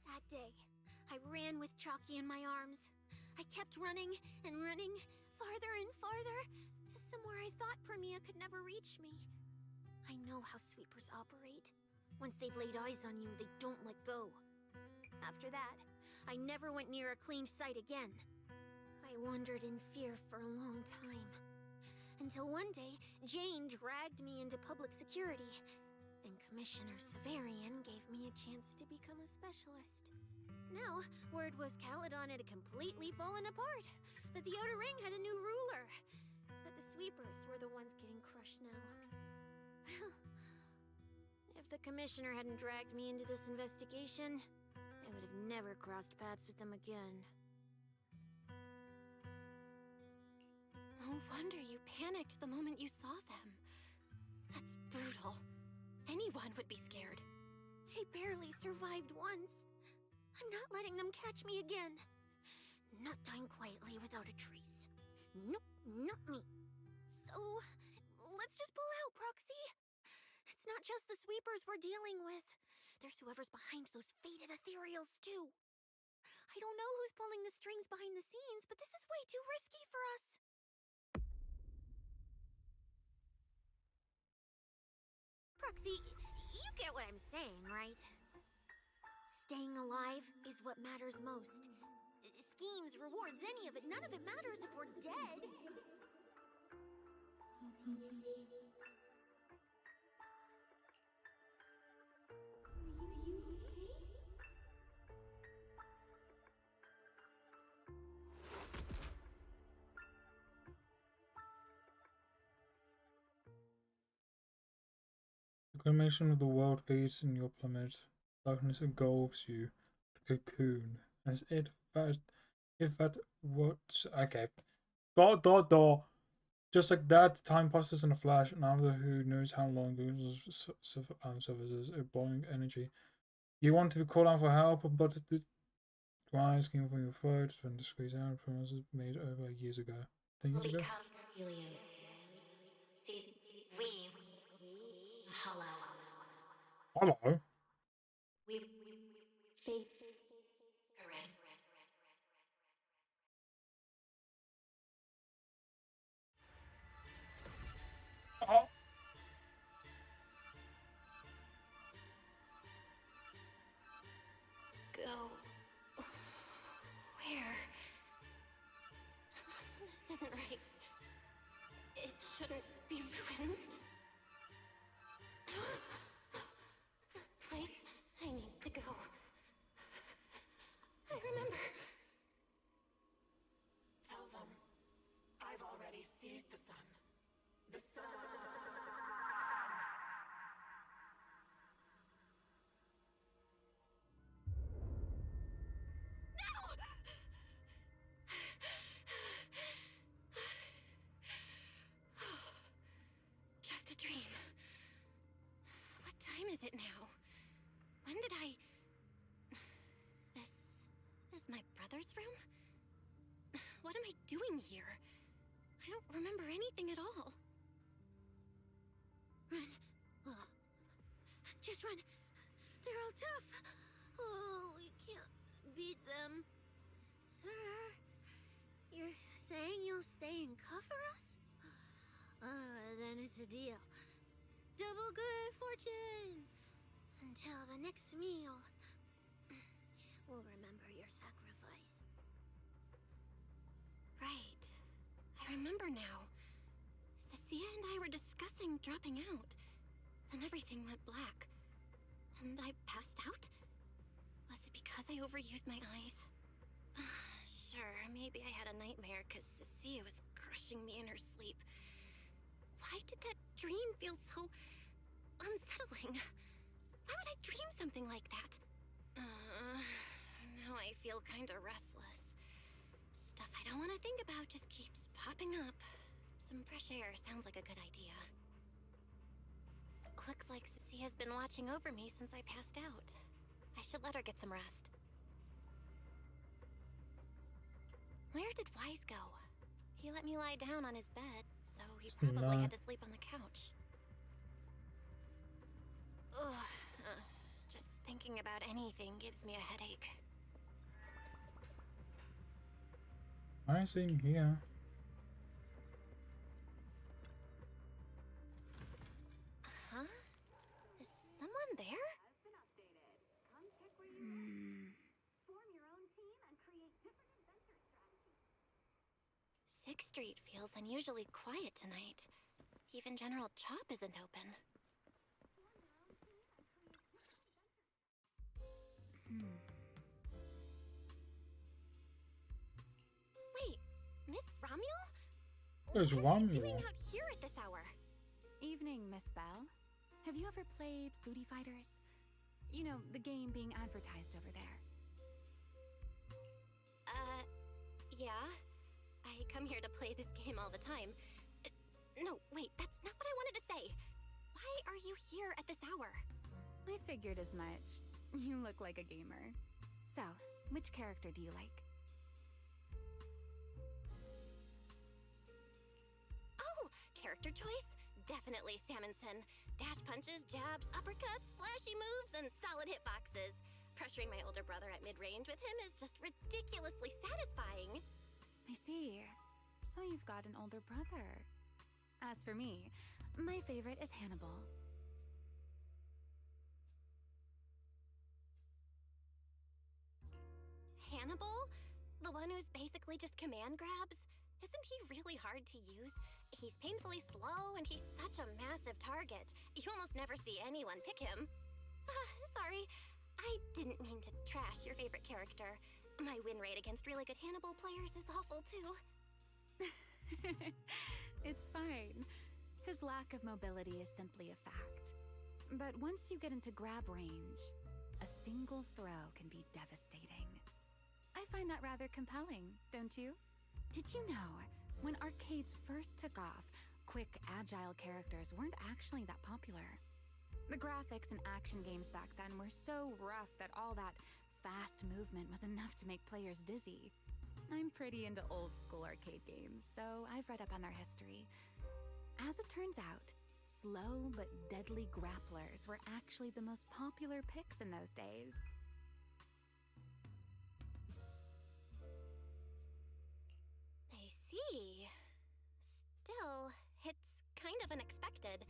That day, I ran with Chalky in my arms. I kept running and running, farther and farther, to somewhere I thought Premia could never reach me. I know how sweepers operate. Once they've laid eyes on you, they don't let go. After that, I never went near a cleaned site again. I wandered in fear for a long time. Until one day, Jane dragged me into public security. Then Commissioner Severian gave me a chance to become a specialist. Now, word was Caledon had completely fallen apart, that the Outer Ring had a new ruler, that the sweepers were the ones getting crushed now. If the Commissioner hadn't dragged me into this investigation, I would have never crossed paths with them again. No wonder you panicked the moment you saw them. That's brutal. Anyone would be scared. I barely survived once. I'm not letting them catch me again. Not dying quietly without a trace. Nope, not me. So, let's just pull out, Proxy. It's not just the sweepers we're dealing with. There's whoever's behind those faded ethereals, too. I don't know who's pulling the strings behind the scenes, but this is way too risky for us. Proxy, you get what I'm saying, right? Staying alive is what matters most. Schemes, rewards, any of it, none of it matters if we're dead. The cremation of the world fades in your plummet. Darkness engulfs you, like a cocoon, as if that what's okay. Just like that, time passes in a flash, and after who knows how long services a boiling energy. You want to call out for help, but the cries came from your throat when the squeeze out promises made over years ago. 10 years ago? Hello. Oh. Go. doing here? I don't remember anything at all. Run. Just run. They're all tough. Oh, we can't beat them. Sir, you're saying you'll stay and cover us? Then it's a deal. Double good fortune! Until the next meal. We'll remember your sacrifice. Right. I remember now. Cecilia and I were discussing dropping out. Then everything went black. And I passed out? Was it because I overused my eyes? Sure, maybe I had a nightmare because Cecilia was crushing me in her sleep. Why did that dream feel so unsettling? Why would I dream something like that? Now I feel kinda restless. Stuff I don't want to think about just keeps popping up. Some fresh air sounds like a good idea. Looks like Ceci has been watching over me since I passed out. I should let her get some rest. Where did Wise go? He let me lie down on his bed, so he probably had to sleep on the couch. Ugh, just thinking about anything gives me a headache. I see here. Huh? Is someone there? Sixth Street feels unusually quiet tonight. Even General Chop isn't open. Wait, Miss Romuel? There's What are you Romuel. doing out here at this hour? Evening, Miss Bell. Have you ever played Foodie Fighters? You know, the game being advertised over there. Yeah. I come here to play this game all the time. No, wait, that's not what I wanted to say. Why are you here at this hour? I figured as much. You look like a gamer. So, which character do you like? Oh, character choice? Definitely Salmonson. Dash punches, jabs, uppercuts, flashy moves, and solid hitboxes. Pressuring my older brother at mid-range with him is just ridiculously satisfying. I see. So you've got an older brother. As for me, my favorite is Hannibal. Hannibal? The one who's basically just command grabs? Isn't he really hard to use? He's painfully slow, and he's such a massive target. You almost never see anyone pick him. Sorry. I didn't mean to trash your favorite character. My win rate against really good Hannibal players is awful, too. It's fine. His lack of mobility is simply a fact. But once you get into grab range, a single throw can be devastating. I find that rather compelling, don't you? Did you know, when arcades first took off, quick, agile characters weren't actually that popular? The graphics in action games back then were so rough that all that fast movement was enough to make players dizzy. I'm pretty into old school arcade games, so I've read up on their history. As it turns out, slow but deadly grapplers were actually the most popular picks in those days. I see. Still, it's kind of unexpected.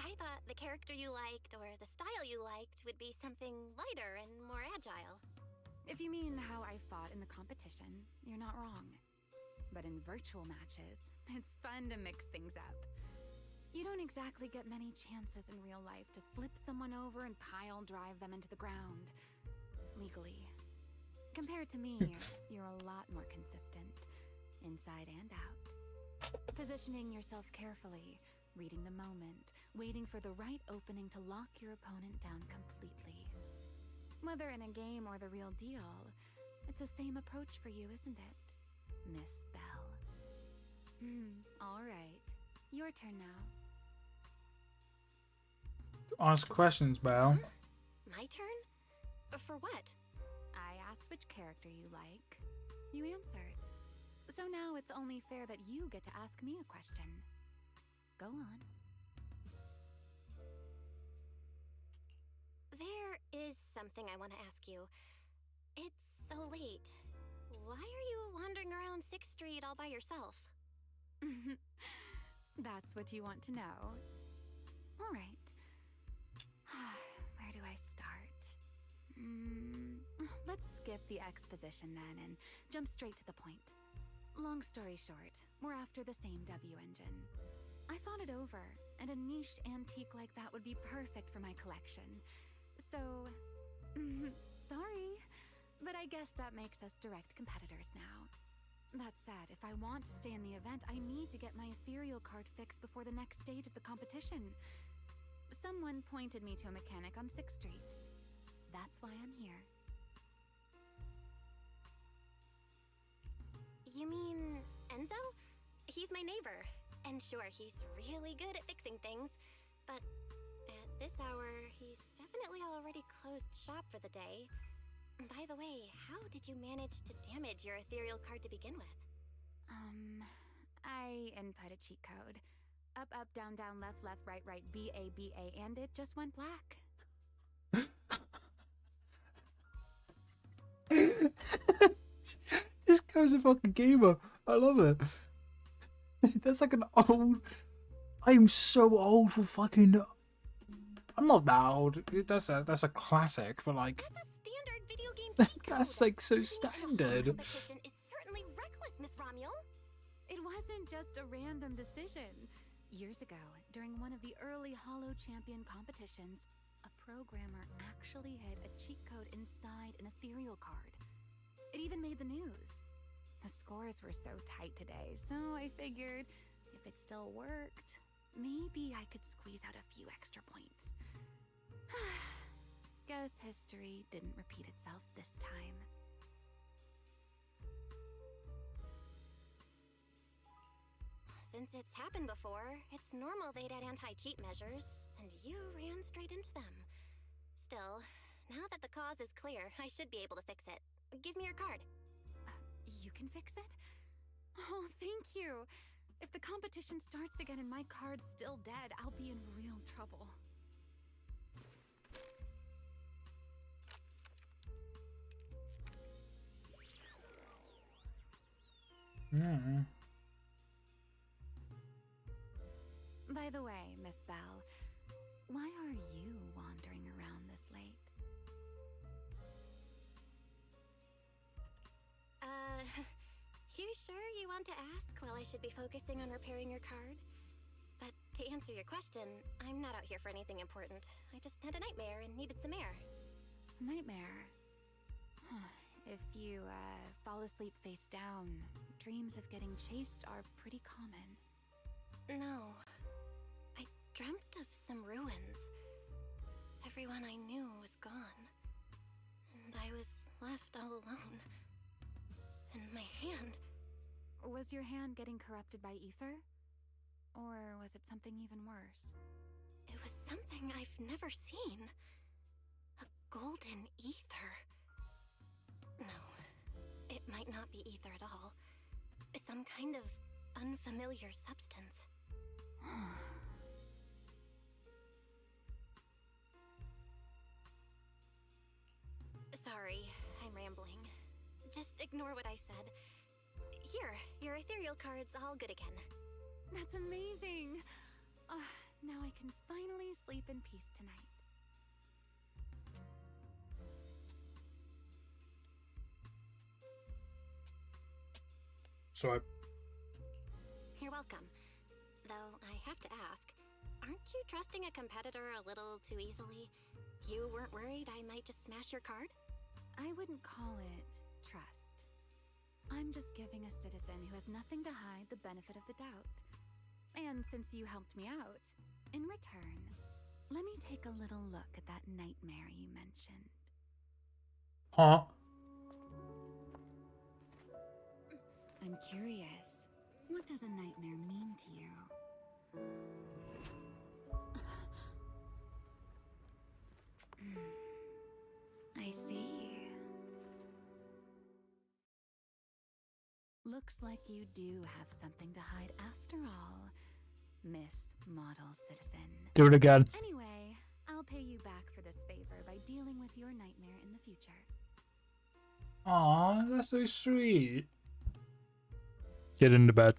I thought the character you liked or the style you liked would be something lighter and more agile. If you mean how I fought in the competition, you're not wrong. But in virtual matches, it's fun to mix things up. You don't exactly get many chances in real life to flip someone over and pile drive them into the ground. Legally. Compared to me, you're a lot more consistent, inside and out. Positioning yourself carefully, reading the moment, waiting for the right opening to lock your opponent down completely. Whether in a game or the real deal, it's the same approach for you, isn't it, Miss Bell? All right. Your turn now. Ask questions, Belle. My turn? For what? I asked which character you like. You answered. So now it's only fair that you get to ask me a question. Go on. There is something I want to ask you. It's so late. Why are you wandering around 6th Street all by yourself? That's what you want to know. All right. Where do I start? Let's skip the exposition then and jump straight to the point. Long story short, we're after the same W engine. I thought it over, and a niche antique like that would be perfect for my collection. So, sorry, but I guess that makes us direct competitors now. That said, if I want to stay in the event, I need to get my ethereal card fixed before the next stage of the competition. Someone pointed me to a mechanic on 6th Street. That's why I'm here. You mean Enzo? He's my neighbor. And sure, he's really good at fixing things. But at this hour, he's definitely already closed shop for the day. By the way, how did you manage to damage your ethereal card to begin with? I input a cheat code. Up, up, down, down, left, left, right, right, B, A, B, A, and it just went black. This guy's a fucking gamer. I love it. That's like an old. I am so old for fucking. I'm not that old. That's a classic, but like. That's a standard video game cheat code. That's like so standard. Competition is certainly reckless, Miss Romuel. It wasn't just a random decision. Years ago, during one of the early Holo Champion competitions, a programmer actually hid a cheat code inside an ethereal card. It even made the news. The scores were so tight today, so I figured if it still worked, maybe I could squeeze out a few extra points. Guess history didn't repeat itself this time. Since it's happened before, it's normal they'd add anti-cheat measures, and you ran straight into them. Still, now that the cause is clear, I should be able to fix it. Give me your card. You can fix it? Oh, thank you. If the competition starts again and my card's still dead, I'll be in real trouble. By the way, Miss Bell, why are you wandering around this late? You sure you want to ask while I should be focusing on repairing your card? But to answer your question, I'm not out here for anything important. I just had a nightmare and needed some air. Nightmare? If you, fall asleep face down, dreams of getting chased are pretty common. No. I dreamt of some ruins. Everyone I knew was gone. And I was left all alone. And my hand... Was your hand getting corrupted by ether? Or was it something even worse? It was something I've never seen. A golden ether. No, it might not be ether at all. Some kind of unfamiliar substance. Sorry, I'm rambling. Just ignore what I said. Here, your ethereal card's all good again. That's amazing! Now I can finally sleep in peace tonight. So You're welcome. Though I have to ask, aren't you trusting a competitor a little too easily? You weren't worried I might just smash your card? I wouldn't call it trust. I'm just giving a citizen who has nothing to hide the benefit of the doubt. And since you helped me out, in return, let me take a little look at that nightmare you mentioned. Huh? I'm curious. What does a nightmare mean to you? I see. looks like you do have something to hide after all, Miss Model Citizen. Do it again. Anyway, I'll pay you back for this favor by dealing with your nightmare in the future. Aw, that's so sweet. Get into bed.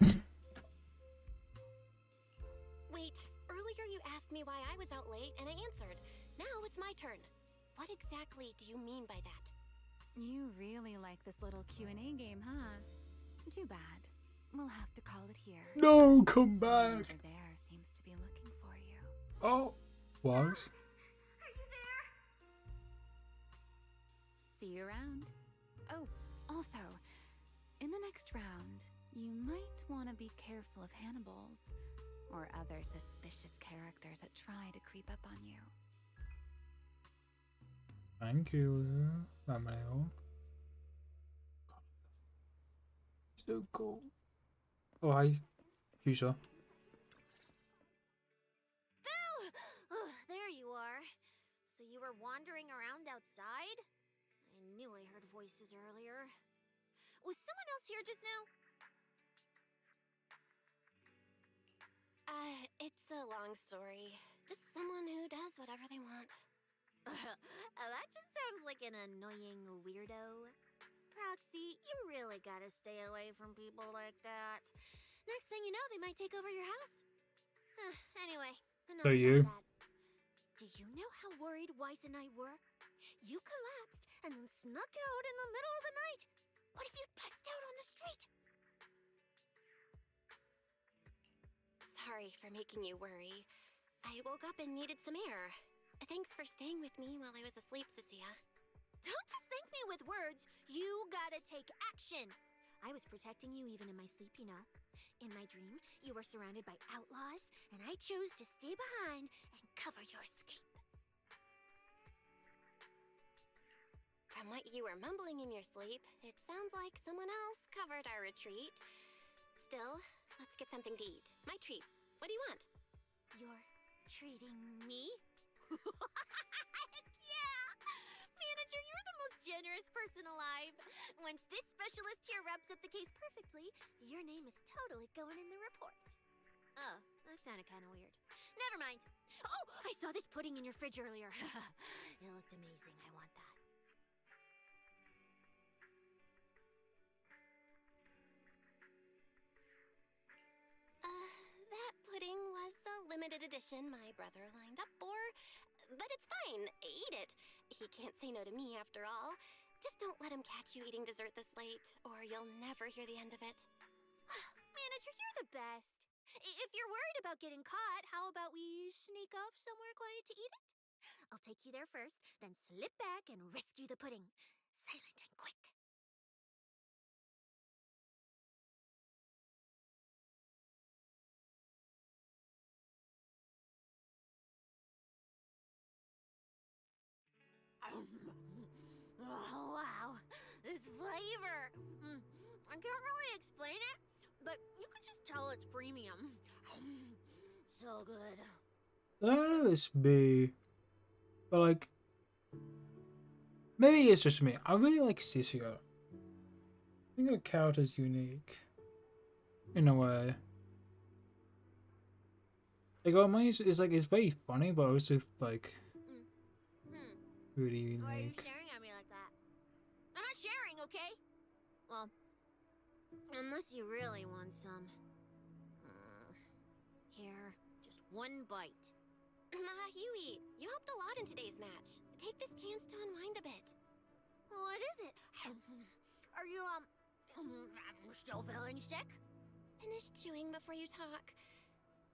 Wait, earlier you asked me why I was out late, and I answered. Now it's my turn. What exactly do you mean by that? You really like this little Q&A game, huh? Too bad. We'll have to call it here. No, come Someone back. over there seems to be looking for you. Oh, what? See you around. Oh, also, in the next round, you might want to be careful of Hannibals or other suspicious characters that try to creep up on you. Thank you, Romeo. So cool. Oh, hi, Fuchsia. Phil! Oh, there you are. So you were wandering around outside? I knew I heard voices earlier. Was someone else here just now? It's a long story. Just someone who does whatever they want. That just sounds like an annoying weirdo. Proxy, you really gotta stay away from people like that. Next thing you know, they might take over your house. Anyway, enough So you? about that. Do you know how worried Weiss and I were? You collapsed and then snuck out in the middle of the night. What if you passed out on the street? Sorry for making you worry. I woke up and needed some air. Thanks for staying with me while I was asleep, Cecilia. Don't just thank me with words. You gotta take action. I was protecting you even in my sleep, you know. In my dream, you were surrounded by outlaws, and I chose to stay behind and cover your escape. From what you were mumbling in your sleep, it sounds like someone else covered our retreat. Still, let's get something to eat. My treat. What do you want? You're treating me? Heck yeah! Manager, you're the most generous person alive. Once this specialist here wraps up the case perfectly, your name is totally going in the report. Oh, that sounded kind of weird. Never mind. Oh, I saw this pudding in your fridge earlier. It looked amazing. I want that. That pudding was a limited edition my brother lined up for. But it's fine. Eat it. He can't say no to me after all. Just don't let him catch you eating dessert this late, or you'll never hear the end of it. Manager, you're the best. If you're worried about getting caught, how about we sneak off somewhere quiet to eat it? I'll take you there first, then slip back and rescue the pudding. Silent and quick. Oh, wow. This flavor. I can't really explain it, but you can just tell it's premium. So good. Let's be. But like, maybe it's just me. I really like Sisio. I think her character's unique. In a way. Like, it's like, it's very funny, but also like really Why are you unique. staring at me like that? I'm not sharing, okay? Well, unless you really want some. Here, just one bite. Huey, you helped a lot in today's match. Take this chance to unwind a bit. What is it? Are you, still feeling sick? Finish chewing before you talk.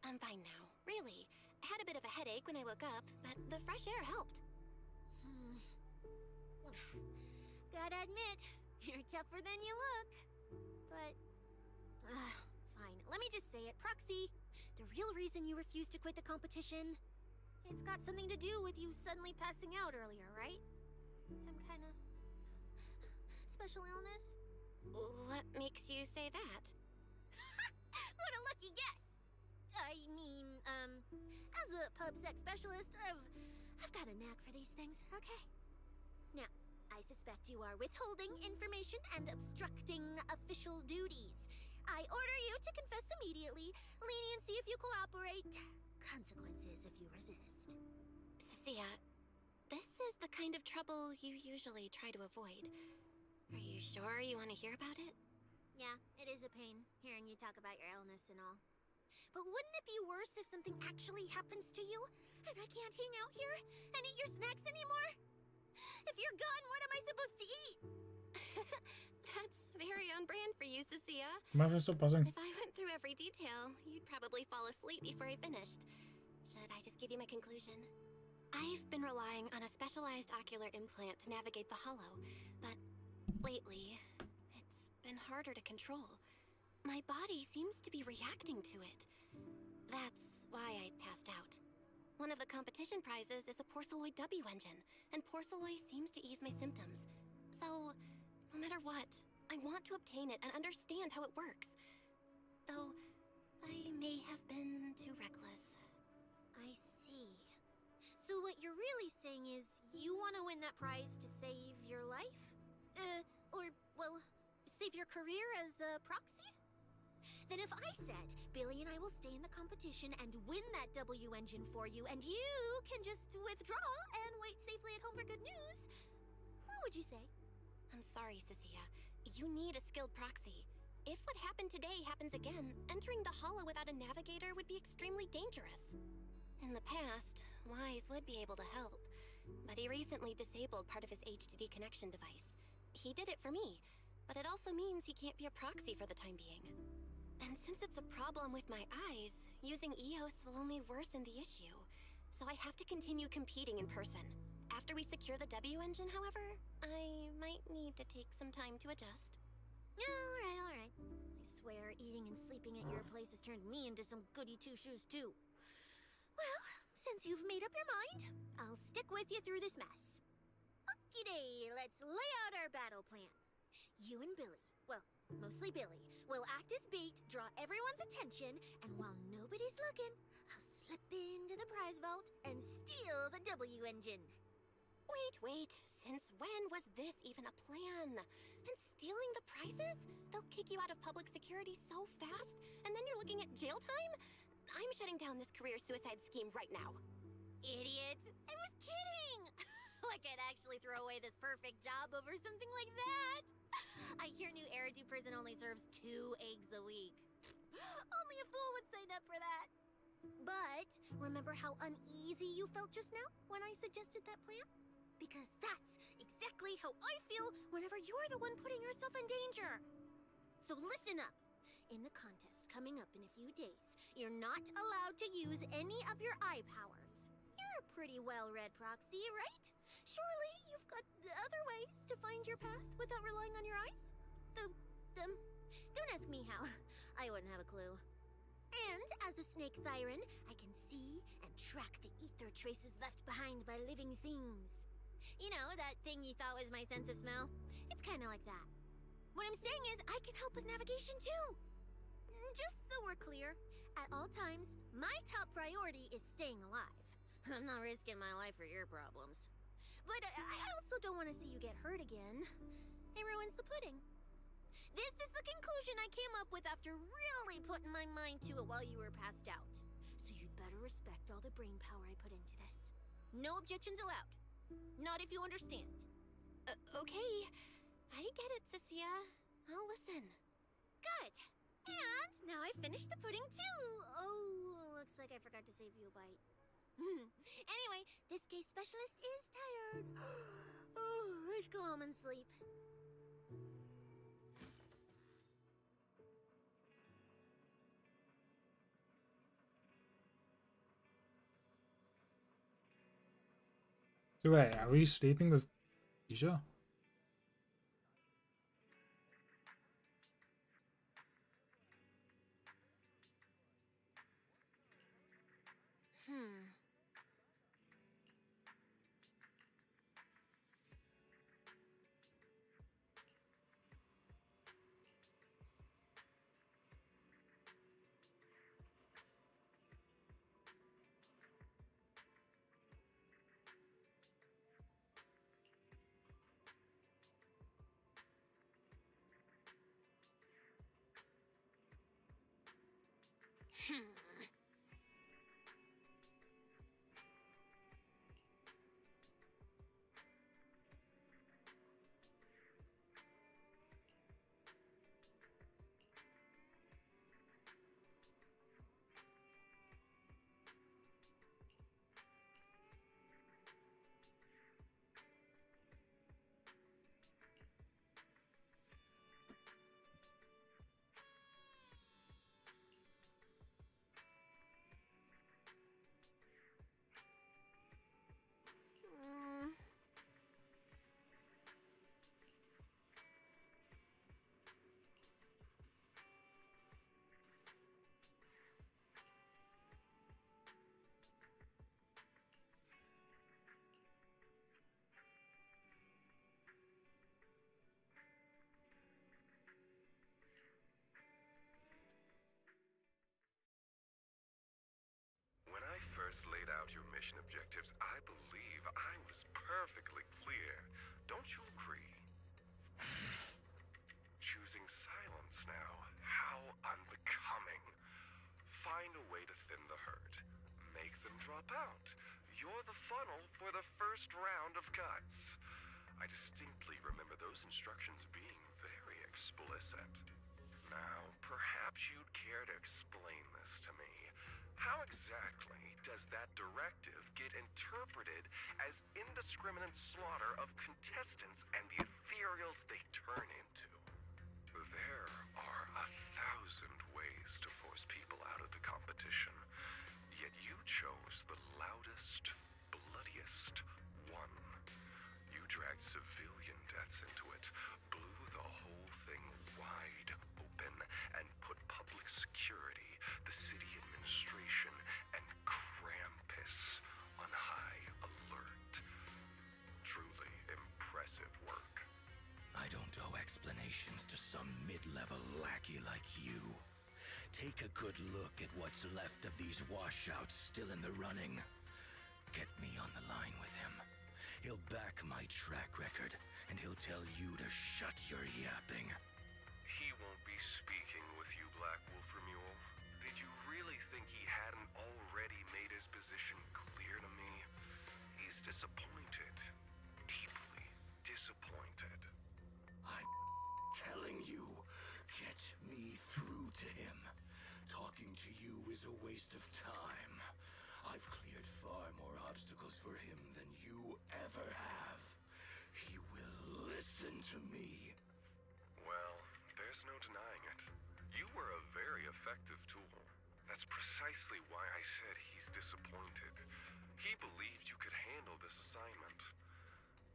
I'm fine now, really. I had a bit of a headache when I woke up, but the fresh air helped. Gotta admit, you're tougher than you look. But, fine. Let me just say it. Proxy, the real reason you refused to quit the competition, it's got something to do with you suddenly passing out earlier, right? Some kind of special illness? What makes you say that? What a lucky guess! I mean, as a pub sex specialist, I've got a knack for these things, okay? Now, I I suspect you are withholding information and obstructing official duties. I order you to confess immediately. Leniency if you cooperate. Consequences if you resist. Cecilia, this is the kind of trouble you usually try to avoid. Are you sure you want to hear about it? Yeah, it is a pain, hearing you talk about your illness and all. But wouldn't it be worse if something actually happens to you, and I can't hang out here and eat your snacks anymore? If you're gone, what am I supposed to eat? That's very on brand for you, Cecilia. Imagine stop buzzing. If I went through every detail, you'd probably fall asleep before I finished. Should I just give you my conclusion? I've been relying on a specialized ocular implant to navigate the hollow, but lately, it's been harder to control. My body seems to be reacting to it. That's why I passed out. One of the competition prizes is a Porceloid W engine, and Porceloid seems to ease my symptoms. So, no matter what, I want to obtain it and understand how it works. Though, I may have been too reckless. I see. So what you're really saying is you want to win that prize to save your life? Well, save your career as a proxy? Then if I said, Billy and I will stay in the competition and win that W engine for you, and you can just withdraw and wait safely at home for good news, what would you say? I'm sorry, Cecilia. You need a skilled proxy. If what happened today happens again, entering the hollow without a navigator would be extremely dangerous. In the past, Wise would be able to help, but he recently disabled part of his HDD connection device. He did it for me, but it also means he can't be a proxy for the time being. And since it's a problem with my eyes, using EOS will only worsen the issue. So I have to continue competing in person. After we secure the W engine, however, I might need to take some time to adjust. Alright. I swear, eating and sleeping at your place has turned me into some goody two-shoes too. Well, since you've made up your mind, I'll stick with you through this mess. Okie-day, let's lay out our battle plan. You and Billy, well, mostly Billy, will act as bait, draw everyone's attention, and while nobody's looking, I'll slip into the prize vault and steal the W engine. Wait. Since when was this even a plan? And stealing the prizes? They'll kick you out of public security so fast, and then you're looking at jail time? I'm shutting down this career suicide scheme right now. Idiot! I was kidding! Like I'd actually throw away this perfect job over something like that. I hear New Eridu Prison only serves 2 eggs a week. Only a fool would sign up for that. But remember how uneasy you felt just now when I suggested that plan? Because that's exactly how I feel whenever you're the one putting yourself in danger. So listen up. In the contest coming up in a few days, you're not allowed to use any of your eye powers. You're a pretty well-read proxy, right? Surely you've got other ways to find your path without relying on your eyes? Don't ask me how. I wouldn't have a clue. And as a snake Thyran, I can see and track the ether traces left behind by living things. You know, that thing you thought was my sense of smell? It's kind of like that. What I'm saying is, I can help with navigation too. Just so we're clear, at all times, my top priority is staying alive. I'm not risking my life for your problems. But I also don't want to see you get hurt again. It ruins the pudding. This is the conclusion I came up with after really putting my mind to it while you were passed out. So you'd better respect all the brain power I put into this. No objections allowed. Not if you understand. Okay. I get it, Cecilia. I'll listen. Good. And now I've finished the pudding too. Oh, looks like I forgot to save you a bite. Anyway, this case specialist is tired. Oh, let's go home and sleep. So wait, are we sleeping with Isha? When I first laid out your mission objectives, I believe I was perfectly clear. Don't you agree? Choosing silence now. How unbecoming. Find a way to thin the herd. Make them drop out. You're the funnel for the first round of cuts. I distinctly remember those instructions being very explicit. Now, perhaps you'd care to explain this to me. How exactly does that directive get interpreted as indiscriminate slaughter of contestants and the ethereals they turn into? There are 1,000 ways to force people out of the competition, yet you chose the loudest, bloodiest one. You dragged civilian deaths into it, blew the whole thing wide open, and put public security, the city administration, and Krampus on high alert. Truly impressive work. I don't owe explanations to some mid-level lackey like you. Take a good look at what's left of these washouts still in the running. Get me on the line with him. He'll back my track record, and he'll tell you to shut your yapping. He won't be speaking with you, Black Wolf Remule. Did you really think he hadn't already made his position clear to me? He's disappointed. Deeply disappointed. I'm telling you, get me through to him. Talking to you is a waste of time. I've cleared far more obstacles for him than you ever have. He will listen to me. Well, there's no denying it. You were a very effective tool. That's precisely why I said he's disappointed. He believed you could handle this assignment.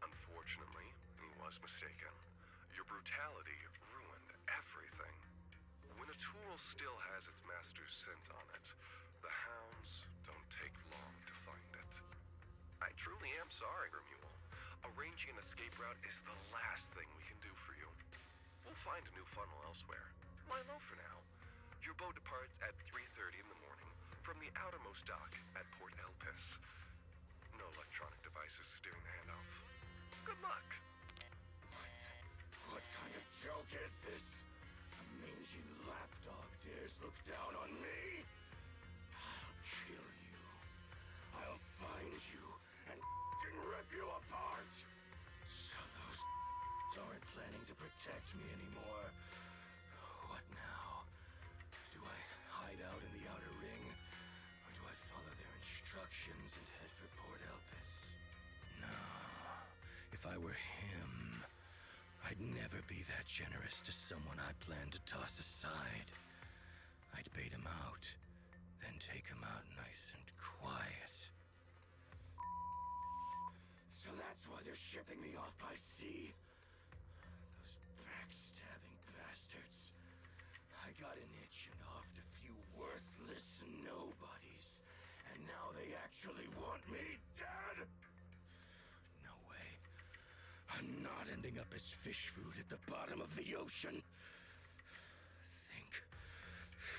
Unfortunately, he was mistaken. Your brutality ruined everything. When a tool still has its master's scent on it, the hounds don't take long to find it. I truly am sorry, Remule. Arranging an escape route is the last thing we can do for you. We'll find a new funnel elsewhere. Lie low for now. Your boat departs at 3:30 in the morning from the outermost dock at Port Elpis. No electronic devices steering the handoff. Good luck. What kind of joke is this? A mangy lapdog dares look down on me? I'll kill you. I'll find you and f***ing rip you apart. So those aren't planning to protect me anymore. What now? Do I hide out in the outer ring? Or do I follow their instructions and head for Port Elpis? No. If I were him, I'd never be that generous to someone I plan to toss aside. I'd bait him out, then take him out nice and quiet. So that's why they're shipping me off by sea? Those backstabbing bastards. I got an itch and offed a few worthless nobodies, and now they actually want me dead? No way. I'm not ending up as fish food at the bottom of the ocean.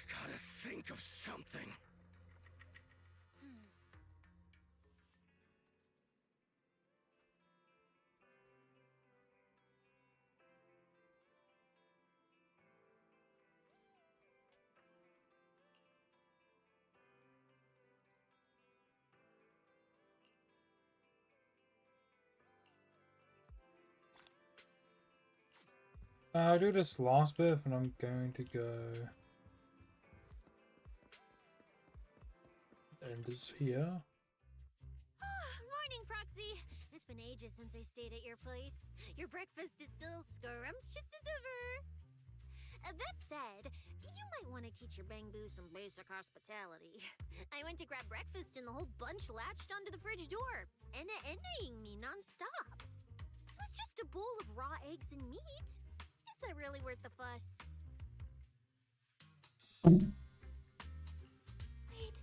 Gotta think of something. I'll do this last bit and I'm going to go end this here. Morning, Proxy. It's been ages since I stayed at your place. Your breakfast is still scrumptious as ever. That said, you might want to teach your Bangbu some basic hospitality. I went to grab breakfast and the whole bunch latched onto the fridge door, envying me nonstop. It was just a bowl of raw eggs and meat. Is that really worth the fuss? Wait,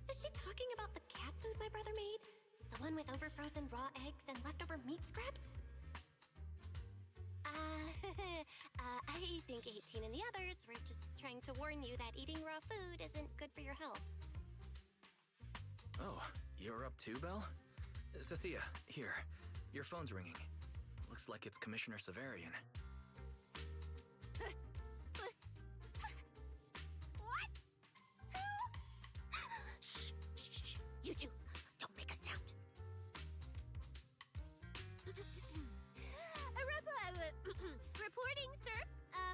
is she talking about the cat food my brother made? The one with overfrozen raw eggs and leftover meat scraps? I think 18 and the others were just trying to warn you that eating raw food isn't good for your health. Oh, you're up too, Belle? Cecilia, here. Your phone's ringing. Looks like it's Commissioner Severian. What? Who? Shh, shh, shh. You two, don't make a sound. Reporting, sir.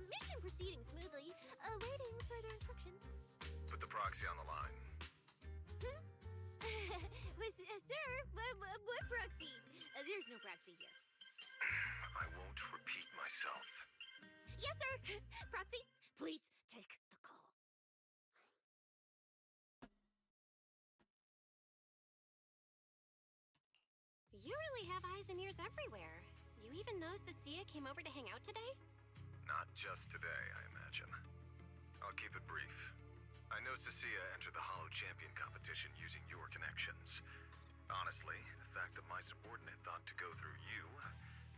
Mission proceeding smoothly. Awaiting further instructions. Put the proxy on the line. Sir, what proxy? There's no proxy here. I won't repeat myself. Yes, sir. Proxy, please take the call. You really have eyes and ears everywhere. You even know Cecilia came over to hang out today? Not just today, I imagine. I'll keep it brief. I know Cecilia entered the Hollow Champion competition using your connections. Honestly, the fact that my subordinate thought to go through you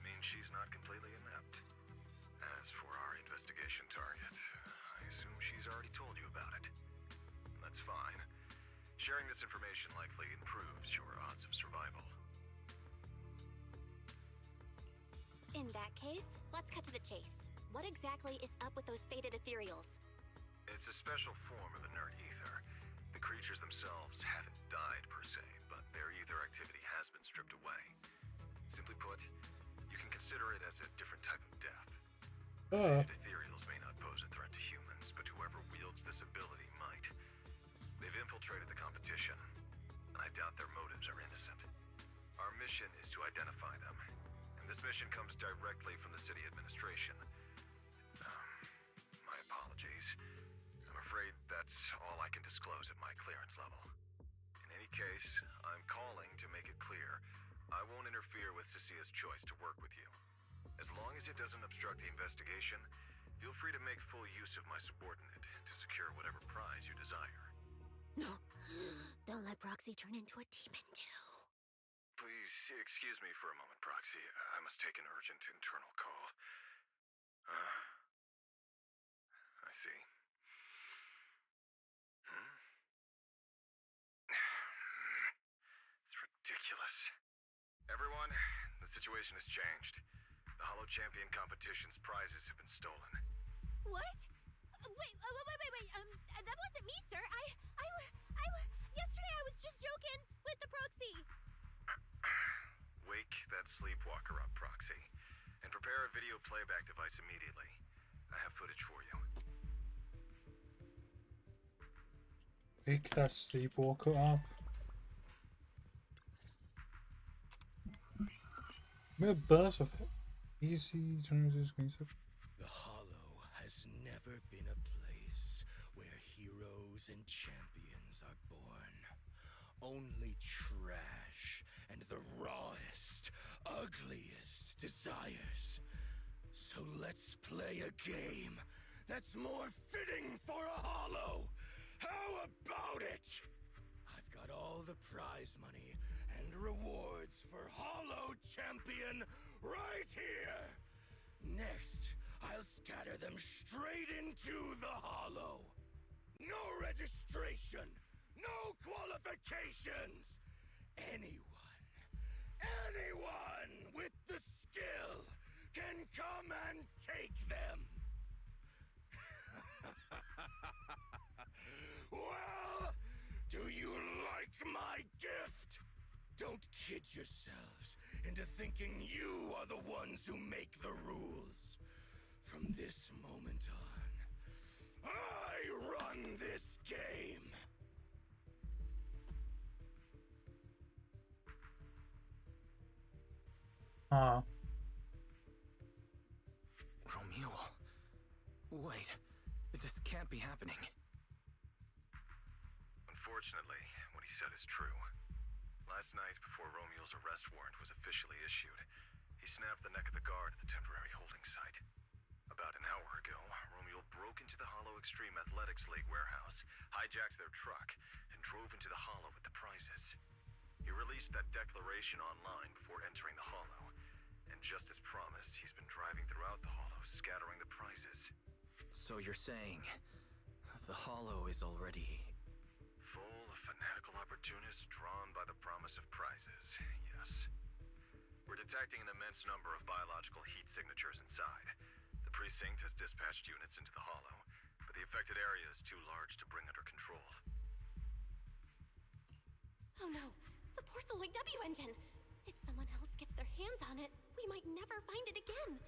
means she's not completely inept. As for our investigation target, I assume she's already told you about it. That's fine. Sharing this information likely improves your odds of survival. In that case, let's cut to the chase. What exactly is up with those faded ethereals? It's a special form of inert ether. The creatures themselves haven't died per se, but their ether activity has been stripped away. Simply put, you can consider it as a different type of death. Faded ethereals may not pose a threat to humans, but whoever wields this ability might. They've infiltrated the competition, and I doubt their motives are innocent. Our mission is to identify them, and this mission comes directly from the city administration. My apologies. I'm afraid that's all I can disclose at my clearance level. In any case, I'm calling to make it clear I won't interfere with Cecilia's choice to work with you. As long as it doesn't obstruct the investigation, feel free to make full use of my subordinate to secure whatever prize you desire. No, don't let Proxy turn into a demon too. Please excuse me for a moment, Proxy. I must take an urgent internal call. I see. It's ridiculous. Everyone, the situation has changed. The Hollow Champion competition's prizes have been stolen. What? Wait, that wasn't me, sir. Yesterday I was just joking with the Proxy. Wake that sleepwalker up, Proxy, and prepare a video playback device immediately. I have footage for you. Wake that sleepwalker up. Maybe a burst of easy turns his screen. The Hollow has never been a place where heroes and champions are born. Only trash and the rawest, ugliest desires. So let's play a game that's more fitting for a Hollow. How about it? I've got all the prize money and rewards for Hollow Champion right here. Next, I'll scatter them straight into the Hollow. No registration, no qualifications. Anyone with the skill can come and take them. Well, do you like my gift? Don't kid yourselves into thinking you are the ones who make the rules. From this moment on, I run this game! Romeo. Wait, this can't be happening. Unfortunately, what he said is true. Last night, before Romeo's arrest warrant was officially issued, he snapped the neck of the guard at the temporary holding site. About an hour ago, Romeo broke into the Hollow Extreme Athletics League warehouse, hijacked their truck, and drove into the Hollow with the prizes. He released that declaration online before entering the Hollow, and just as promised, he's been driving throughout the Hollow, scattering the prizes. So you're saying the Hollow is already... full of fanatical opportunists drawn by the promise of prizes, yes. We're detecting an immense number of biological heat signatures inside. The precinct has dispatched units into the Hollow, but the affected area is too large to bring under control. Oh no, the Porceloid W engine! If someone else gets their hands on it, we might never find it again.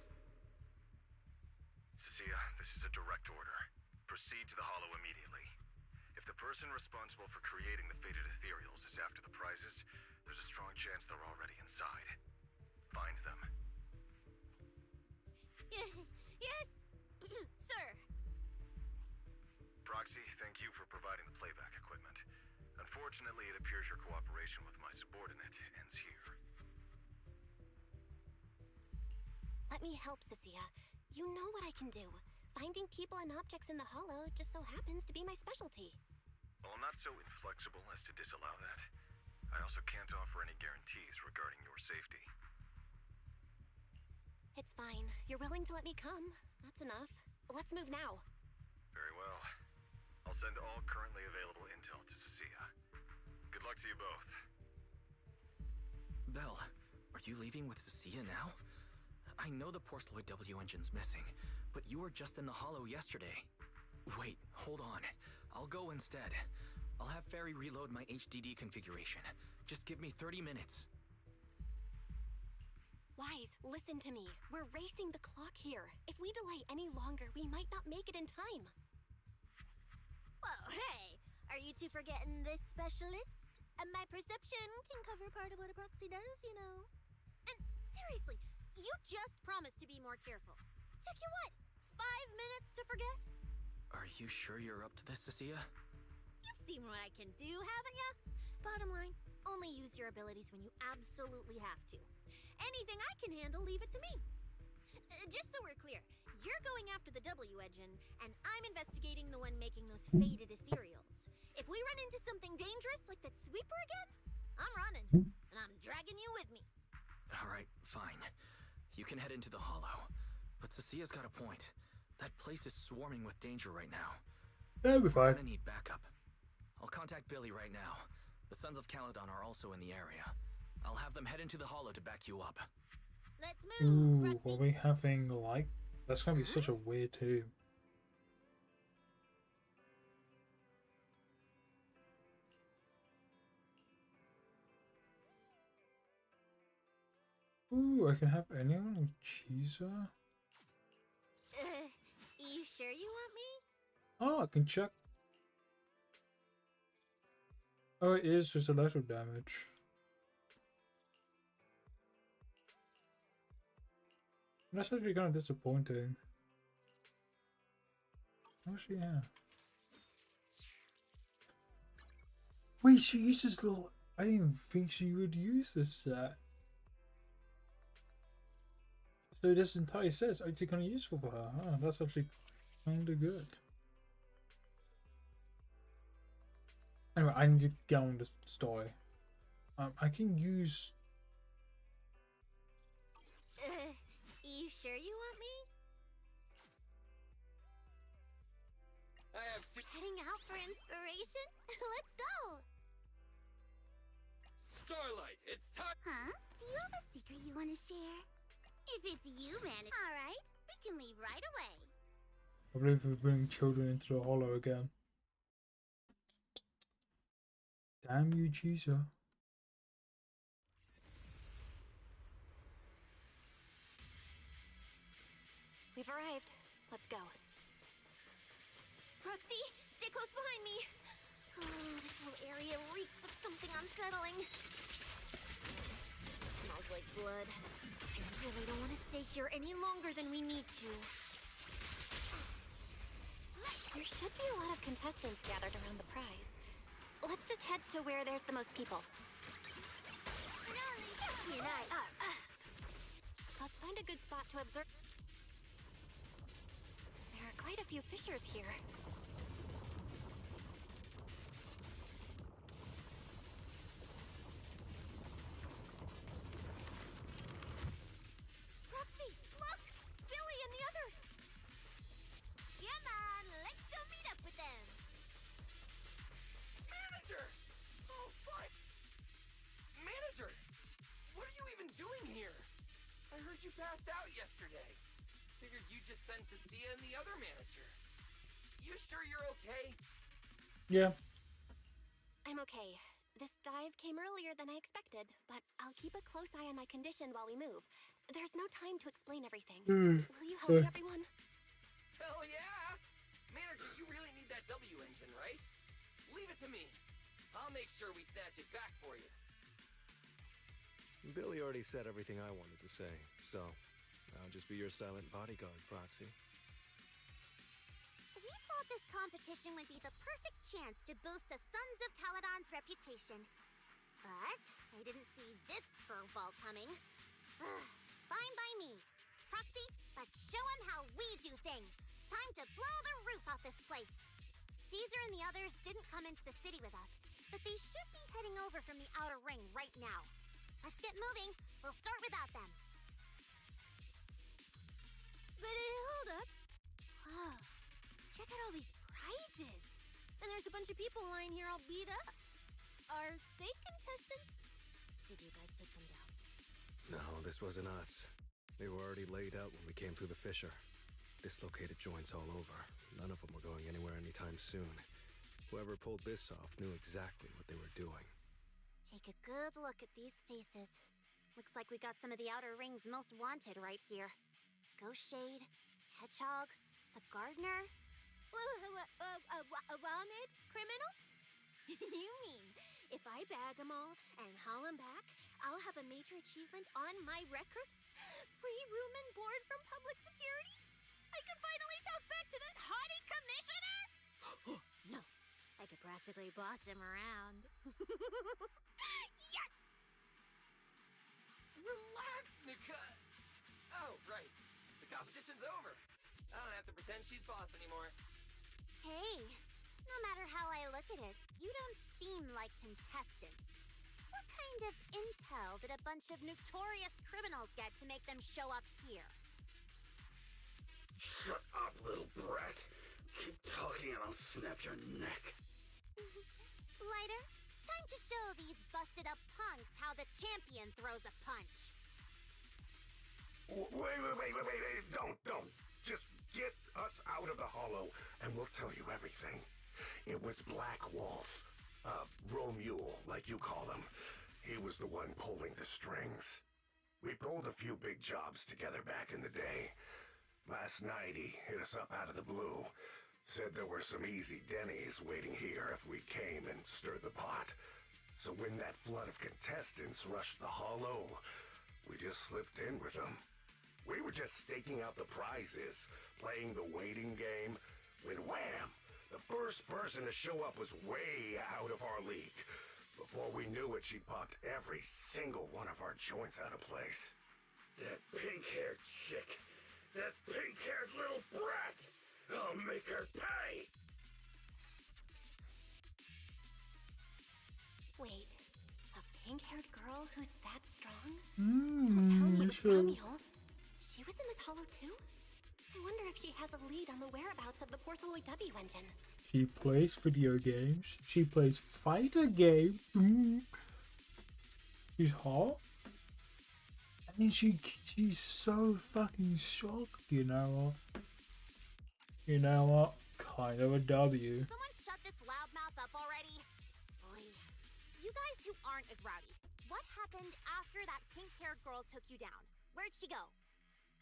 Cecilia, this is a direct order. Proceed to the Hollow immediately. If the person responsible for creating the fated ethereals is after the prizes, there's a strong chance they're already inside. Find them. Yes, sir. Proxy, thank you for providing the playback equipment. Unfortunately, it appears your cooperation with my subordinate ends here. Let me help, Cecilia. You know what I can do. Finding people and objects in the Hollow just so happens to be my specialty. Well, I'm not so inflexible as to disallow that. I also can't offer any guarantees regarding your safety. It's fine. You're willing to let me come. That's enough. Let's move now. Very well. I'll send all currently available intel to Cecilia. Good luck to you both. Belle, are you leaving with Cecilia now? I know the Porceloid W engine's missing, but you were just in the Hollow yesterday. Wait, hold on. I'll go instead. I'll have Fairy reload my HDD configuration. Just give me 30 minutes. Wise, listen to me. We're racing the clock here. If we delay any longer, we might not make it in time. Whoa, hey! Are you two forgetting this specialist? My perception can cover part of what a proxy does, you know. And seriously, you just promised to be more careful. Took you what? 5 minutes to forget? Are you sure you're up to this, Cecilia? You've seen what I can do, haven't ya? Bottom line, only use your abilities when you absolutely have to. Anything I can handle, leave it to me. Just so we're clear, you're going after the W engine, and I'm investigating the one making those faded ethereals. If we run into something dangerous like that sweeper again, I'm running, and I'm dragging you with me. Alright, fine. You can head into the Hollow. But Cecilia's got a point. That place is swarming with danger right now. That'll be fine. We're gonna need backup. I'll contact Billy right now. The Sons of Caledon are also in the area. I'll have them head into the Hollow to back you up. Let's move, Ooh, Proxy. are we having like... That's gonna be such a weird too. Ooh, I can have anyone with Cheezer? You sure you want me? Oh, I can check. Oh, it is just electrical damage. That's actually kind of disappointing. Oh, she yeah. Wait, she uses little. I didn't even think she would use this set. So this entire set's actually kind of useful for her. Huh? That's actually kind of good. Anyway, I need to get on this story. I can use. You sure you want me? I have to... Heading out for inspiration? Let's go! Starlight, it's time... Huh? Do you have a secret you want to share? If it's you, man, alright. We can leave right away. I believe we bring children into the Hollow again. Damn you, Jesus. We've arrived. Let's go. Roxy, stay close behind me. Oh, this whole area reeks of something unsettling. Smells like blood. I really don't want to stay here any longer than we need to. There should be a lot of contestants gathered around the prize. Let's just head to where there's the most people. Let's find a good spot to observe. There are quite a few fissures here. Roxy, look! Billy and the others! Come on, let's go meet up with them. Manager! Oh, fine. Manager! What are you even doing here? I heard you passed out yesterday. Figured you'd just send Cecilia and the other manager. You sure you're okay? Yeah. I'm okay. This dive came earlier than I expected, but I'll keep a close eye on my condition while we move. There's no time to explain everything. Will you help me, everyone? Hell yeah! Manager, you really need that W engine, right? Leave it to me. I'll make sure we snatch it back for you. Billy already said everything I wanted to say, so I'll just be your silent bodyguard, Proxy. We thought this competition would be the perfect chance to boost the Sons of Caledon's reputation. But I didn't see this curveball coming. Fine by me. Proxy, let's show them how we do things. Time to blow the roof off this place. Caesar and the others didn't come into the city with us, but they should be heading over from the outer ring right now. Let's get moving. We'll start without them. But hold up. Whoa. Check out all these prizes. And there's a bunch of people lying here all beat up. Are they contestants? Did you guys take them down? No, this wasn't us. They were already laid out when we came through the fissure. Dislocated joints all over. None of them were going anywhere anytime soon. Whoever pulled this off knew exactly what they were doing. Take a good look at these faces. Looks like we got some of the Outer Ring's most wanted right here. Ghost Shade, Hedgehog, the Gardener. Wanted criminals? You mean, if I bag them all and haul them back, I'll have a major achievement on my record? Free room and board from public security? I can finally talk back to that haughty commissioner? No, I could practically boss him around. Yes! Relax, Nika. Oh, right. The competition's over. I don't have to pretend she's boss anymore. Hey, no matter how I look at it, you don't seem like contestants. What kind of intel did a bunch of notorious criminals get to make them show up here? Shut up, little brat. Keep talking and I'll snap your neck. Lighter, time to show these busted up punks how the champion throws a punch. Wait. Don't. Just get us out of the hollow and we'll tell you everything. It was Black Wolf. Romule, like you call him. He was the one pulling the strings. We pulled a few big jobs together back in the day. Last night he hit us up out of the blue. Said there were some easy Denny's waiting here if we came and stirred the pot. So when that flood of contestants rushed the hollow, we just slipped in with them. We were just staking out the prizes, playing the waiting game, when wham! The first person to show up was way out of our league. Before we knew it, she popped every single one of our joints out of place. That pink-haired chick. That pink-haired little brat. I'll make her pay. Wait, a pink-haired girl who's that strong? Don't tell me it was Romeo. She was in this hollow too? I wonder if she has a lead on the whereabouts of the Porceloid W engine. She plays video games. She plays fighter games. She's hot. And she's so fucking shocked, you know what? You know what? Kind of a W. Someone shut this loudmouth up already. Boy, you guys who aren't as rowdy, what happened after that pink-haired girl took you down? Where'd she go?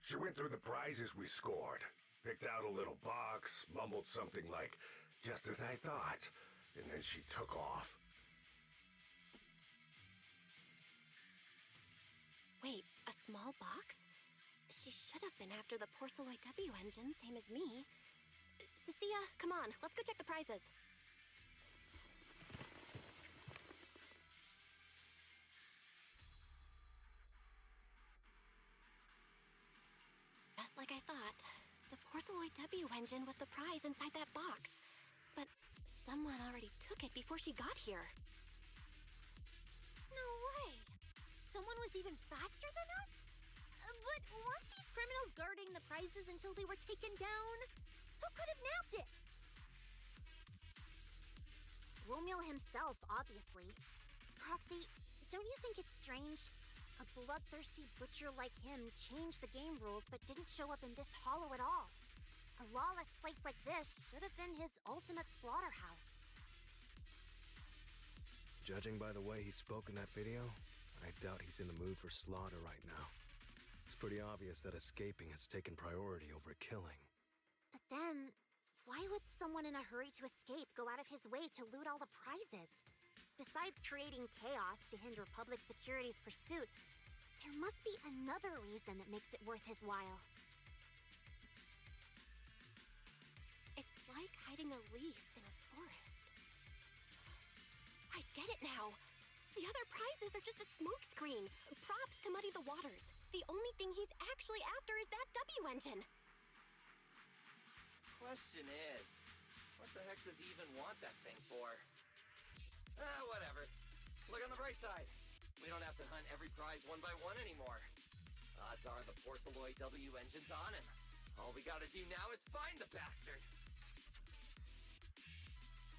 She went through the prizes we scored, picked out a little box, mumbled something like, "Just as I thought," and then she took off. Wait, a small box? She should have been after the Porceloid W engine, same as me. Cecilia, come on, let's go check the prizes. Just like I thought, the Porceloid W engine was the prize inside that box. But someone already took it before she got here. No way! Someone was even faster than us? But weren't these criminals guarding the prizes until they were taken down? Who could have nabbed it? Romeo himself, obviously. Proxy, don't you think it's strange? A bloodthirsty butcher like him changed the game rules but didn't show up in this hollow at all. A lawless place like this should have been his ultimate slaughterhouse. Judging by the way he spoke in that video, I doubt he's in the mood for slaughter right now. It's pretty obvious that escaping has taken priority over killing. But then, why would someone in a hurry to escape go out of his way to loot all the prizes? Besides creating chaos to hinder public security's pursuit, there must be another reason that makes it worth his while. It's like hiding a leaf in a forest. I get it now. The other prizes are just a smokescreen, props to muddy the waters. The only thing he's actually after is that W engine. Question is, what the heck does he even want that thing for? Whatever. Look on the bright side. We don't have to hunt every prize one by one anymore. Odds are the Porceloid W engine's on him. All we gotta do now is find the bastard.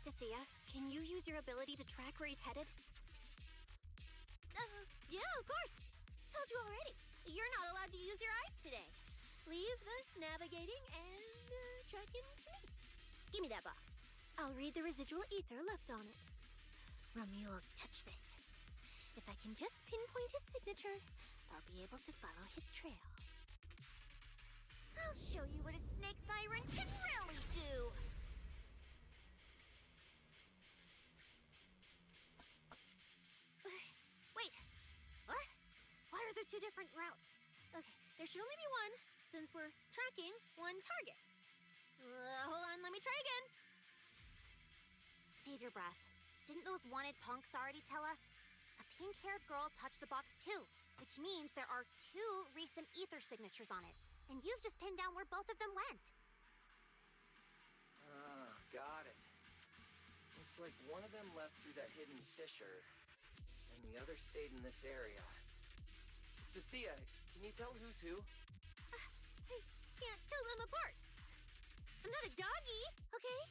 Cecilia, can you use your ability to track where he's headed? Yeah, of course. Told you already. You're not allowed to use your eyes today. Leave the navigating and tracking to me. Give me that box. I'll read the residual ether left on it. Romuald's touch this. If I can just pinpoint his signature, I'll be able to follow his trail. I'll show you what a snake tyrant can really do! Wait, what? Why are there two different routes? Okay, there should only be one, since we're tracking one target. Hold on, let me try again. Save your breath. Didn't those wanted punks already tell us? A pink-haired girl touched the box too, which means there are two recent ether signatures on it. And you've just pinned down where both of them went. Got it. Looks like one of them left through that hidden fissure, and the other stayed in this area. Cecilia, can you tell who's who? I can't tell them apart. I'm not a doggy, okay?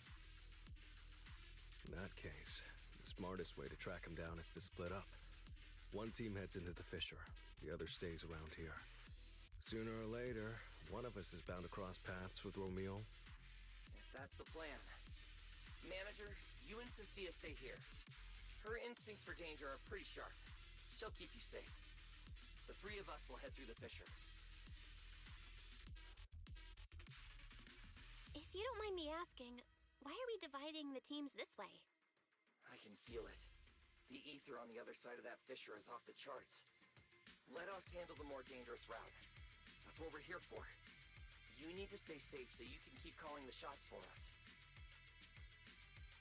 In that case, the smartest way to track him down is to split up. One team heads into the fissure, the other stays around here. Sooner or later, one of us is bound to cross paths with Romeo. If that's the plan. Manager, you and Cecilia stay here. Her instincts for danger are pretty sharp. She'll keep you safe. The three of us will head through the fissure. If you don't mind me asking, why are we dividing the teams this way? I can feel it. The ether on the other side of that fissure is off the charts. Let us handle the more dangerous route. That's what we're here for. You need to stay safe so you can keep calling the shots for us.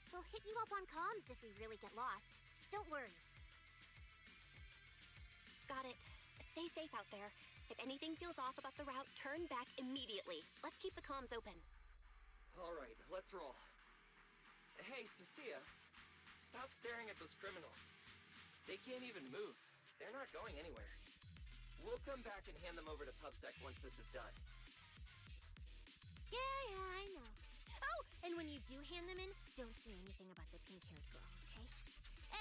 We'll hit you up on comms if we really get lost. Don't worry. Got it. Stay safe out there. If anything feels off about the route, turn back immediately. Let's keep the comms open. All right, let's roll. Hey, Cecilia. Stop staring at those criminals. They can't even move. They're not going anywhere. We'll come back and hand them over to PubSec once this is done. Yeah, I know. Oh, and when you do hand them in, don't say anything about the pink-haired girl, okay?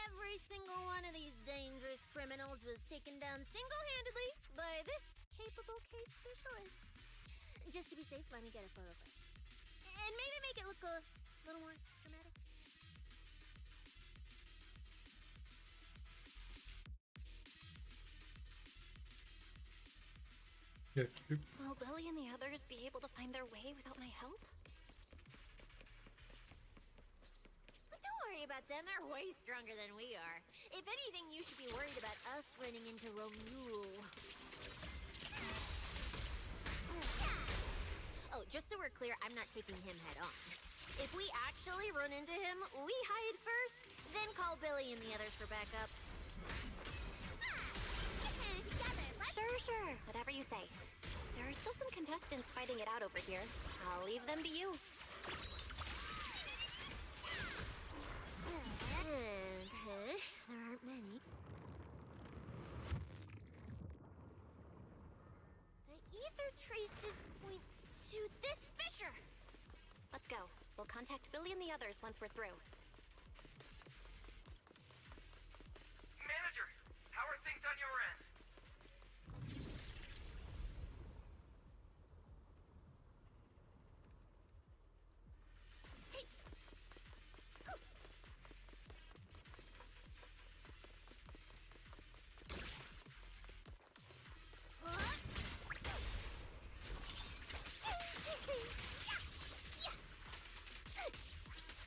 Every single one of these dangerous criminals was taken down single-handedly by this capable case specialist. Just to be safe, let me get a photo first. And maybe make it look a little more dramatic. Yep. Will Billy and the others be able to find their way without my help? Don't worry about them, they're way stronger than we are. If anything, you should be worried about us running into Romule. Oh, just so we're clear, I'm not taking him head on. If we actually run into him, we hide first, then call Billy and the others for backup. Sure, whatever you say. There are still some contestants fighting it out over here. I'll leave them to you. There aren't many. The ether traces point to this fissure! Let's go. We'll contact Billy and the others once we're through. Manager, how are things on your end?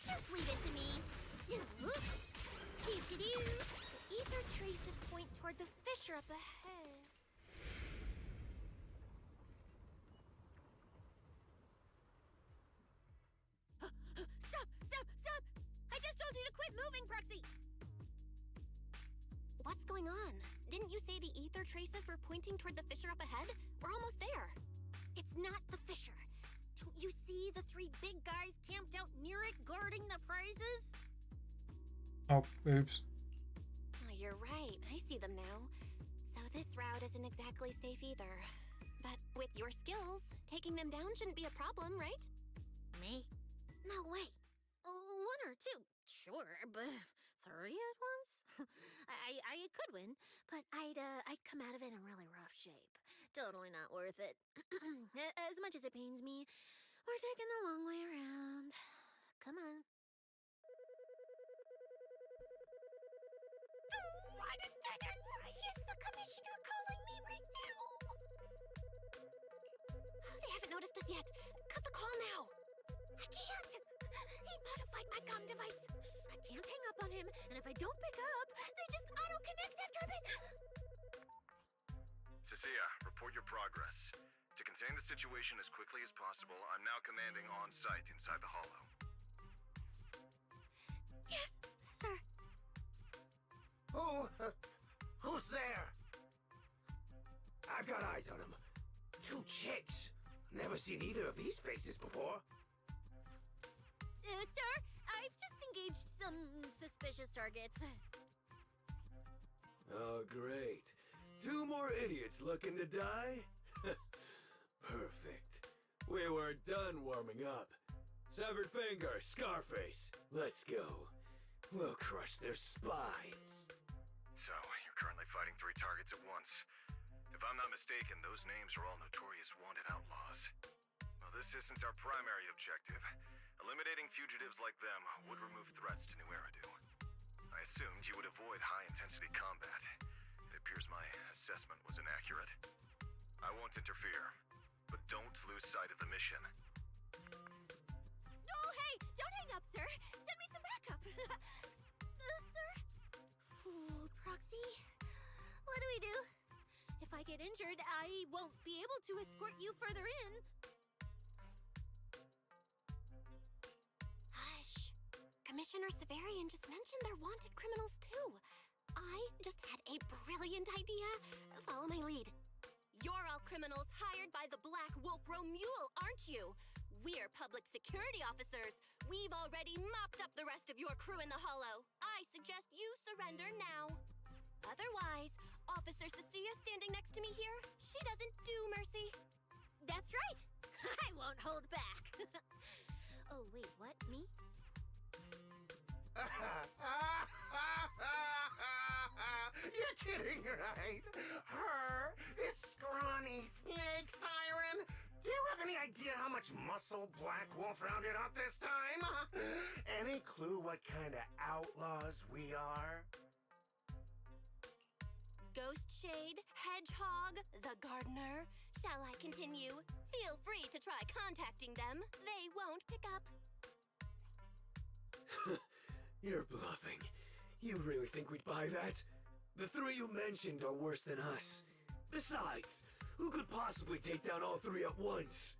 Just leave it to me. Doo-doo-doo. The ether traces point toward the fissure up ahead. Stop! I just told you to quit moving, Proxy! What's going on? Didn't you say the ether traces were pointing toward the fissure up ahead? We're almost there. It's not the fissure. Don't you see the three big guys camped out near it guarding the prizes? Oh, oops. Oh, you're right. I see them now. So this route isn't exactly safe either. But with your skills, taking them down shouldn't be a problem, right? Me? No way. One or two, sure, but three at once? I could win, but I'd come out of it in really rough shape. Totally not worth it. As much as it pains me, we're taking the long way around. Come on. Is the commissioner calling me right now? They haven't noticed us yet. Cut the call now. I can't. He modified my comm device. I can't hang up on him, and if I don't pick up, they just auto-connect after a bit. Cecilia, report your progress. To contain the situation as quickly as possible, I'm now commanding on-site inside the hollow. Yes, sir. Who's there? I've got eyes on them. Two chicks. Never seen either of these faces before. Sir, I've just engaged some suspicious targets. Oh, great. Two more idiots looking to die? Perfect. We weren't done warming up. Severed finger, Scarface. Let's go. We'll crush their spines. So, you're currently fighting 3 targets at once. If I'm not mistaken, those names are all notorious wanted outlaws. Well, this isn't our primary objective. Eliminating fugitives like them would remove threats to New Eridu. I assumed you would avoid high-intensity combat. It appears my assessment was inaccurate. I won't interfere, but don't lose sight of the mission. Oh, hey! Don't hang up, sir! Send me some backup! Sir? Ooh, Proxy? What do we do? If I get injured, I won't be able to escort you further in. Hush. Commissioner Severian just mentioned they're wanted criminals too. I just had a brilliant idea. Follow my lead. You're all criminals hired by the Black Wolf Romule, aren't you? We're public security officers. We've already mopped up the rest of your crew in the hollow. I suggest you surrender now. Otherwise, Officer Cecilia standing next to me here, she doesn't do mercy. That's right. I won't hold back. Oh, wait, what? Me? You're kidding, right? Her, this scrawny snake siren. Do you have any idea how much muscle Black Wolf rounded up this time? Any clue what kind of outlaws we are? Ghost Shade, Hedgehog, the Gardener. Shall I continue? Feel free to try contacting them. They won't pick up. You're bluffing. You really think we'd buy that? The three you mentioned are worse than us. Besides, who could possibly take down all three at once?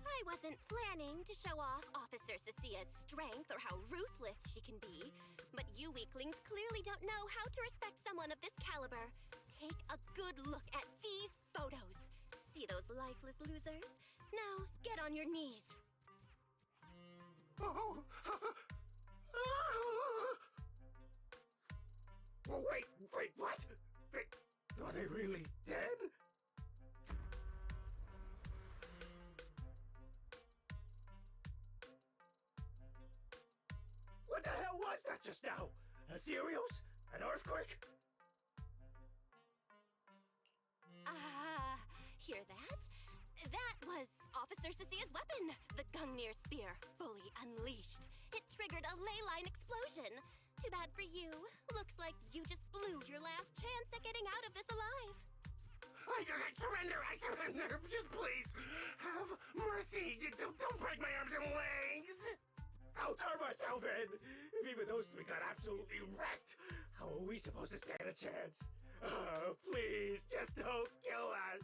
I wasn't planning to show off Officer Cecia's strength or how ruthless she can be, but you weaklings clearly don't know how to respect someone of this caliber. Take a good look at these photos. See those lifeless losers? Now, get on your knees. Oh. Oh, wait, what? Are they really dead? What the hell was that just now? Ethereals? An earthquake? Hear that? That was Officer Cecia's weapon, the Gungnir Spear, fully unleashed. It triggered a ley line explosion. Too bad for you. Looks like you just blew your last chance at getting out of this alive. I surrender! Just please, have mercy! Don't break my arms and legs! I'll turn myself in! If even those three got absolutely wrecked, how are we supposed to stand a chance? Please, just don't kill us!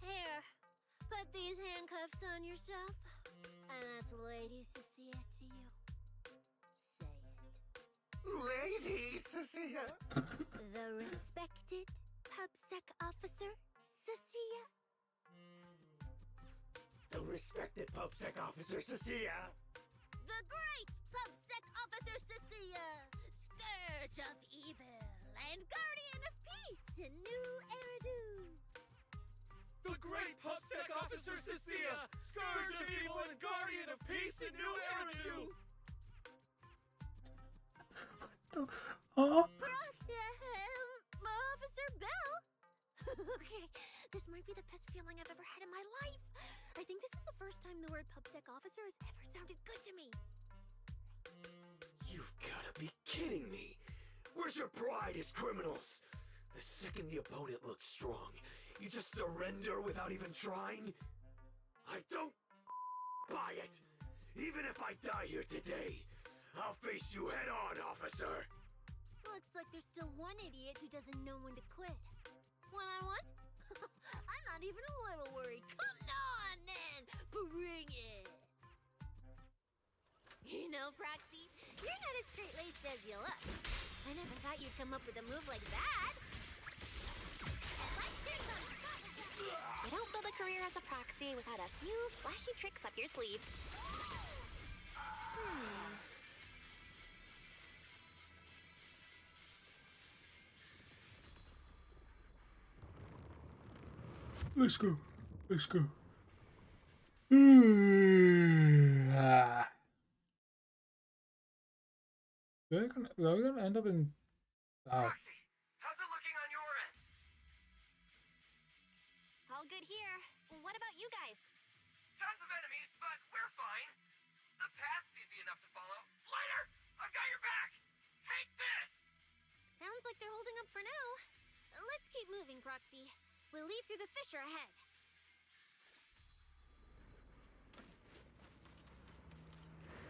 Here, put these handcuffs on yourself. And that's Lady Cecilia to you. Say it. Lady Cecilia! The respected PubSec officer, Cecilia. The respected PubSec officer, Cecilia! The great PubSec officer, Cecilia. Scourge of evil and guardian of peace in New Eridu. The great PubSec officer Cecilia, scourge of evil and guardian of peace in New Eridu. Officer Bell? Okay, this might be the best feeling I've ever had in my life. I think this is the first time the word PubSec officer has ever sounded good to me. You've gotta be kidding me! Where's your pride as criminals? The second the opponent looks strong, you just surrender without even trying? I don't buy it! Even if I die here today, I'll face you head on, officer! Looks like there's still one idiot who doesn't know when to quit. One-on-one? I'm not even a little worried. Come on, then! Bring it! You know, Proxy, you're not as straight-laced as you look. I never thought you'd come up with a move like that. You don't build a career as a proxy without a few flashy tricks up your sleeve. Let's go. Let's go. We're gonna end up in. Proxy, how's it looking on your end? All good here. What about you guys? Tons of enemies, but we're fine. The path's easy enough to follow. Lighter, I've got your back. Take this. Sounds like they're holding up for now. Let's keep moving, Proxy. We'll leave through the fissure ahead.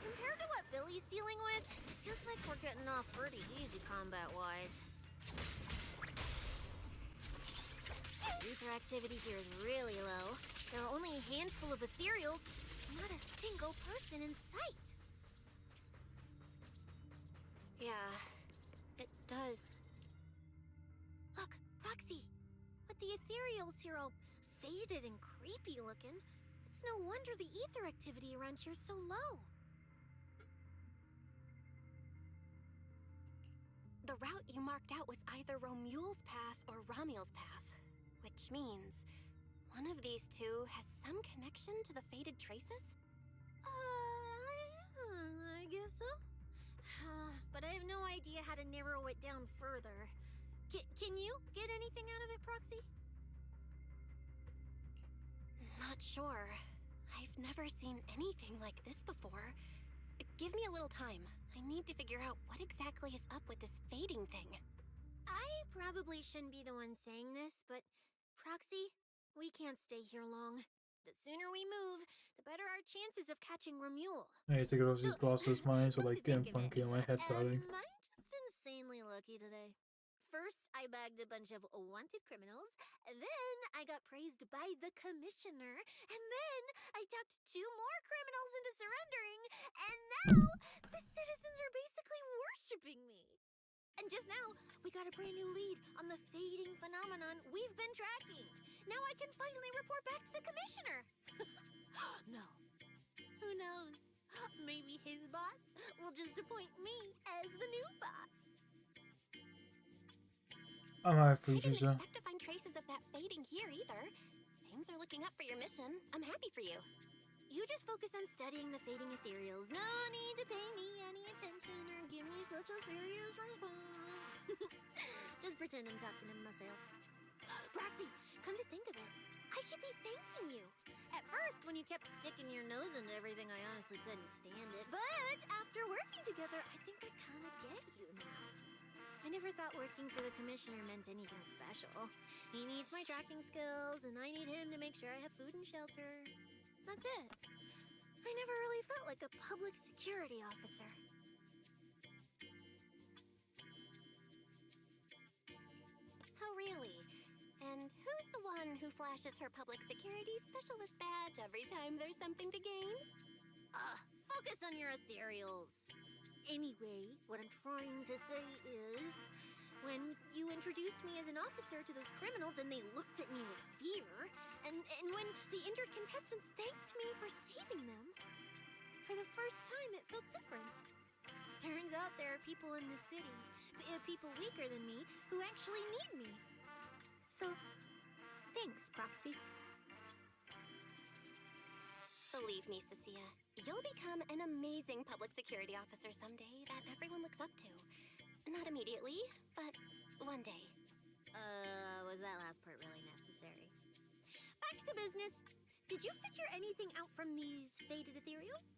Compared to what Billy's dealing with, feels like we're getting off pretty easy combat-wise. Ether activity here is really low. There are only a handful of ethereals, not a single person in sight. Yeah, it does. Look, Proxy! With the ethereals here all faded and creepy looking, it's no wonder the ether activity around here's so low. The route you marked out was either Romule's path or Romule's path, which means one of these two has some connection to the faded traces? I guess so. But I have no idea how to narrow it down further. Can you get anything out of it, Proxy? Not sure. I've never seen anything like this before. Give me a little time. I need to figure out what exactly is up with this fading thing. I probably shouldn't be the one saying this, but Proxy, we can't stay here long. The sooner we move, the better our chances of catching Remule. I need to get off these glasses, mine, so like getting funky on my head starting. Am I just insanely lucky today? First, I bagged a bunch of wanted criminals, then I got praised by the commissioner, and then I talked 2 more criminals into surrendering, and now the citizens are basically worshipping me. And just now, we got a brand new lead on the fading phenomenon we've been tracking. Now I can finally report back to the commissioner. No. Who knows? Maybe his boss will just appoint me as the new boss. I'm out for I didn't you, expect to find traces of that fading here either. Things are looking up for your mission. I'm happy for you. You just focus on studying the fading ethereals. No need to pay me any attention or give me such a serious response. Just pretend I'm talking to myself. Proxy, come to think of it, I should be thanking you. At first, when you kept sticking your nose into everything, I honestly couldn't stand it. But after working together, I think I kind of get you now. I never thought working for the commissioner meant anything special. He needs my tracking skills, and I need him to make sure I have food and shelter. That's it. I never really felt like a public security officer. Oh, really? And who's the one who flashes her public security specialist badge every time there's something to gain? Focus on your ethereals. Anyway, what I'm trying to say is, when you introduced me as an officer to those criminals and they looked at me with fear, and when the injured contestants thanked me for saving them, for the first time it felt different. Turns out there are people in the city, people weaker than me, who actually need me. So, thanks, Proxy. Believe me, Cecilia, you'll become an amazing public security officer someday that everyone looks up to. Not immediately, but one day. Was that last part really necessary? Back to business. Did you figure anything out from these faded ethereals?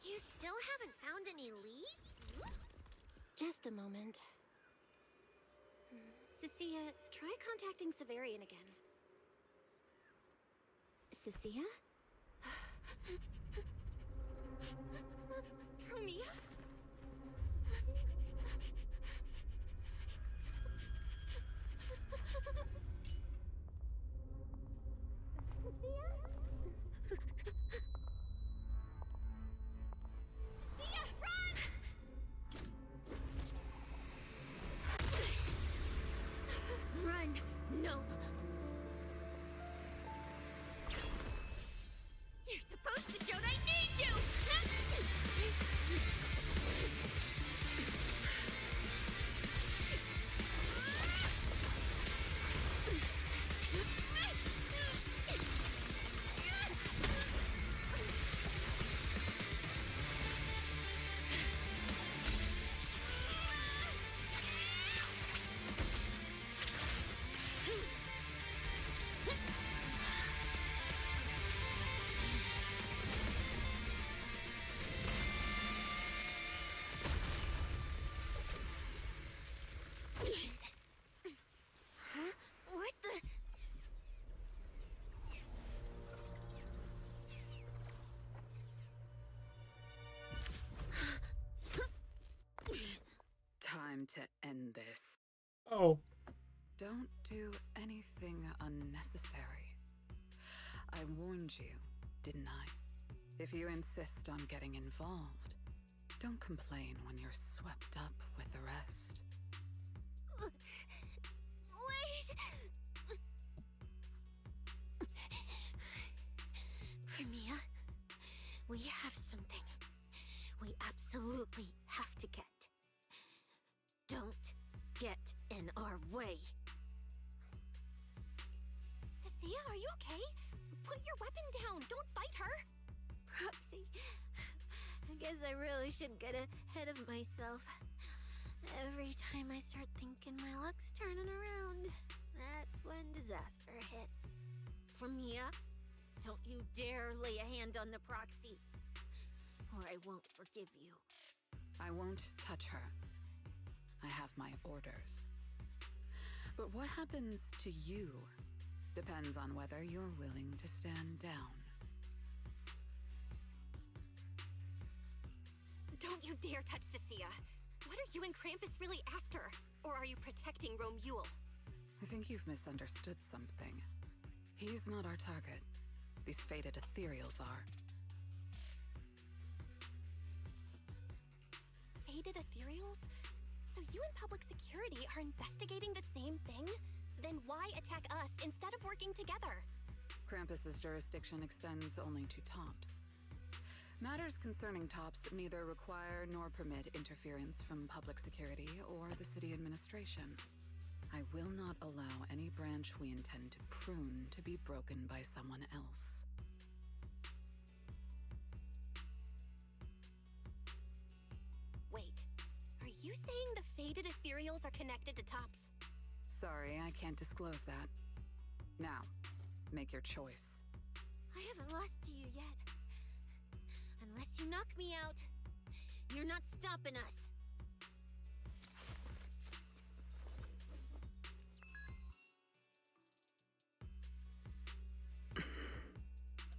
You still haven't found any leads? Just a moment. Cecilia, try contacting Severian again. Cecilia? Romeo? Run! No! You're supposed to show they need you! What the? Time to end this. Oh. Don't do anything unnecessary. I warned you, didn't I? If you insist on getting involved, don't complain when you're swept up with the rest. Wait! Premia, we have something we absolutely have to get. Don't get in our way. Cecilia, are you okay? Put your weapon down. Don't fight her. Proxy, I guess I really shouldn't get ahead of myself. Every time I start thinking my luck's turning around, that's when disaster hits. Premia, don't you dare lay a hand on the Proxy. or I won't forgive you. I won't touch her. I have my orders. But what happens to you depends on whether you're willing to stand down. Don't you dare touch Cecilia! What are you and Krampus really after? Or are you protecting Romule? I think you've misunderstood something. He's not our target. These fated ethereals are. Fated ethereals? So you and public security are investigating the same thing? Then why attack us instead of working together? Krampus's jurisdiction extends only to tops. Matters concerning tops neither require nor permit interference from public security or the city administration. I will not allow any branch we intend to prune to be broken by someone else. Wait, are you saying the fated ethereals are connected to tops? Sorry, I can't disclose that. Now, make your choice. I haven't lost to you yet. Unless you knock me out, you're not stopping us.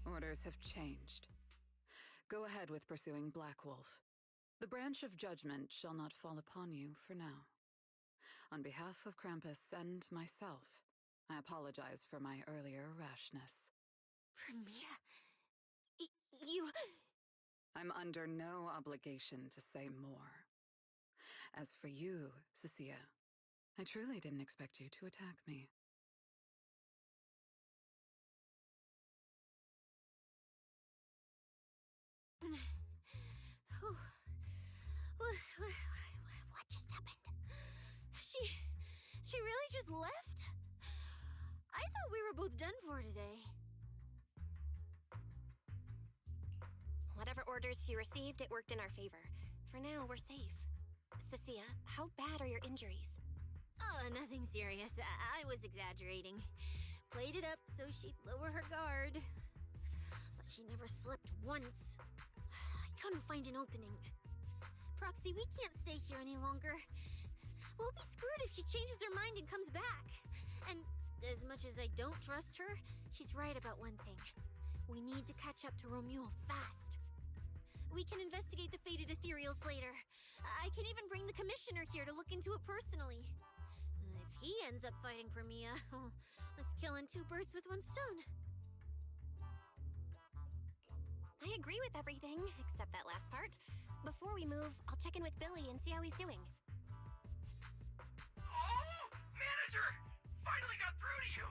Orders have changed. Go ahead with pursuing Black Wolf. The branch of judgment shall not fall upon you for now. On behalf of Krampus and myself, I apologize for my earlier rashness. Premiere? You... I'm under no obligation to say more. As for you, Cecilia, I truly didn't expect you to attack me. What just happened? She really just left? I thought we were both done for today. Whatever orders she received, it worked in our favor. For now, we're safe. Cecilia, how bad are your injuries? Oh, nothing serious. I was exaggerating. Played it up so she'd lower her guard. But she never slipped once. I couldn't find an opening. Proxy, we can't stay here any longer. We'll be screwed if she changes her mind and comes back. And as much as I don't trust her, she's right about one thing. We need to catch up to Romule fast. We can investigate the fated ethereals later. I can even bring the commissioner here to look into it personally. If he ends up fighting Premia, that's killing two birds with one stone. I agree with everything, except that last part. Before we move, I'll check in with Billy and see how he's doing. Oh! Manager! Finally got through to you!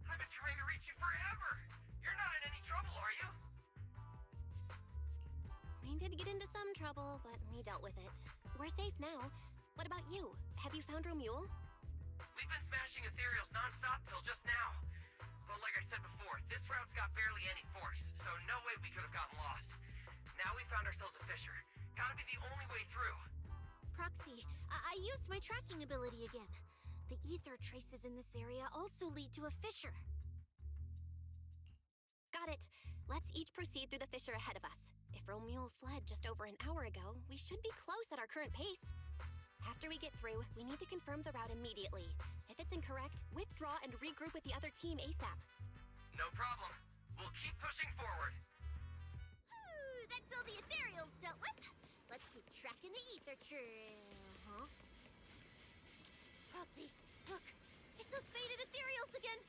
I've been trying to reach you forever! You're not in any trouble, are you? We did get into some trouble, but we dealt with it. We're safe now. What about you? Have you found Romule? We've been smashing ethereals non-stop till just now. But like I said before, this route's got barely any force, so no way we could have gotten lost. Now we found ourselves a fissure. Gotta be the only way through. Proxy, I used my tracking ability again. The ether traces in this area also lead to a fissure. Got it. Let's each proceed through the fissure ahead of us. If Romule fled just over an hour ago, we should be close at our current pace. After we get through, we need to confirm the route immediately. If it's incorrect, withdraw and regroup with the other team ASAP. No problem. We'll keep pushing forward. That's all the ethereals dealt with. Let's keep tracking the ether trail, huh? Proxy, look! It's those faded ethereals again!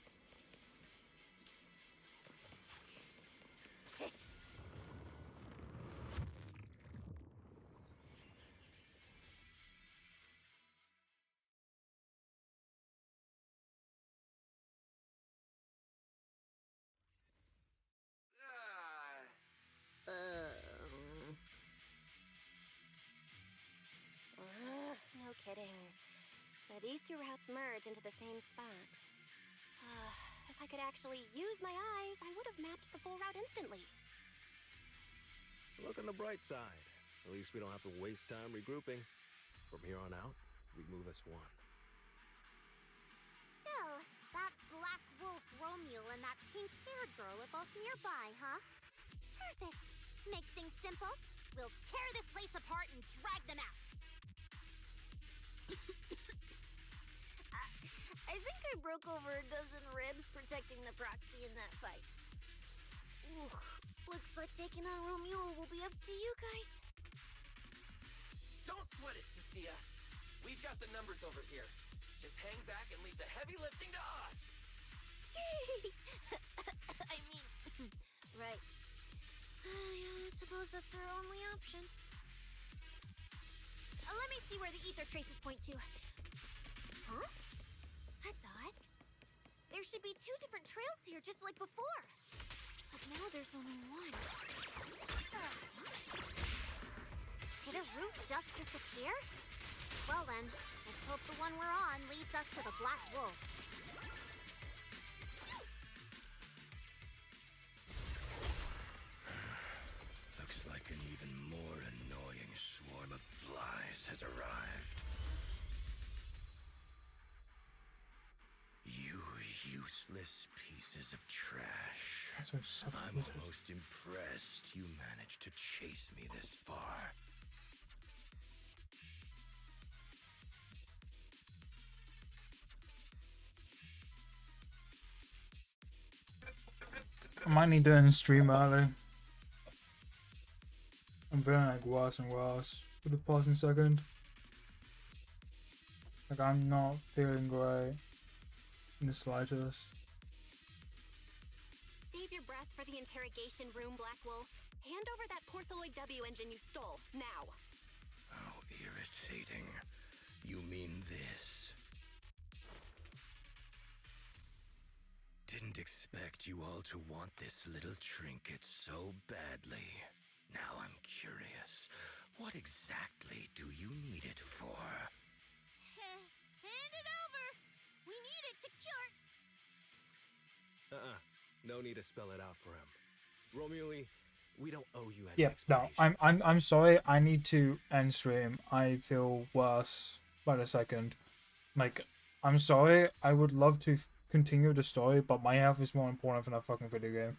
No kidding. So these two routes merge into the same spot. If I could actually use my eyes, I would have mapped the full route instantly. Look on the bright side. At least we don't have to waste time regrouping. From here on out, we move as one. So, that Black Wolf Romule and that pink-haired girl are both nearby, huh? Perfect. Makes things simple. We'll tear this place apart and drag them out. I think I broke over a dozen ribs protecting the proxy in that fight. Ooh, looks like taking on Romeo will be up to you guys. Don't sweat it, Cecilia. We've got the numbers over here. Just hang back and leave the heavy lifting to us. I mean, right. I suppose that's our only option. Let me see where the ether traces point to. Huh? That's odd. There should be 2 different trails here, just like before. But now there's only one. Did a roof just disappear? Well then, let's hope the one we're on leads us to the Black Wolf. Looks like an even more annoying swarm of flies has arrived. You useless pieces of trash. So I'm suffocated. almost impressed you managed to chase me this far. I might need to end stream early. I'm feeling like worse and worse with the passing second. Like I'm not feeling great in the slightest. Save your breath for the interrogation room, Black Wolf. Hand over that Porceloid W engine you stole, now. How irritating. You mean this? Didn't expect you all to want this little trinket so badly. Now I'm curious. What exactly do you need it for? Hand it over! We need it to cure... No need to spell it out for him. Romeo, we don't owe you any Yeah, no, I'm sorry. I need to end stream. I feel worse by the second. Like, I'm sorry. I would love to continue the story, but my health is more important than that fucking video game.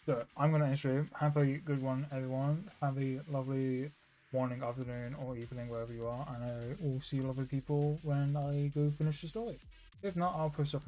So I'm gonna end stream. Have a good one, everyone. Have a lovely morning, afternoon, or evening, wherever you are, and I will see lovely people when I go finish the story. If not, I'll post something.